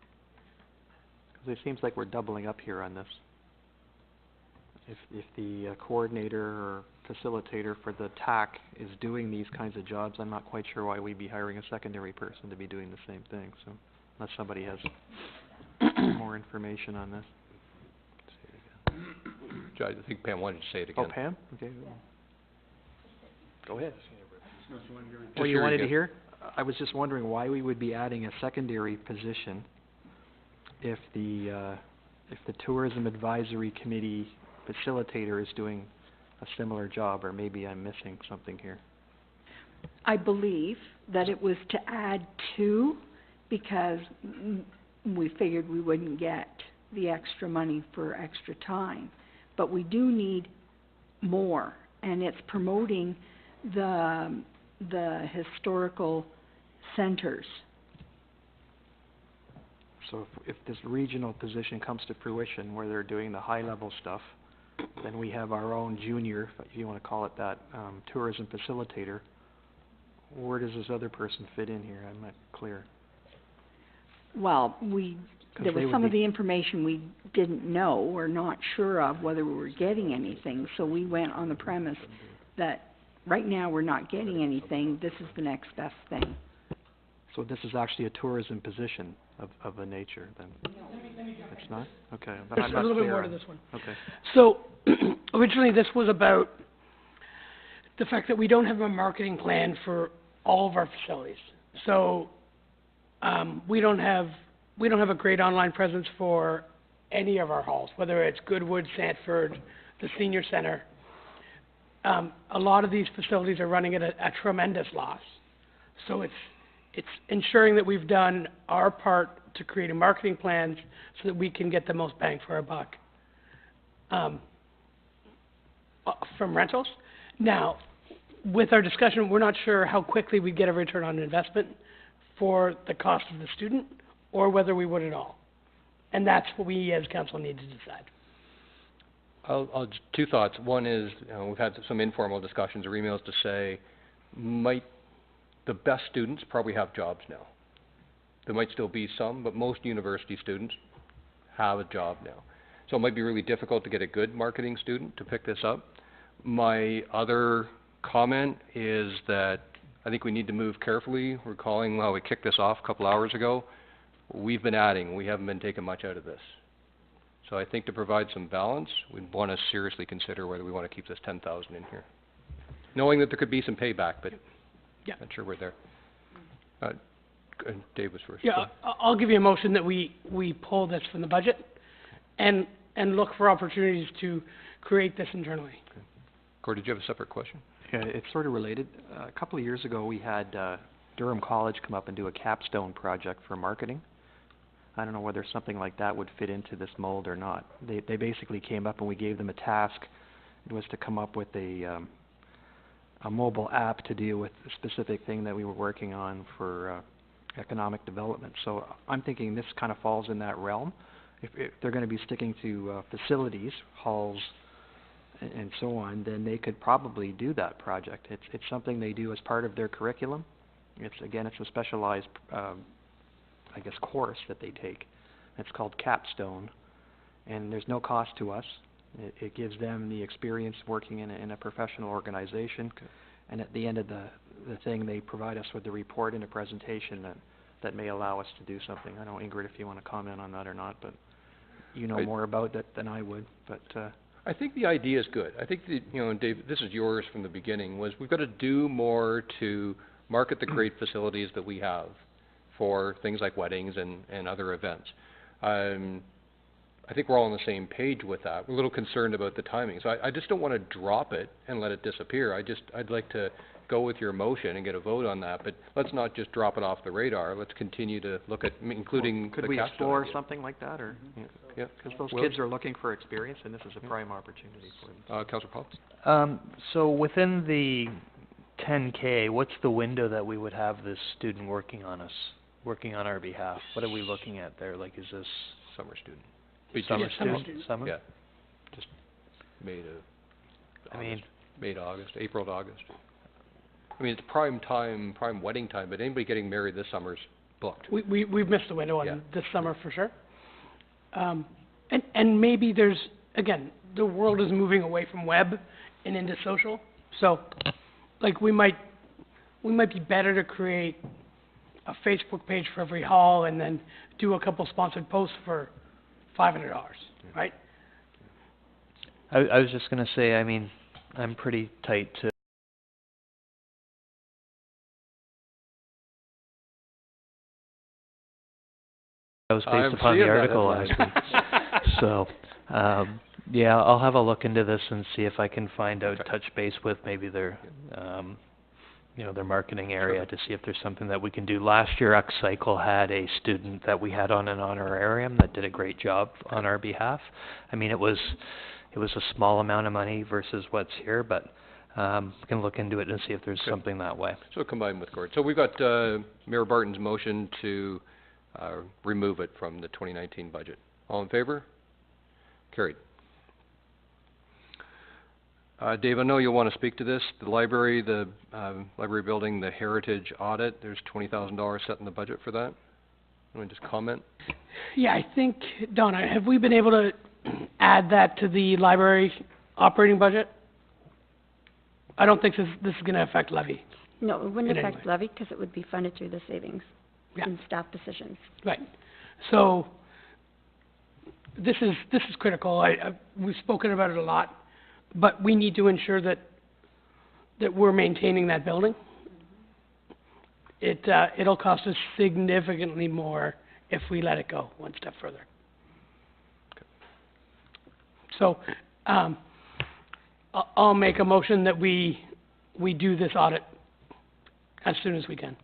Because it seems like we're doubling up here on this. If the coordinator or facilitator for the TAC is doing these kinds of jobs, I'm not quite sure why we'd be hiring a secondary person to be doing the same thing. So, unless somebody has more information on this. I think Pam wanted to say it again. Oh, Pam? Okay. Go ahead. Oh, you wanted to hear? I was just wondering why we would be adding a secondary position if the Tourism Advisory Committee facilitator is doing a similar job, or maybe I'm missing something here. I believe that it was to add two, because we figured we wouldn't get the extra money for extra time. But we do need more, and it's promoting the historical centers. So if this regional position comes to fruition, where they're doing the high-level stuff, then we have our own junior, if you want to call it that, tourism facilitator. Where does this other person fit in here? I'm not clear. Well, there was some of the information we didn't know or not sure of whether we were getting anything, so we went on the premise that right now we're not getting anything, this is the next best thing. So this is actually a tourism position of a nature, then? It's not? Okay, but There's I'm not a little bit clear more to on- this one. Okay. So, originally this was about the fact that we don't have a marketing plan for all of our facilities. So, we don't have a great online presence for any of our halls, whether it's Goodwood, Sanford, the Senior Center. A lot of these facilities are running at a tremendous loss. So it's ensuring that we've done our part to create a marketing plans so that we can get the most bang for our buck from rentals. Now, with our discussion, we're not sure how quickly we'd get a return on investment for the cost of the student, or whether we would at all. And that's what we as council need to decide. Two thoughts. One is, we've had some informal discussions or emails to say, might the best students probably have jobs now. There might still be some, but most university students have a job now. So it might be really difficult to get a good marketing student to pick this up. My other comment is that I think we need to move carefully, recalling how we kicked this off a couple hours ago. We've been adding, we haven't been taking much out of this. So I think to provide some balance, we'd want to seriously consider whether we want to keep this 10,000 in here. Knowing that there could be some payback, but Yeah. not sure we're there. Dave was first. Yeah, I'll give you a motion that we pull this from the budget and look for opportunities to create this internally. Gord, did you have a separate question? Yeah, it's sort of related. A couple of years ago, we had Durham College come up and do a capstone project for marketing. I don't know whether something like that would fit into this mold or not. They basically came up and we gave them a task. It was to come up with a mobile app to deal with a specific thing that we were working on for economic development. So I'm thinking this kind of falls in that realm. If they're gonna be sticking to, facilities, halls, and so on, then they could probably do that project. It's something they do as part of their curriculum. It's a specialized, I guess, course that they take. It's called Capstone, and there's no cost to us. It gives them the experience working in a professional organization, and at the end of the thing, they provide us with a report and a presentation that may allow us to do something. I don't know, Ingrid, if you want to comment on that or not, but you know more about that than I would, but, I think the idea is good. I think and Dave, this is yours from the beginning, was we've got to do more to market the great facilities that we have for things like weddings and other events. I think we're all on the same page with that. We're a little concerned about the timing. So I just don't want to drop it and let it disappear. I'd like to go with your motion and get a vote on that, but let's not just drop it off the radar. Let's continue to look at, including could the we Capstone explore idea. something like that, or? Yeah. Because those Will? kids are looking for experience, and this is a prime opportunity for them. Councillor Paul? So within the 10K, what's the window that we would have this student working on our behalf? What are we looking at there? Like, is this Summer student. summer Summer student? Summer? Yeah. Just May to August. May to August, April to August. I mean, it's prime time, prime wedding time, but anybody getting married this summer's booked. We've missed the window on Yeah. this summer for sure. And maybe there's, again, the world is moving away from web and into social. So, like, we might be better to create a Facebook page for every hall and then do a couple sponsored posts for $500, right? I was just gonna say, I mean, I'm pretty tight to that was based upon the article last week. So, yeah, I'll have a look into this and see if I can find out, touch base with maybe their, their marketing area to see if there's something that we can do. Last year, X-Cycle had a student that we had on an honorarium that did a great job on our behalf. I mean, it was a small amount of money versus what's here, but we can look into it and see if there's something that way. So combined with Gord. So we've got Mayor Barton's motion to remove it from the 2019 budget. All in favor? Carried. Dave, I know you'll want to speak to this. The library building, the heritage audit, there's $20,000 set in the budget for that. Want to just comment? Yeah, I think, Donna, have we been able to add that to the library operating budget? I don't think this is going to affect levy. No, it wouldn't In any affect levy, because it would be funded through the savings in staff positions. Right. So, this is critical. We've spoken about it a lot, but we need to ensure that we're maintaining that building. It'll cost us significantly more if we let it go one step further. So, I'll make a motion that we do this audit as soon as we can.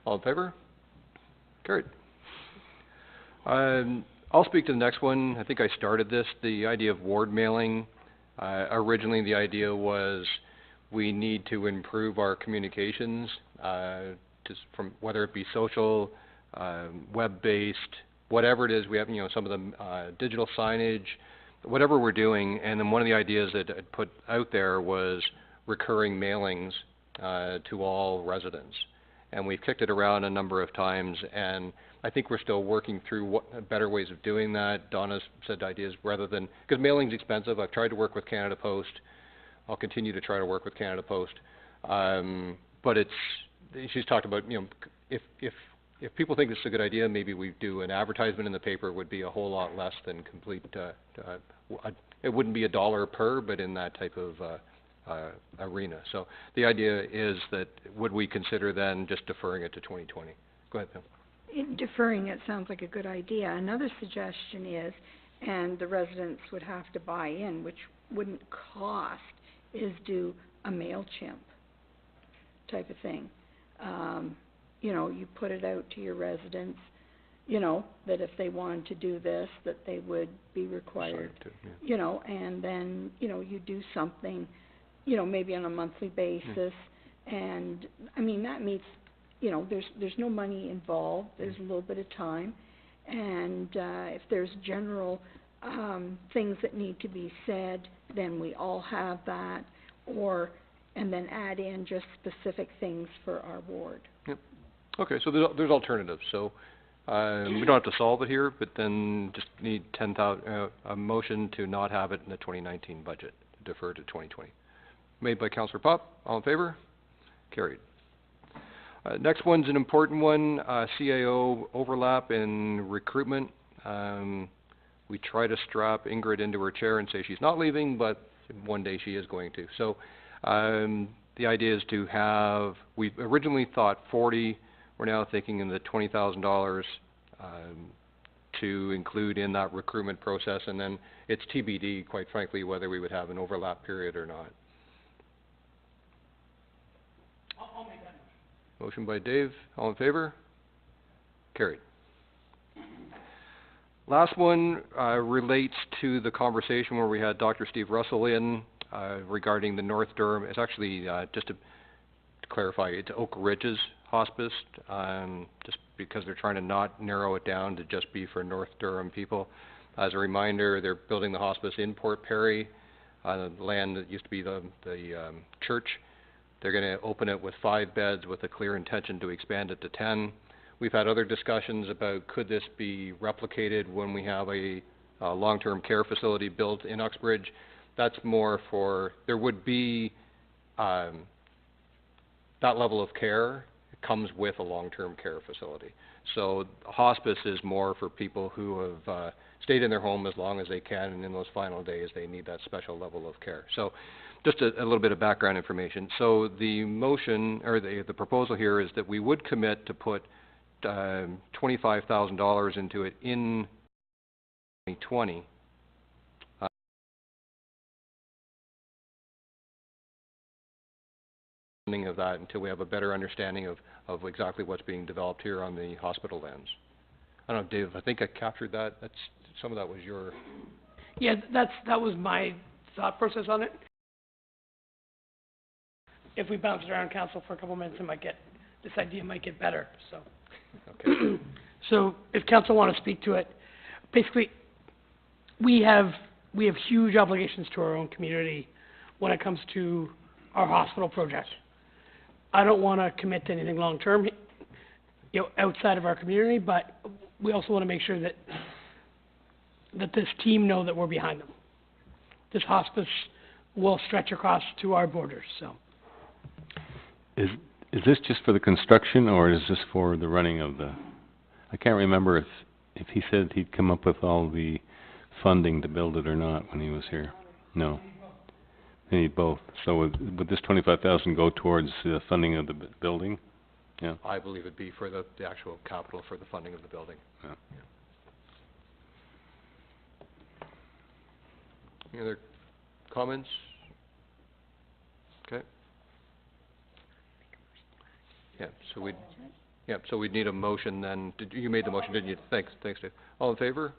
All in favor? Carried. I'll speak to the next one. I think I started this, the idea of ward mailing. Originally, the idea was we need to improve our communications, just from whether it be social, web-based, whatever it is. We have, some of the digital signage, whatever we're doing. And then one of the ideas that I put out there was recurring mailings to all residents. And we've kicked it around a number of times, and I think we're still working through what better ways of doing that. Donna's said ideas rather than, because mailing's expensive. I've tried to work with Canada Post. I'll continue to try to work with Canada Post. But she's talked about, if people think this is a good idea, maybe we do an advertisement in the paper. Would be a whole lot less than complete, it wouldn't be $1 per, but in that type of arena. So the idea is that would we consider then just deferring it to 2020? Go ahead, Pam. Deferring it sounds like a good idea. Another suggestion is, and the residents would have to buy in, which wouldn't cost, is do a MailChimp type of thing. You put it out to your residents, that if they wanted to do this, that they would be required, and then, you do something, maybe on a monthly basis. And, I mean, that meets you know, there's no money involved, there's a little bit of time. And, if there's general, things that need to be said, then we all have that, and then add in just specific things for our ward. Okay, so there's alternatives, so, we don't have to solve it here, but then just need a motion to not have it in the 2019 budget, defer to 2020. Made by Councillor Pop, all in favor? Carried. Next one's an important one, CAO overlap in recruitment. We try to strap Ingrid into her chair and say she's not leaving, but one day she is going to. So, the idea is to have, we originally thought 40, we're now thinking in the $20,000 to include in that recruitment process, and then it's TBD, quite frankly, whether we would have an overlap period or not. I'll make that Motion by Dave, all in favor? Carried. Last one relates to the conversation where we had Dr. Steve Russell in regarding the North Durham. It's actually, just to clarify, it's Oak Ridges Hospice, just because they're trying to not narrow it down to just be for North Durham people. As a reminder, they're building the hospice in Port Perry, the land that used to be the church. They're going to open it with 5 beds with a clear intention to expand it to 10. We've had other discussions about could this be replicated when we have a long-term care facility built in Uxbridge. That's more for, there would be that level of care comes with a long-term care facility. So hospice is more for people who have stayed in their home as long as they can, and in those final days they need that special level of care. So just a little bit of background information. So the motion, or the proposal here is that we would commit to put $25,000 into it in 2020. Of that until we have a better understanding of exactly what's being developed here on the hospital lands. I don't know, Dave, I think I captured that. Some of that was your... Yeah, that was my thought process on it. If we bounce it around council for a couple minutes, this idea might get better, so. Okay. So if council want to speak to it, basically, we have huge obligations to our own community when it comes to our hospital project. I don't want to commit to anything long-term, outside of our community, but we also want to make sure that this team know that we're behind them. This hospice will stretch across to our borders, so. Is this just for the construction, or is this for the running of the, I can't remember if he said he'd come up with all the funding to build it or not when he was here. No. They need both. So would this 25,000 go towards the funding of the building? Yeah. I believe it'd be for the actual capital for the funding of the building. Yeah. Any other comments? Okay. So we'd need a motion then. You made the motion, didn't you? Thanks, Dave. All in favor?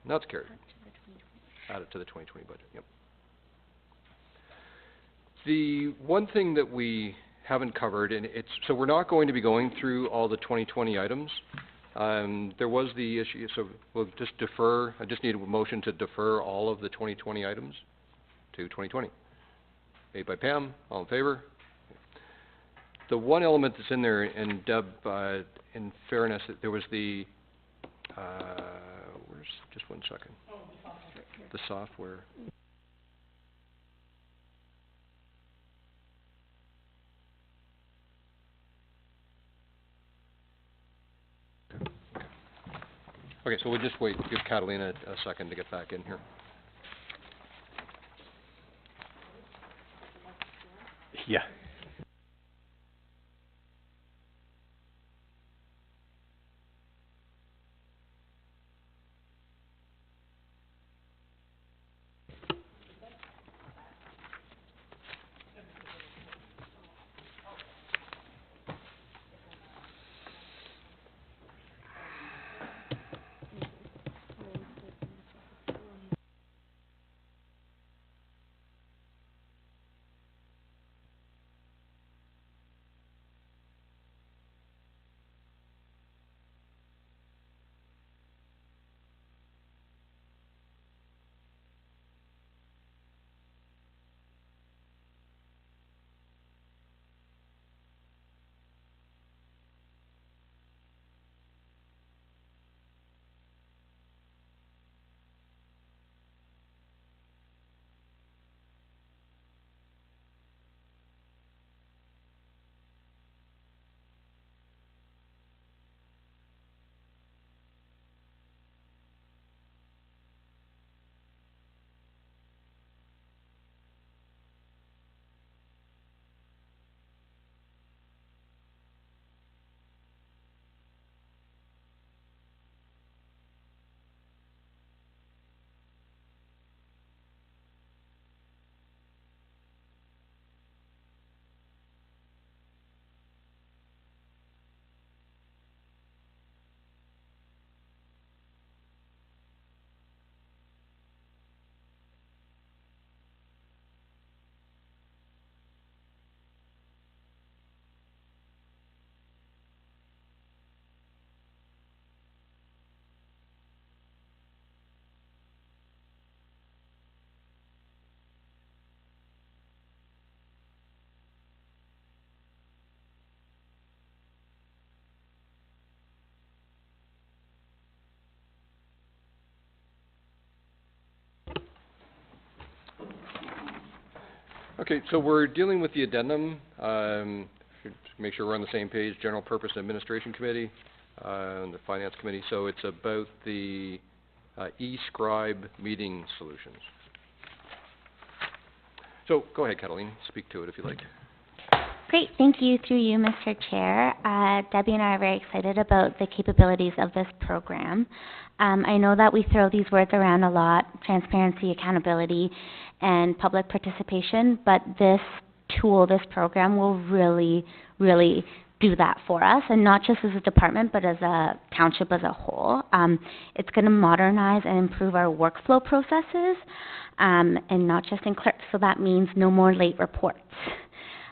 That's carried. Add it to the 2020 budget, yep. The one thing that we haven't covered, and so we're not going to be going through all the 2020 items. There was the issue, so we'll just defer. I just need a motion to defer all of the 2020 items to 2020. Made by Pam, all in favor? The one element that's in there, and Deb, in fairness, there was the, where's, just one second. The software. Okay, so we'll just wait, give Catalina a second to get back in here. Yeah. Okay, so we're dealing with the addendum, should make sure we're on the same page, General Purpose Administration Committee, and the Finance Committee, so it's about the, e-scribe meeting solutions. So, go ahead, Cataline, speak to it if you like. Great, thank you through you, Mr. Chair. Debbie and I are very excited about the capabilities of this program. I know that we throw these words around a lot, transparency, accountability, and public participation, but this tool, this program will really, really do that for us, and not just as a department, but as a township as a whole. It's going to modernize and improve our workflow processes, and not just in clerks, so that means no more late reports.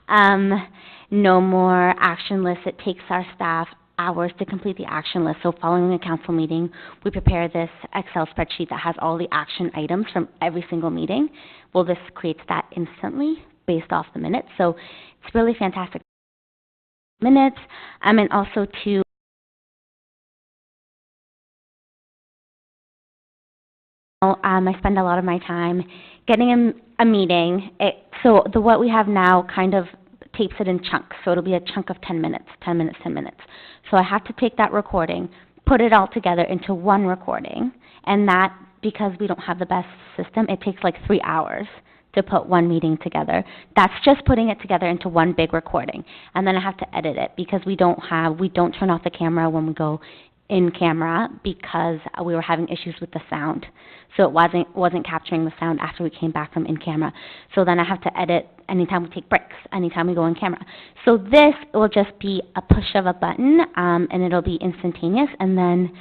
No more action lists. It takes our staff hours to complete the action list. So following a council meeting, we prepare this Excel spreadsheet that has all the action items from every single meeting. Well, this creates that instantly based off the minutes. So it's really fantastic. Minutes, and also to I spend a lot of my time getting a meeting. So what we have now kind of tapes it in chunks. So it'll be a chunk of 10 minutes, 10 minutes, 10 minutes. So I have to take that recording, put it all together into one recording, and that, because we don't have the best system, it takes like 3 hours to put one meeting together. That's just putting it together into one big recording. And then I have to edit it because we don't turn off the camera when we go in camera because we were having issues with the sound. So it wasn't capturing the sound after we came back from in camera. So then I have to edit anytime we take breaks, anytime we go in camera. So this will just be a push of a button, and it'll be instantaneous. And then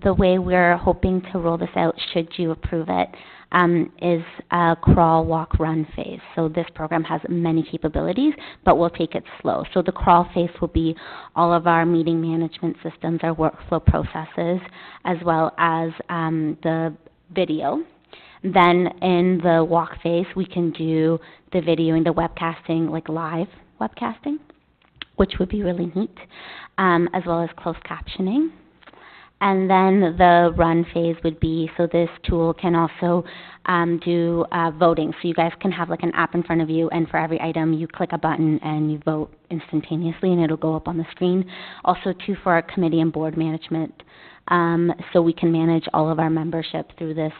the way we're hoping to roll this out, should you approve it, is a crawl, walk, run phase. So this program has many capabilities, but we'll take it slow. So the crawl phase will be all of our meeting management systems, our workflow processes, as well as the video. Then in the walk phase, we can do the videoing, the webcasting, like live webcasting, which would be really neat, as well as closed captioning. And then the run phase would be, so this tool can also do voting. So you guys can have like an app in front of you, and for every item you click a button and you vote instantaneously, and it'll go up on the screen. Also too, for our committee and board management, so we can manage all of our membership through this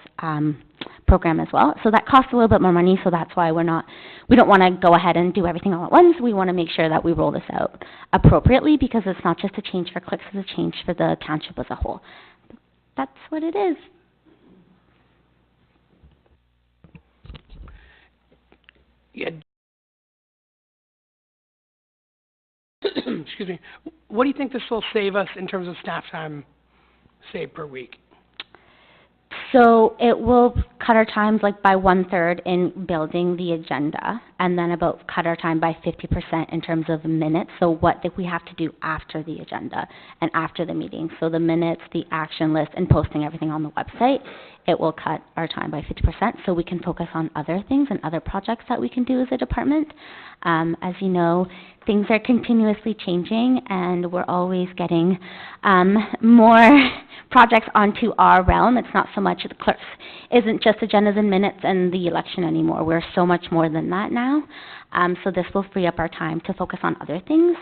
program as well. So that costs a little bit more money, so that's why we don't want to go ahead and do everything all at once. We want to make sure that we roll this out appropriately, because it's not just a change for clicks, it's a change for the township as a whole. That's what it is. Yeah. Excuse me. What do you think this will save us in terms of staff time saved per week? So it will cut our times like by 1/3 in building the agenda, and then about cut our time by 50% in terms of minutes. So what that we have to do after the agenda and after the meeting. So the minutes, the action list, and posting everything on the website, it will cut our time by 50%, so we can focus on other things and other projects that we can do as a department. As you know, things are continuously changing, and we're always getting more projects onto our realm. It's not so much the clerks isn't just agendas and minutes and the election anymore. We're so much more than that now. So this will free up our time to focus on other things.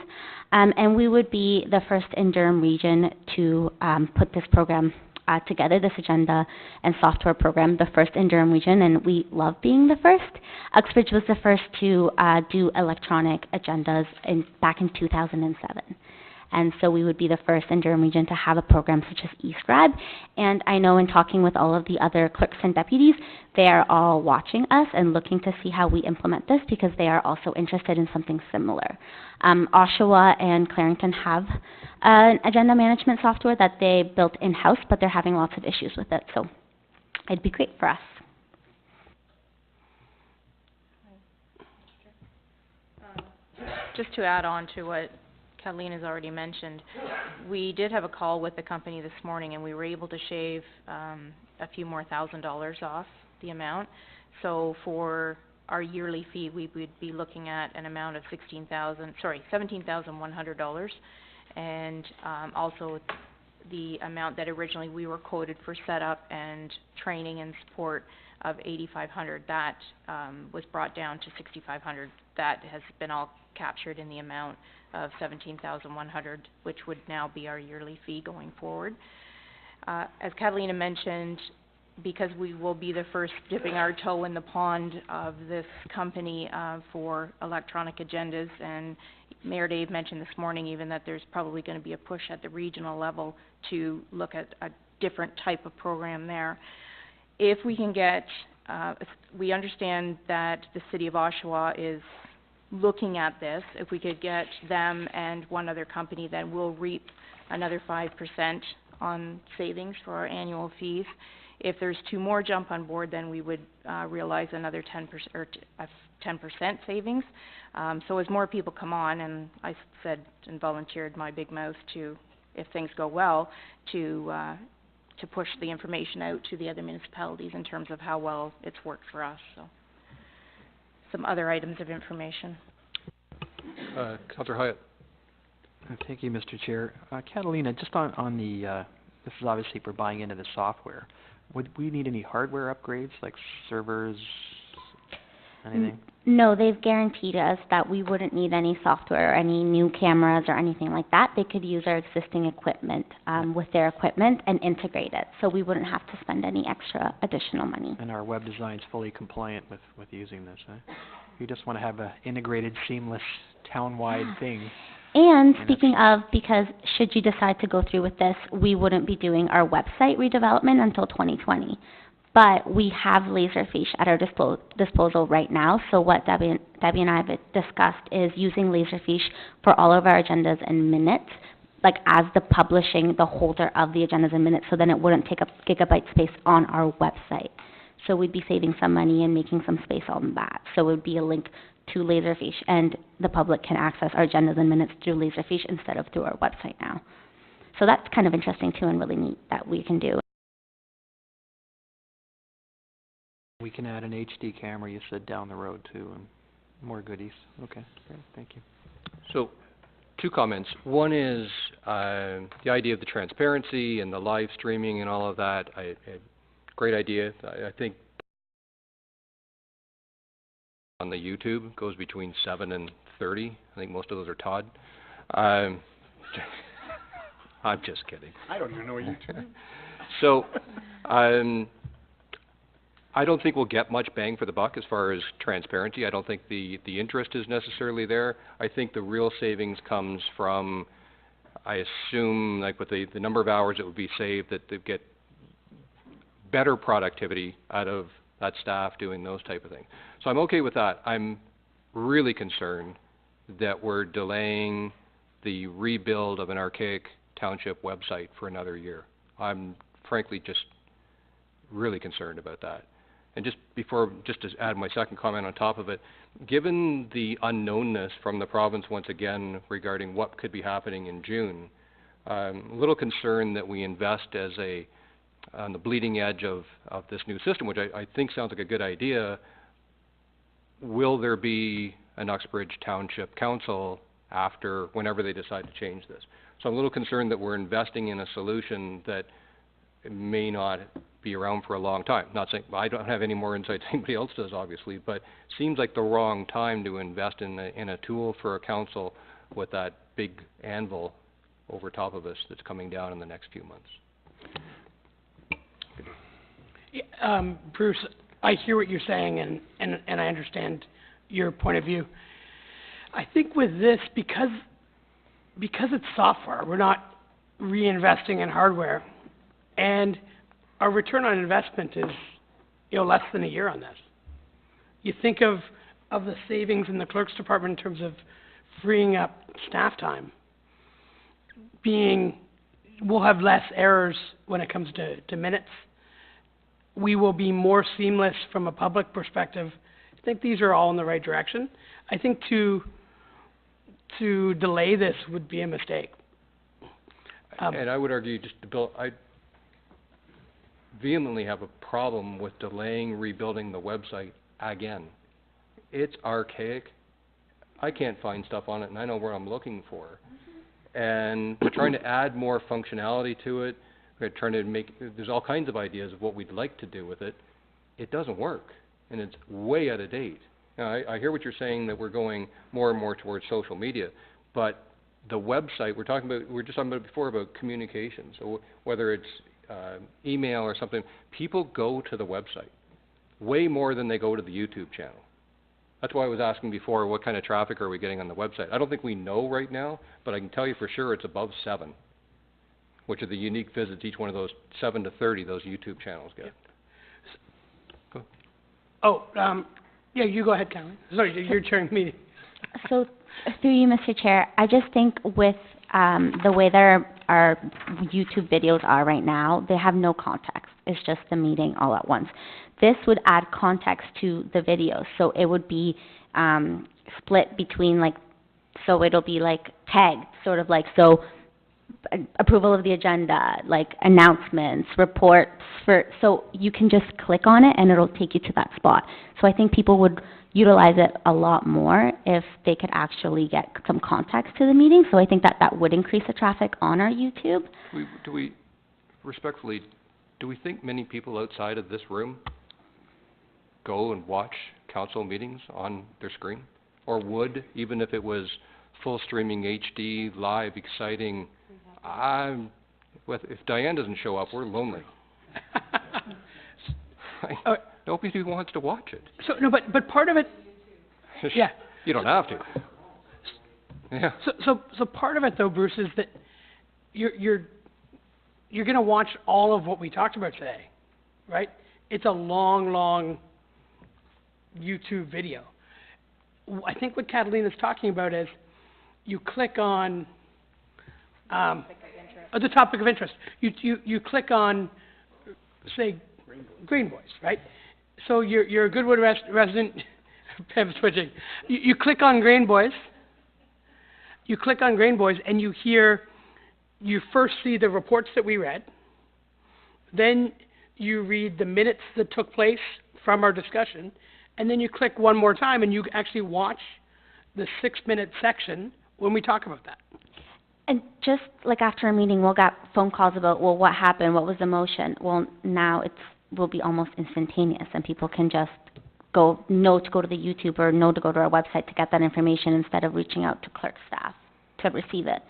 And we would be the first in Durham region to put this program together, this agenda and software program, the first in Durham region, and we love being the first. Uxbridge was the first to do electronic agendas back in 2007. And so we would be the first in Durham region to have a program such as eScribe. And I know in talking with all of the other clerks and deputies, they are all watching us and looking to see how we implement this, because they are also interested in something similar. Oshawa and Clarington have an agenda management software that they built in-house, but they're having lots of issues with it. So it'd be great for us. Just to add on to what Kathleen has already mentioned, we did have a call with the company this morning, and we were able to shave a few more $1,000s off the amount. So for our yearly fee, we would be looking at an amount of $17,100, and also the amount that originally we were quoted for setup and training and support of 8,500. That, was brought down to 6,500. That has been all captured in the amount of 17,100, which would now be our yearly fee going forward. As Catalina mentioned, because we will be the first dipping our toe in the pond of this company for electronic agendas, and Mayor Dave mentioned this morning even that there's probably going to be a push at the regional level to look at a different type of program there. If we can get, we understand that the City of Oshawa is looking at this. If we could get them and one other company, then we'll reap another 5% on savings for our annual fees. If there's two more jump on board, then we would realize another 10% or 10% savings. So as more people come on, and I said and volunteered my big mouth to, if things go well, to push the information out to the other municipalities in terms of how well it's worked for us. So, some other items of information. Councillor Hyatt. Thank you, Mr. Chair. Catalina, just on the, this is obviously for buying into the software. Would we need any hardware upgrades, like servers, anything? No, they've guaranteed us that we wouldn't need any software or any new cameras or anything like that. They could use our existing equipment with their equipment and integrate it, so we wouldn't have to spend any extra additional money. And our web design's fully compliant with using this, huh? You just want to have an integrated, seamless, town-wide thing. And speaking of, because should you decide to go through with this, we wouldn't be doing our website redevelopment until 2020. But we have Laserfiche at our disposal right now, so what Debbie and I have discussed is using Laserfiche for all of our agendas and minutes, like as the publishing, the holder of the agendas and minutes, so then it wouldn't take up gigabyte space on our website. So we'd be saving some money and making some space on that. So it would be a link to Laserfiche, and the public can access our agendas and minutes through Laserfiche instead of through our website now. So that's kind of interesting too, and really neat that we can do. We can add an HD camera, you said, down the road too, and more goodies. Okay, great, thank you. So, two comments. One is the idea of the transparency and the live streaming and all of that. Great idea. I think on the YouTube goes between 7 and 30. I think most of those are Todd. I'm just kidding. I don't even know what YouTube. So, I don't think we'll get much bang for the buck as far as transparency. I don't think the interest is necessarily there. I think the real savings comes from, I assume, like with the number of hours that would be saved, that they get better productivity out of that staff doing those type of things. So I'm okay with that. I'm really concerned that we're delaying the rebuild of an archaic township website for another year. I'm frankly just really concerned about that. And just to add my second comment on top of it, given the unknownness from the province once again regarding what could be happening in June, I'm a little concerned that we invest on the bleeding edge of this new system, which I think sounds like a good idea. Will there be an Uxbridge Township Council whenever they decide to change this? So I'm a little concerned that we're investing in a solution that may not be around for a long time. Not saying, I don't have any more insight than anybody else does, obviously, but seems like the wrong time to invest in a tool for a council with that big anvil over top of us that's coming down in the next few months. Bruce, I hear what you're saying, and I understand your point of view. I think with this, because it's software, we're not reinvesting in hardware, and our return on investment is, less than a year on this. You think of the savings in the clerk's department in terms of freeing up staff time. We'll have less errors when it comes to minutes. We will be more seamless from a public perspective. I think these are all in the right direction. I think to delay this would be a mistake. And I would argue, just to build, I vehemently have a problem with delaying rebuilding the website again. It's archaic. I can't find stuff on it, and I know where I'm looking for. And we're trying to add more functionality to it. We're trying to there's all kinds of ideas of what we'd like to do with it. it doesn't work, and it's way out of date. Now, I hear what you're saying, that we're going more and more towards social media, but the website, we were just talking about it before about communication, so whether it's email or something, people go to the website way more than they go to the YouTube channel. That's why I was asking before, what kind of traffic are we getting on the website? I don't think we know right now, but I can tell you for sure it's above 7, which are the unique visits, each one of those 7 to 30, those YouTube channels get. Go. Oh, yeah, you go ahead, Caroline. Sorry, you're chairing the meeting. So, through you, Mr. Chair, I just think with the way that our YouTube videos are right now, they have no context. It's just the meeting all at once. This would add context to the videos, so it would be split between so it'll be tagged, sort of so approval of the agenda, announcements, reports, so you can just click on it and it'll take you to that spot. So I think people would utilize it a lot more if they could actually get some context to the meeting. So I think that would increase the traffic on our YouTube. Respectfully, do we think many people outside of this room go and watch council meetings on their screen? Or would, even if it was full streaming HD, live, exciting? If Diane doesn't show up, we're lonely. Nobody wants to watch it. So, no, but part of it, yeah. You don't have to. Yeah. So part of it though, Bruce, is that you're gonna watch all of what we talked about today, right? It's a long YouTube video. I think what Catalina's talking about is you click on the topic of interest. You click on, say, Green Boys, right? So you're a Goodwood resident, Pam's switching. You click on Green Boys. You click on Green Boys and you first see the reports that we read. Then you read the minutes that took place from our discussion. And then you click one more time and you actually watch the 6-minute section when we talk about that. And just after a meeting, we'll get phone calls about, well, what happened? What was the motion? Well, now will be almost instantaneous, and people can just know to go to the YouTube or know to go to our website to get that information instead of reaching out to clerk staff to receive it.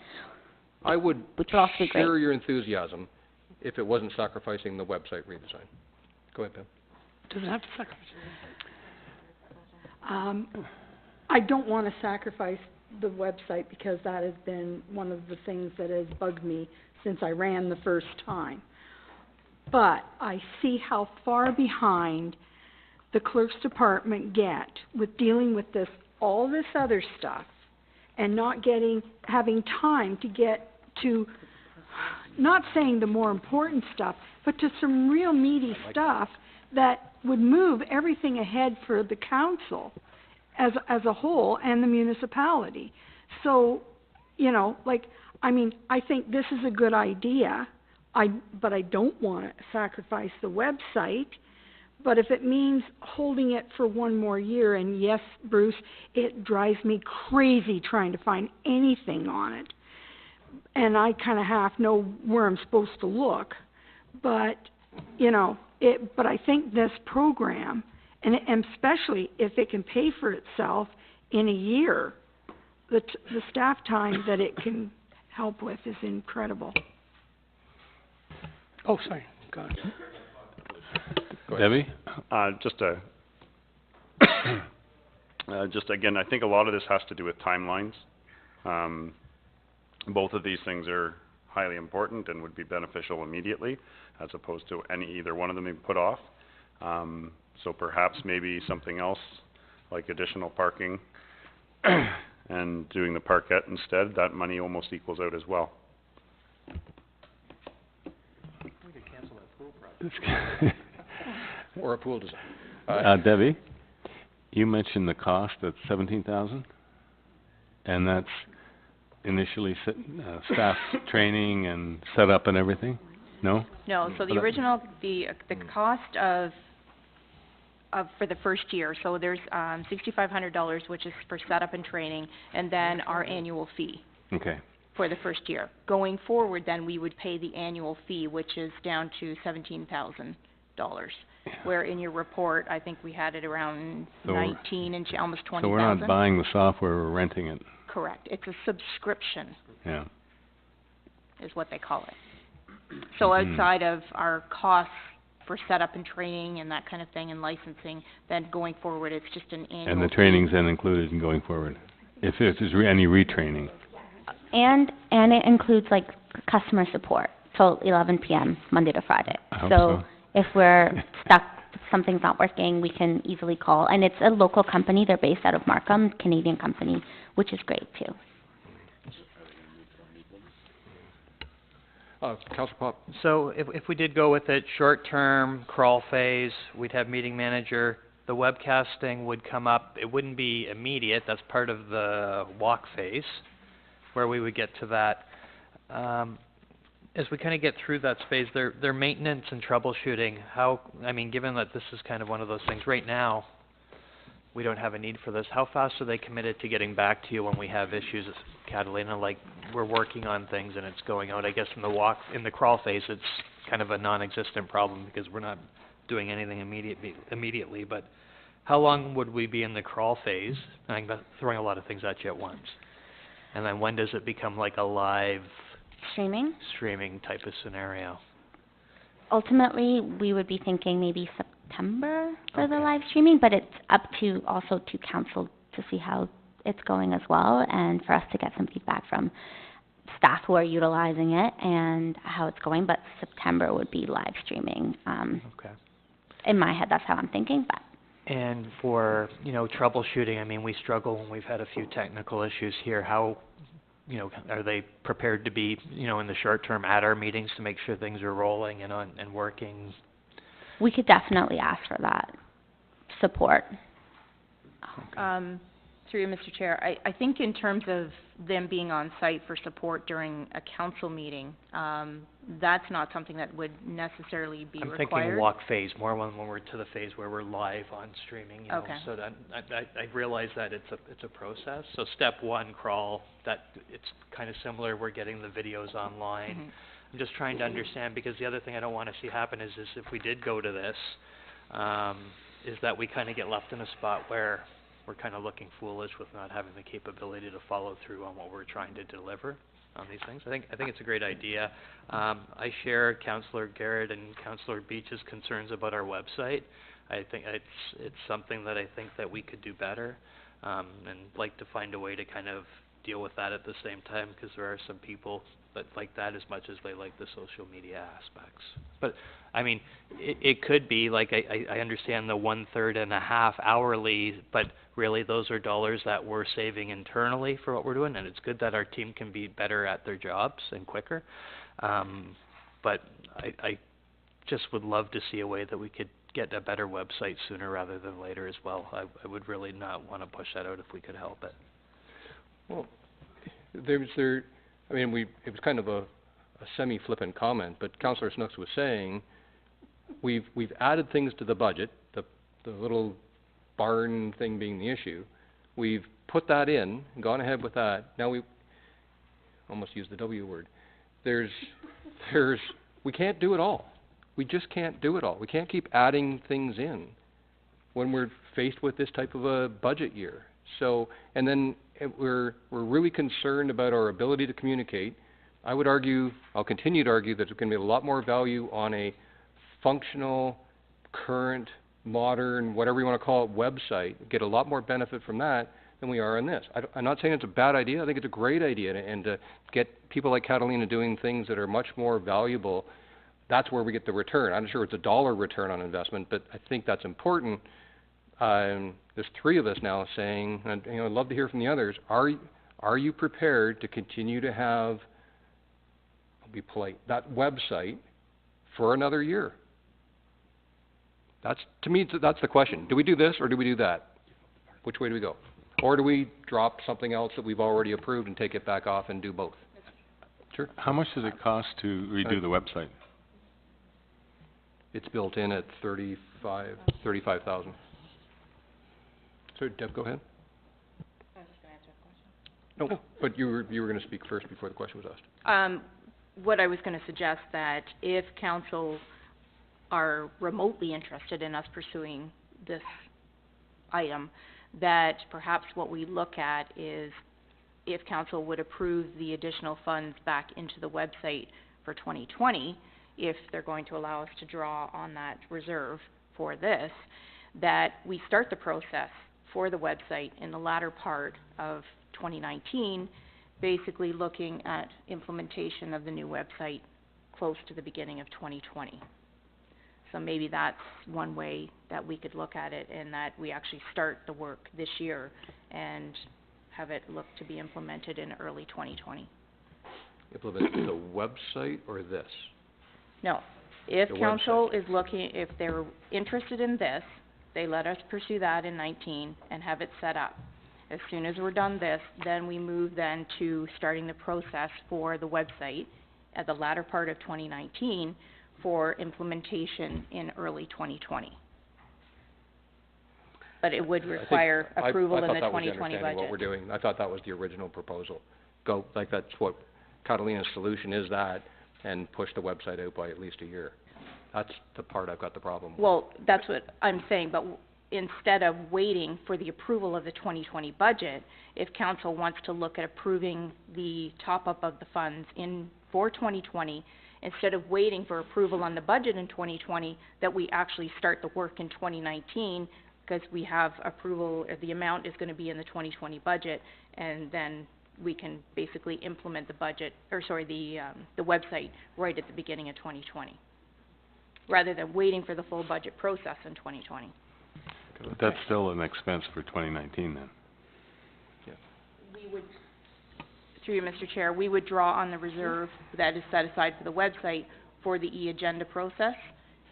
I would which would also be great. Share your enthusiasm if it wasn't sacrificing the website redesign. Go ahead, Pam. Doesn't have to sacrifice it. I don't want to sacrifice the website because that has been one of the things that has bugged me since I ran the first time. But I see how far behind the clerk's department get with dealing with all this other stuff and not having time to get to, not saying the more important stuff, but to some real meaty stuff that would move everything ahead for the council as a whole and the municipality. So, I think this is a good idea. But I don't want to sacrifice the website. But if it means holding it for one more year, and yes, Bruce, it drives me crazy trying to find anything on it. And I kind of half know where I'm supposed to look. But, but I think this program, and especially if it can pay for itself in a year, the staff time that it can help with is incredible. Oh, sorry. Go ahead. Debbie? Just again, I think a lot of this has to do with timelines. Both of these things are highly important and would be beneficial immediately, as opposed to either one of them being put off. So perhaps maybe something else, like additional parking and doing the parkette instead, that money almost equals out as well. Or a pool design. Debbie, you mentioned the cost at $17,000, and that's initially staff training and setup and everything? No? No, so the original, the cost of for the first year, so there's $6,500, which is for setup and training, and then our annual fee. Okay. For the first year. Going forward, then we would pay the annual fee, which is down to $17,000. where in your report, I think we had it around So we're- 19 and almost 20,000. So we're not buying the software, we're renting it, Correct. It's a subscription, yeah. is what they call it. So outside of our costs for setup and training and that kind of thing and licensing, then going forward, it's just an annual And the fee. training's then included in going forward, if there's any retraining. And it includes like customer support till 11 p.m. Monday to Friday. I hope so. If we're stuck, if something's not working, we can easily call. And it's a local company. They're based out of Markham, Canadian company, which is great too. Councillor Pop. So if we did go with it, short-term, crawl phase, we'd have meeting manager, the webcasting would come up, it wouldn't be immediate, that's part of the walk phase, where we would get to that. As we kind of get through that phase, their maintenance and troubleshooting, given that this is kind of one of those things, right now, we don't have a need for this, how fast are they committed to getting back to you when we have issues, Catalina, like we're working on things and it's going out? I guess in the crawl phase, it's kind of a non-existent problem because we're not doing anything immediately, but how long would we be in the crawl phase? I'm throwing a lot of things at you at once. And then when does it become like a live streaming type of scenario? Ultimately, we would be thinking maybe September for the live streaming, but it's up to also to council to see how it's going as well, and for us to get some feedback from staff who are utilizing it and how it's going. But September would be live streaming. In my head, that's how I'm thinking. But And for, troubleshooting, we struggle when we've had a few technical issues here. How, are they prepared to be, in the short term at our meetings to make sure things are rolling and working? we could definitely ask for that support. Through you, Mr. Chair, I think in terms of them being on site for support during a council meeting, that's not something that would necessarily be required. I'm thinking walk phase, more when we're to the phase where we're live on streaming, Okay. So that, I realize that it's a process. So step one, crawl, that, it's kind of similar, we're getting the videos online. Mhm. I'm just trying to understand, because the other thing I don't want to see happen is if we did go to this, is that we kind of get left in a spot where we're kind of looking foolish with not having the capability to follow through on what we're trying to deliver on these things. I think it's a great idea. I share Councillor Garrett and Councillor Beach's concerns about our website. I think it's something that I think that we could do better, and like to find a way to kind of deal with that at the same time, because there are some people that like that as much as they like the social media aspects. But I mean, it could be like, I understand the 1/3 and a half hourly, but really those are dollars that we're saving internally for what we're doing, and it's good that our team can be better at their jobs and quicker. But I just would love to see a way that we could get a better website sooner rather than later as well. I would really not want to push that out if we could help it. Well, it was kind of a semi-flippant comment, but Councillor Snooks was saying, we've added things to the budget, the little barn thing being the issue. We've put that in, gone ahead with that. Now we almost used the W word. We can't do it all. We just can't do it all. We can't keep adding things in when we're faced with this type of a budget year. So, and then we're really concerned about our ability to communicate. I would argue, I'll continue to argue, that there's going to be a lot more value on a functional, current, modern, whatever you want to call it, website, get a lot more benefit from that than we are in this. I'm not saying it's a bad idea. I think it's a great idea, and to get people like Catalina doing things that are much more valuable, that's where we get the return. I'm not sure it's a dollar return on investment, but I think that's important. There's three of us now saying, and I'd love to hear from the others, are you prepared to continue to have, I'll be polite, that website for another year? To me, that's the question. Do we do this or do we do that? Which way do we go? Or do we drop something else that we've already approved and take it back off and do both? Sure. How much does it cost to redo the website? It's built in at $35,000. So, Deb, go ahead. I was just going to answer a question. No, but you were going to speak first before the question was asked. What I was going to suggest, that if council are remotely interested in us pursuing this item, that perhaps what we look at is if council would approve the additional funds back into the website for 2020, if they're going to allow us to draw on that reserve for this, that we start the process for the website in the latter part of 2019, basically looking at implementation of the new website close to the beginning of 2020. So maybe that's one way that we could look at it, and that we actually start the work this year and have it look to be implemented in early 2020. Implement the website or this? No. If The council is looking, if they're interested in this, they let us pursue that in 19 and have it set up. As soon as we're done this, then we move then to starting the process for the website at the latter part of 2019 for implementation in early 2020. But it would require approval in the 2020 budget. What we're doing. I thought that was the original proposal. Go, like that's what Catalina's solution is, that, and push the website out by at least a year. That's the part I've got the problem with. Well, that's what I'm saying, but instead of waiting for the approval of the 2020 budget, if council wants to look at approving the top-up of the funds for 2020, instead of waiting for approval on the budget in 2020, that we actually start the work in 2019, because we have approval, the amount is going to be in the 2020 budget, and then we can basically implement the budget, or sorry, the website right at the beginning of 2020, rather than waiting for the full budget process in 2020. But that's still an expense for 2019 then. We would, through you, Mr. Chair, we would draw on the reserve that is set aside for the website for the e-agenda process,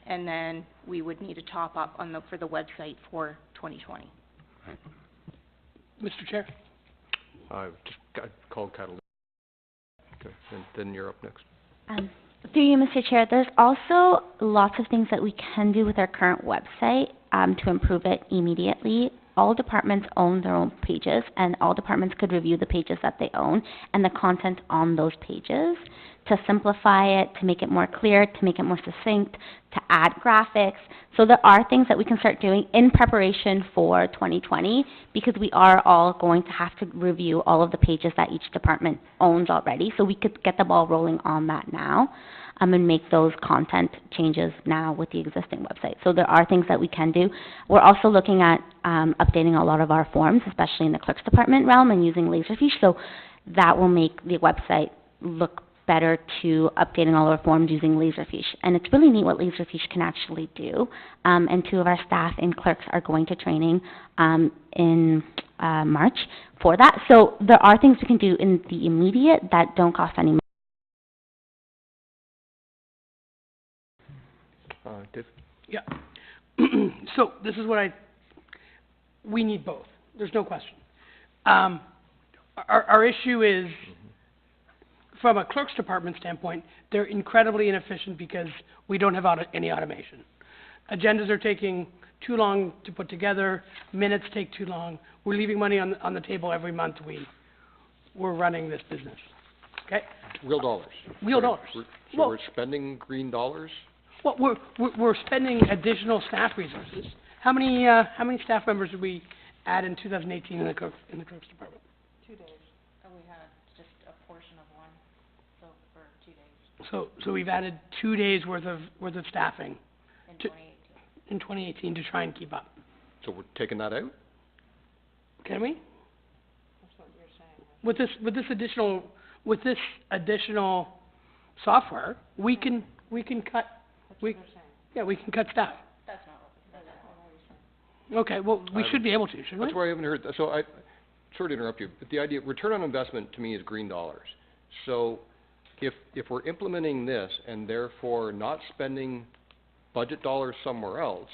and then we would need a top-up on for the website for 2020. Right. Mr. Chair? I've just called Catalina. Okay, and then you're up next. Through you, Mr. Chair, there's also lots of things that we can do with our current website to improve it immediately. All departments own their own pages, and all departments could review the pages that they own and the content on those pages to simplify it, to make it more clear, to make it more succinct, to add graphics. So there are things that we can start doing in preparation for 2020, because we are all going to have to review all of the pages that each department owns already. So we could get the ball rolling on that now, and make those content changes now with the existing website. So there are things that we can do. We're also looking at updating a lot of our forms, especially in the clerk's department realm, and using Laserfiche. So that will make the website look better to updating all our forms using Laserfiche. And it's really neat what Laserfiche can actually do. And 2 of our staff and clerks are going to training in March for that. So there are things we can do in the immediate that don't cost any money. Dave? Yeah. So this is what we need both. There's no question. Our issue is, from a clerk's department standpoint, they're incredibly inefficient because we don't have any automation. Agendas are taking too long to put together, minutes take too long. We're leaving money on the table every month we're running this business, okay? Real dollars. Real dollars. So we're spending green dollars? Well, we're spending additional staff resources. How many staff members did we add in 2018 in the clerk's department? 2 days, and we had just a portion of one, so for 2 days. So we've added 2 days worth of staffing In 2018. in 2018 to try and keep up. So we're taking that out? Can we? That's what you're saying. With this additional software, we can cut. We can cut staff. That's not what Okay, well, we should be able to, shouldn't we? That's why I haven't heard, sorry to interrupt you, but the idea, return on investment to me is green dollars. So if we're implementing this and therefore not spending budget dollars somewhere else,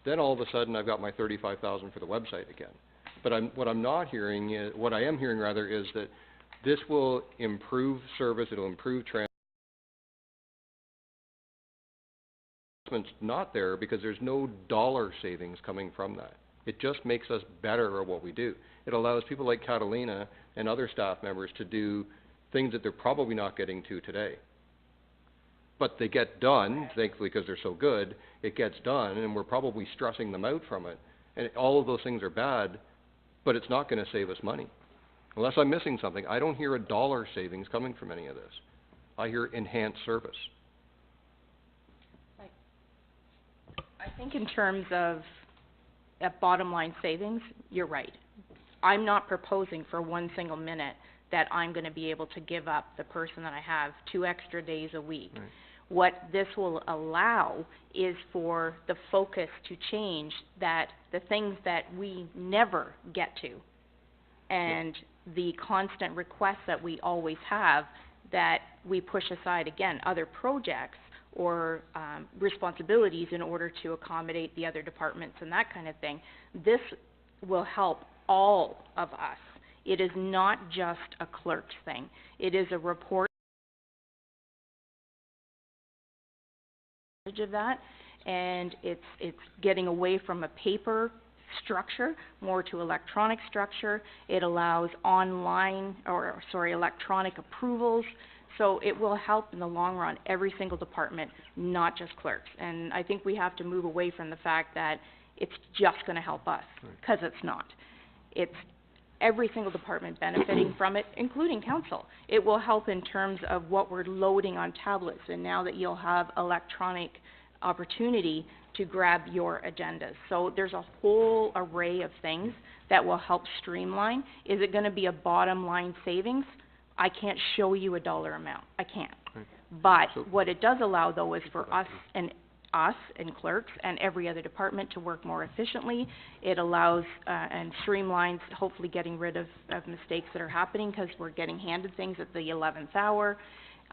then all of a sudden I've got my $35,000 for the website again. But what I am hearing rather is that this will improve service, it'll improve not there because there's no dollar savings coming from that. It just makes us better at what we do. It allows people like Catalina and other staff members to do things that they're probably not getting to today. but they get done, thankfully, because they're so good, it gets done, and we're probably stressing them out from it. And all of those things are bad, but it's not gonna save us money. Unless I'm missing something, I don't hear a dollar savings coming from any of this. I hear enhanced service. I think in terms of bottom line savings, you're right. I'm not proposing for one single minute that I'm gonna be able to give up the person that I have 2 extra days a week. Right. What this will allow is for the focus to change, that the things that we never get to, and the constant requests that we always have, that we push aside, again, other projects or responsibilities in order to accommodate the other departments and that kind of thing. This will help all of us. It is not just a clerk's thing. It is a report of that, and it's getting away from a paper structure more to electronic structure. It allows electronic approvals. So it will help in the long run every single department, not just clerks. And I think we have to move away from the fact that it's just going to help us, because it's not. It's every single department benefiting from it, including council. It will help in terms of what we're loading on tablets, and now that you'll have electronic opportunity to grab your agendas. So there's a whole array of things that will help streamline. Is it going to be a bottom line savings? I can't show you a dollar amount. I can't. But what it does allow, though, is for us and clerks and every other department to work more efficiently. It allows and streamlines, hopefully getting rid of mistakes that are happening, because we're getting handed things at the 11th hour.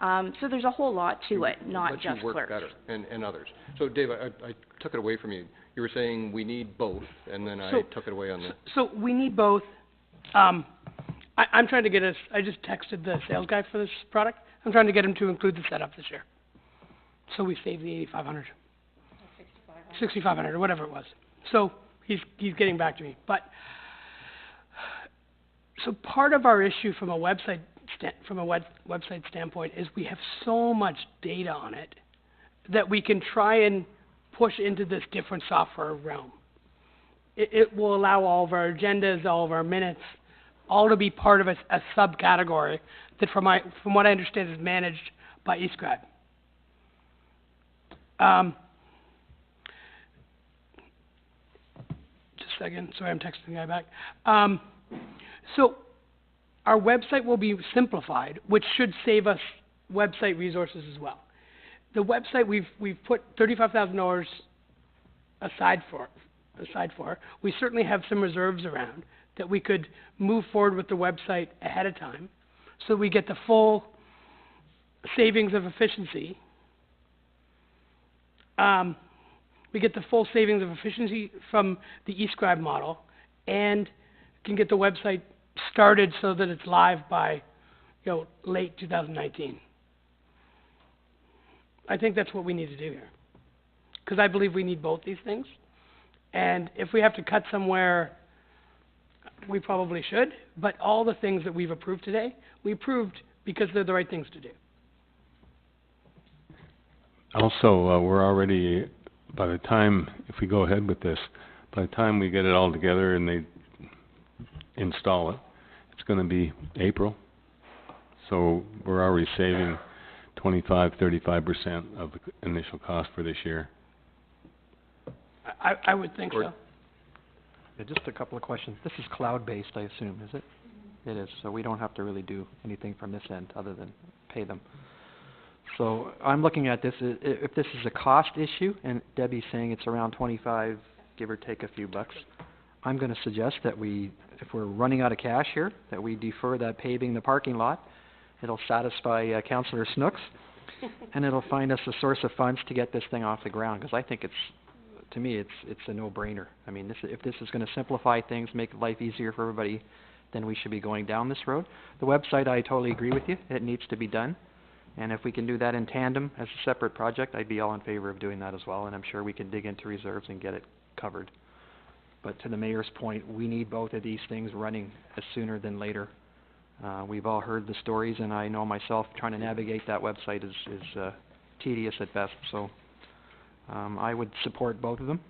So there's a whole lot to it, not just clerks. Let you work better, and others. So, Dave, I took it away from you. You were saying we need both, and then I took it away on the... So we need both. I'm trying to get us, I just texted the sales guy for this product. I'm trying to get him to include the setup this year. So we save the 8,500. 6,500, or whatever it was. So he's getting back to me. But, so part of our issue from a website standpoint is we have so much data on it that we can try and push into this different software realm. It will allow all of our agendas, all of our minutes, all to be part of a subcategory that, from what I understand, is managed by eScribe. Just a second. Sorry, I'm texting the guy back. So our website will be simplified, which should save us website resources as well. The website we've put $35,000 aside for. We certainly have some reserves around that we could move forward with the website ahead of time, so we get the full savings of efficiency. We get the full savings of efficiency from the eScribe model, and can get the website started so that it's live by, late 2019. I think that's what we need to do here, because I believe we need both these things. And if we have to cut somewhere, we probably should. But all the things that we've approved today, we approved because they're the right things to do. Also, we're already, by the time, if we go ahead with this, by the time we get it all together and they install it, it's going to be April. So we're already saving 25-35% of the initial cost for this year. I would think so. Yeah, just a couple of questions. This is cloud-based, I assume, is it? It is, so we don't have to really do anything from this end other than pay them. So I'm looking at this, if this is a cost issue, and Debbie's saying it's around 25, give or take a few bucks, I'm going to suggest that if we're running out of cash here, that we defer that paving the parking lot. It'll satisfy Councillor Snooks, and it'll find us a source of funds to get this thing off the ground, because I think to me, it's a no-brainer. I mean, if this is going to simplify things, make life easier for everybody, then we should be going down this road. The website, I totally agree with you. It needs to be done. And if we can do that in tandem as a separate project, I'd be all in favor of doing that as well. And I'm sure we can dig into reserves and get it covered. But to the mayor's point, we need both of these things running sooner than later. We've all heard the stories, and I know myself trying to navigate that website is tedious at best, so, I would support both of them.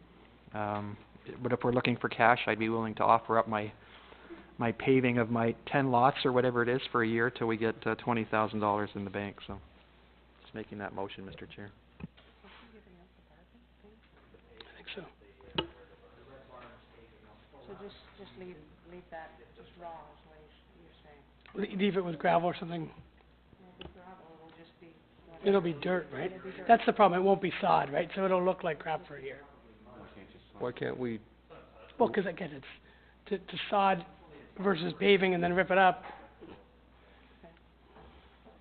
But if we're looking for cash, I'd be willing to offer up my paving of my 10 lots or whatever it is for a year till we get, $20,000 in the bank, so. Just making that motion, Mr. Chair. I think so. So just leave that just raw is what you're saying. Leave it with gravel or something? Maybe gravel, it'll just be It'll be dirt, right? That's the problem, it won't be sod, right? So it'll look like crap for a year. Why can't we, Well, 'cause again, it's to sod versus paving and then rip it up.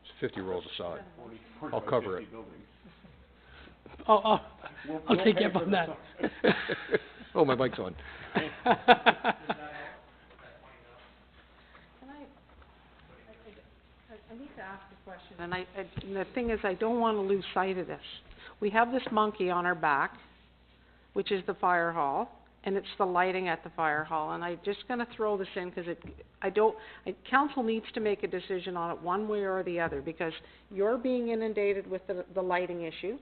it's 50 rolls of sod. I'll cover it. I'll take you up on that. Oh, my mic's on. Can I need to ask a question, and and the thing is, I don't wanna lose sight of this. We have this monkey on our back, which is the fire hall, and it's the lighting at the fire hall, and I'm just gonna throw this in, 'cause council needs to make a decision on it one way or the other, because you're being inundated with the lighting issue.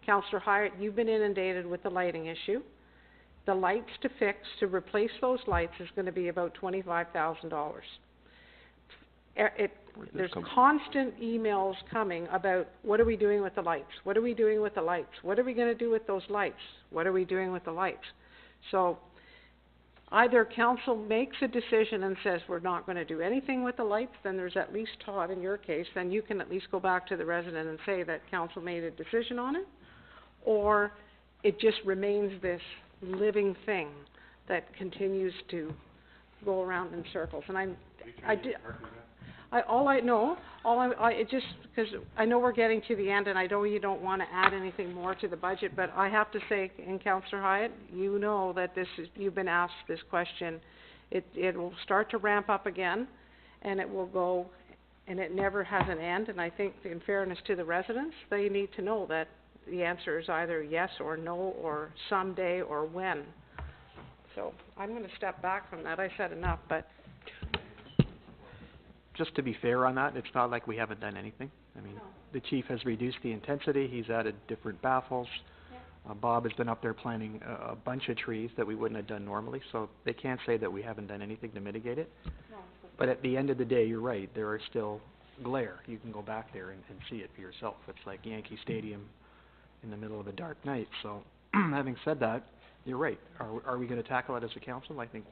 Councillor Hyatt, you've been inundated with the lighting issue. The lights to fix, to replace those lights is gonna be about $25,000. There's constant emails coming about, what are we doing with the lights? What are we doing with the lights? What are we gonna do with those lights? What are we doing with the lights? So, either council makes a decision and says, we're not gonna do anything with the lights, then there's at least, Todd, in your case, then you can at least go back to the resident and say that council made a decision on it, or it just remains this living thing that continues to go around in circles. And it just, because I know we're getting to the end, and I know you don't wanna add anything more to the budget, but I have to say, and Councillor Hyatt, you know that you've been asked this question. It will start to ramp up again, and it will go, and it never has an end, and I think in fairness to the residents, they need to know that the answer is either yes or no, or someday, or when. So, I'm gonna step back from that. I said enough, but Just to be fair on that, it's not like we haven't done anything. I mean, the chief has reduced the intensity, he's added different baffles. Bob has been up there planting a bunch of trees that we wouldn't have done normally, so they can't say that we haven't done anything to mitigate it. But at the end of the day, you're right, there are still glare. You can go back there and see it for yourself. It's like Yankee Stadium in the middle of a dark night. So, having said that, you're right. Are we gonna tackle it as a council? I think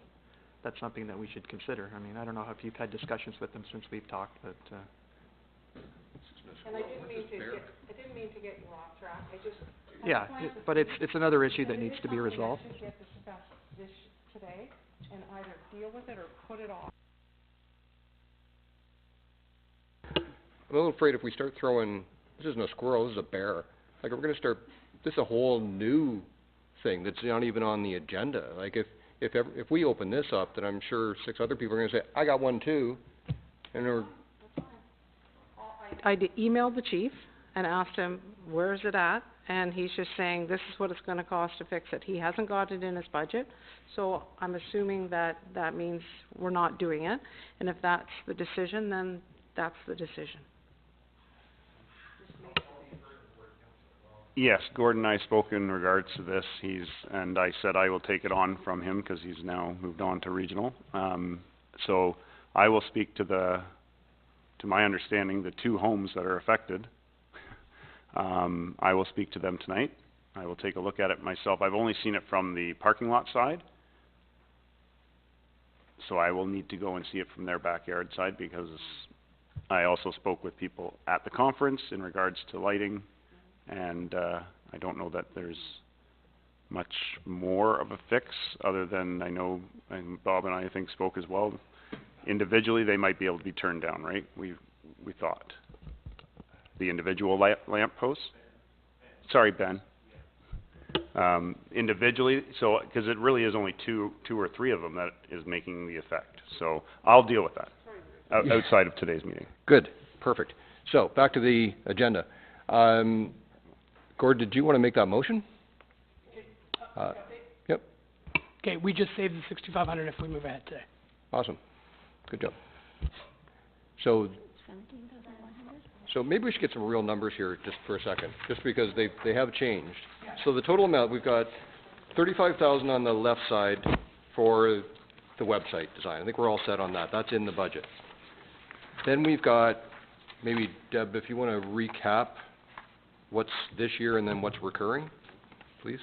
that's something that we should consider. I mean, I don't know if you've had discussions with them since we've talked, but, And I didn't mean to get you off track, yeah, but it's another issue that needs to be resolved. Should get discussed this today, and either deal with it or put it off. I'm a little afraid if we start throwing, this isn't a squirrel, this is a bear. Like, we're gonna start, this is a whole new thing that's not even on the agenda. Like, if we open this up, then I'm sure 6 other people are gonna say, I got one too, and they're... I emailed the chief and asked him, where's it at? And he's just saying, this is what it's gonna cost to fix it. He hasn't got it in his budget, so I'm assuming that means we're not doing it. And if that's the decision, then that's the decision. Yes, Gordon and I spoke in regards to this. And I said I will take it on from him because he's now moved on to regional. So I will speak to my understanding, the 2 homes that are affected. I will speak to them tonight. I will take a look at it myself. I've only seen it from the parking lot side. So I will need to go and see it from their backyard side, because I also spoke with people at the conference in regards to lighting. And I don't know that there's much more of a fix, other than I know, and Bob and I think spoke as well, individually they might be able to be turned down, right? We thought. The individual lamp posts? Sorry, Ben. Individually, so, because it really is only two or three of them that is making the effect. So I'll deal with that outside of today's meeting. Good, perfect. So, back to the agenda. Gord, did you want to make that motion? Yep. Okay, we just saved the $6,500 if we move ahead today. Awesome. Good job. So, So maybe we should get some real numbers here just for a second, just because they have changed. So the total amount, we've got 35,000 on the left side for the website design. I think we're all set on that. That's in the budget. Then we've got, maybe Deb, if you want to recap what's this year and then what's recurring, please.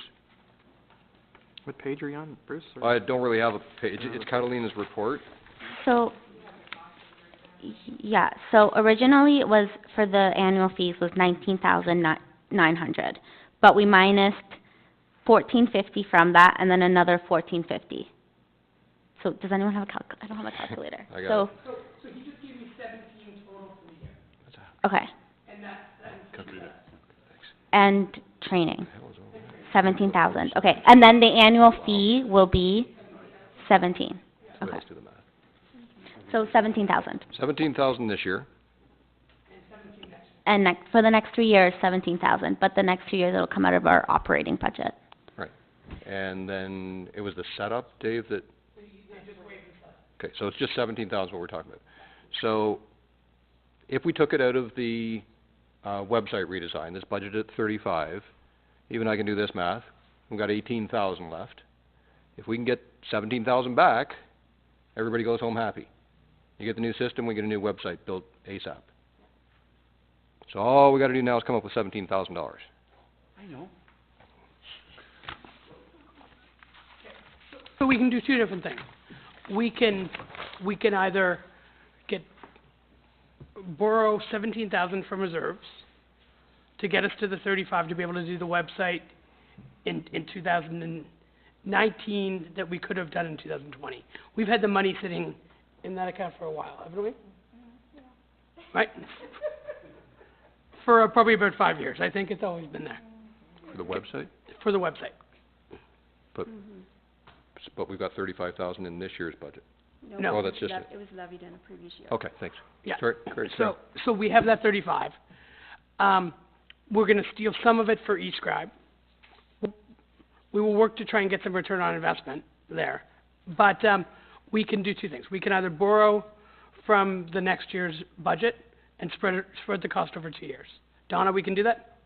What page are you on, Bruce? I don't really have a page. It's Catalina's report. So, yeah, so originally it was, for the annual fees was 19,900, but we minused 1,450 from that and then another 1,450. So does anyone have a I don't have a calculator. I got So, it. So he just gave me 17 total for the year. okay, And that's and training, 17,000, okay, and then the annual fee will be 17, okay, Let's do the math. so 17,000. 17,000 this year. And for the next 3 years, 17,000, but the next 2 years it'll come out of our operating budget. Right. And then it was the setup, Dave, that... Okay, so it's just 17,000 what we're talking about. So if we took it out of the website redesign, this budgeted at 35, even I can do this math, we've got 18,000 left. If we can get 17,000 back, everybody goes home happy. You get the new system, we get a new website built ASAP. So all we got to do now is come up with $17,000. I know. So we can do two different things. We can either borrow 17,000 from reserves to get us to the 35 to be able to do the website in 2019 that we could have done in 2020. We've had the money sitting in that account for a while, haven't we? Right? For probably about 5 years. I think it's always been there. For the website? For the website. But we've got 35,000 in this year's budget. No. Oh, that's just it. It was levied in a previous year. Okay, thanks. Yeah. Sorry, great, So we have that 35. We're gonna steal some of it for eScribe. We will work to try and get some return on investment there. But, we can do two things. We can either borrow from the next year's budget and spread the cost over 2 years. Donna, we can do that?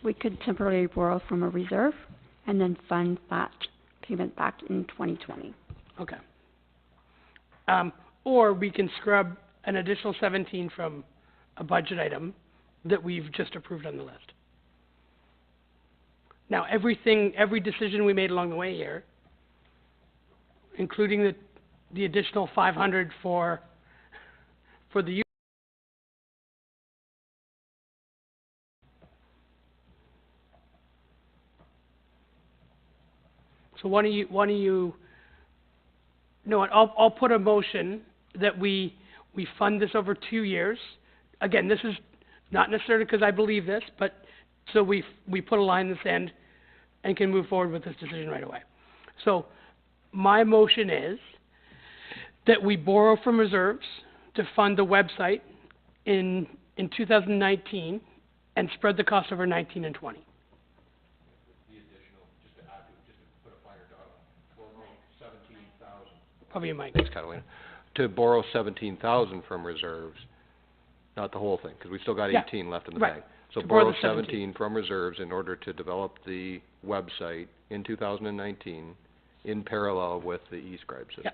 We could temporarily borrow from a reserve and then fund that payment back in 2020. Okay. Or we can scrub an additional 17 from a budget item that we've just approved on the list. Now, every decision we made along the way here, including the additional 500 for the youth. So why don't you, no, I'll put a motion that we fund this over 2 years. Again, this is not necessarily because I believe this, but so we put a line in the sand and can move forward with this decision right away. So my motion is that we borrow from reserves to fund the website in 2019 and spread the cost over 19 and 20. Probably your mic. Thanks, Catalina. To borrow 17,000 from reserves, not the whole thing, because we still got 18 left in the right. bank. So To borrow borrow the 17 from reserves in order to develop the website in 2019 in parallel with the eScribe system. Yeah.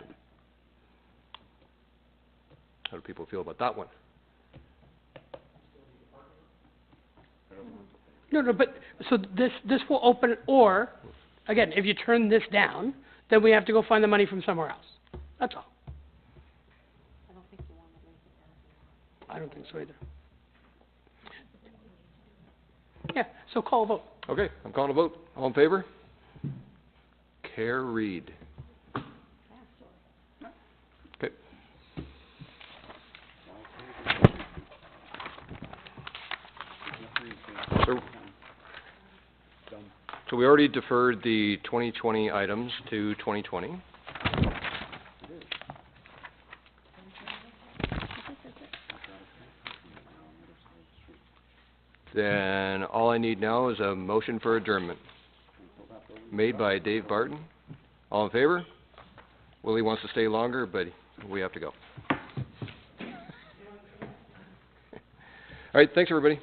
How do people feel about that one? No, but, so this will open, or, again, if you turn this down, then we have to go find the money from somewhere else. That's all. I don't think so either. Yeah, so call a vote. Okay, I'm calling a vote. All in favor? Carried. Okay. So we already deferred the 2020 items to 2020. Then all I need now is a motion for adjournment. Made by Dave Barton. All in favor? Willie wants to stay longer, but we have to go. All right, thanks, everybody.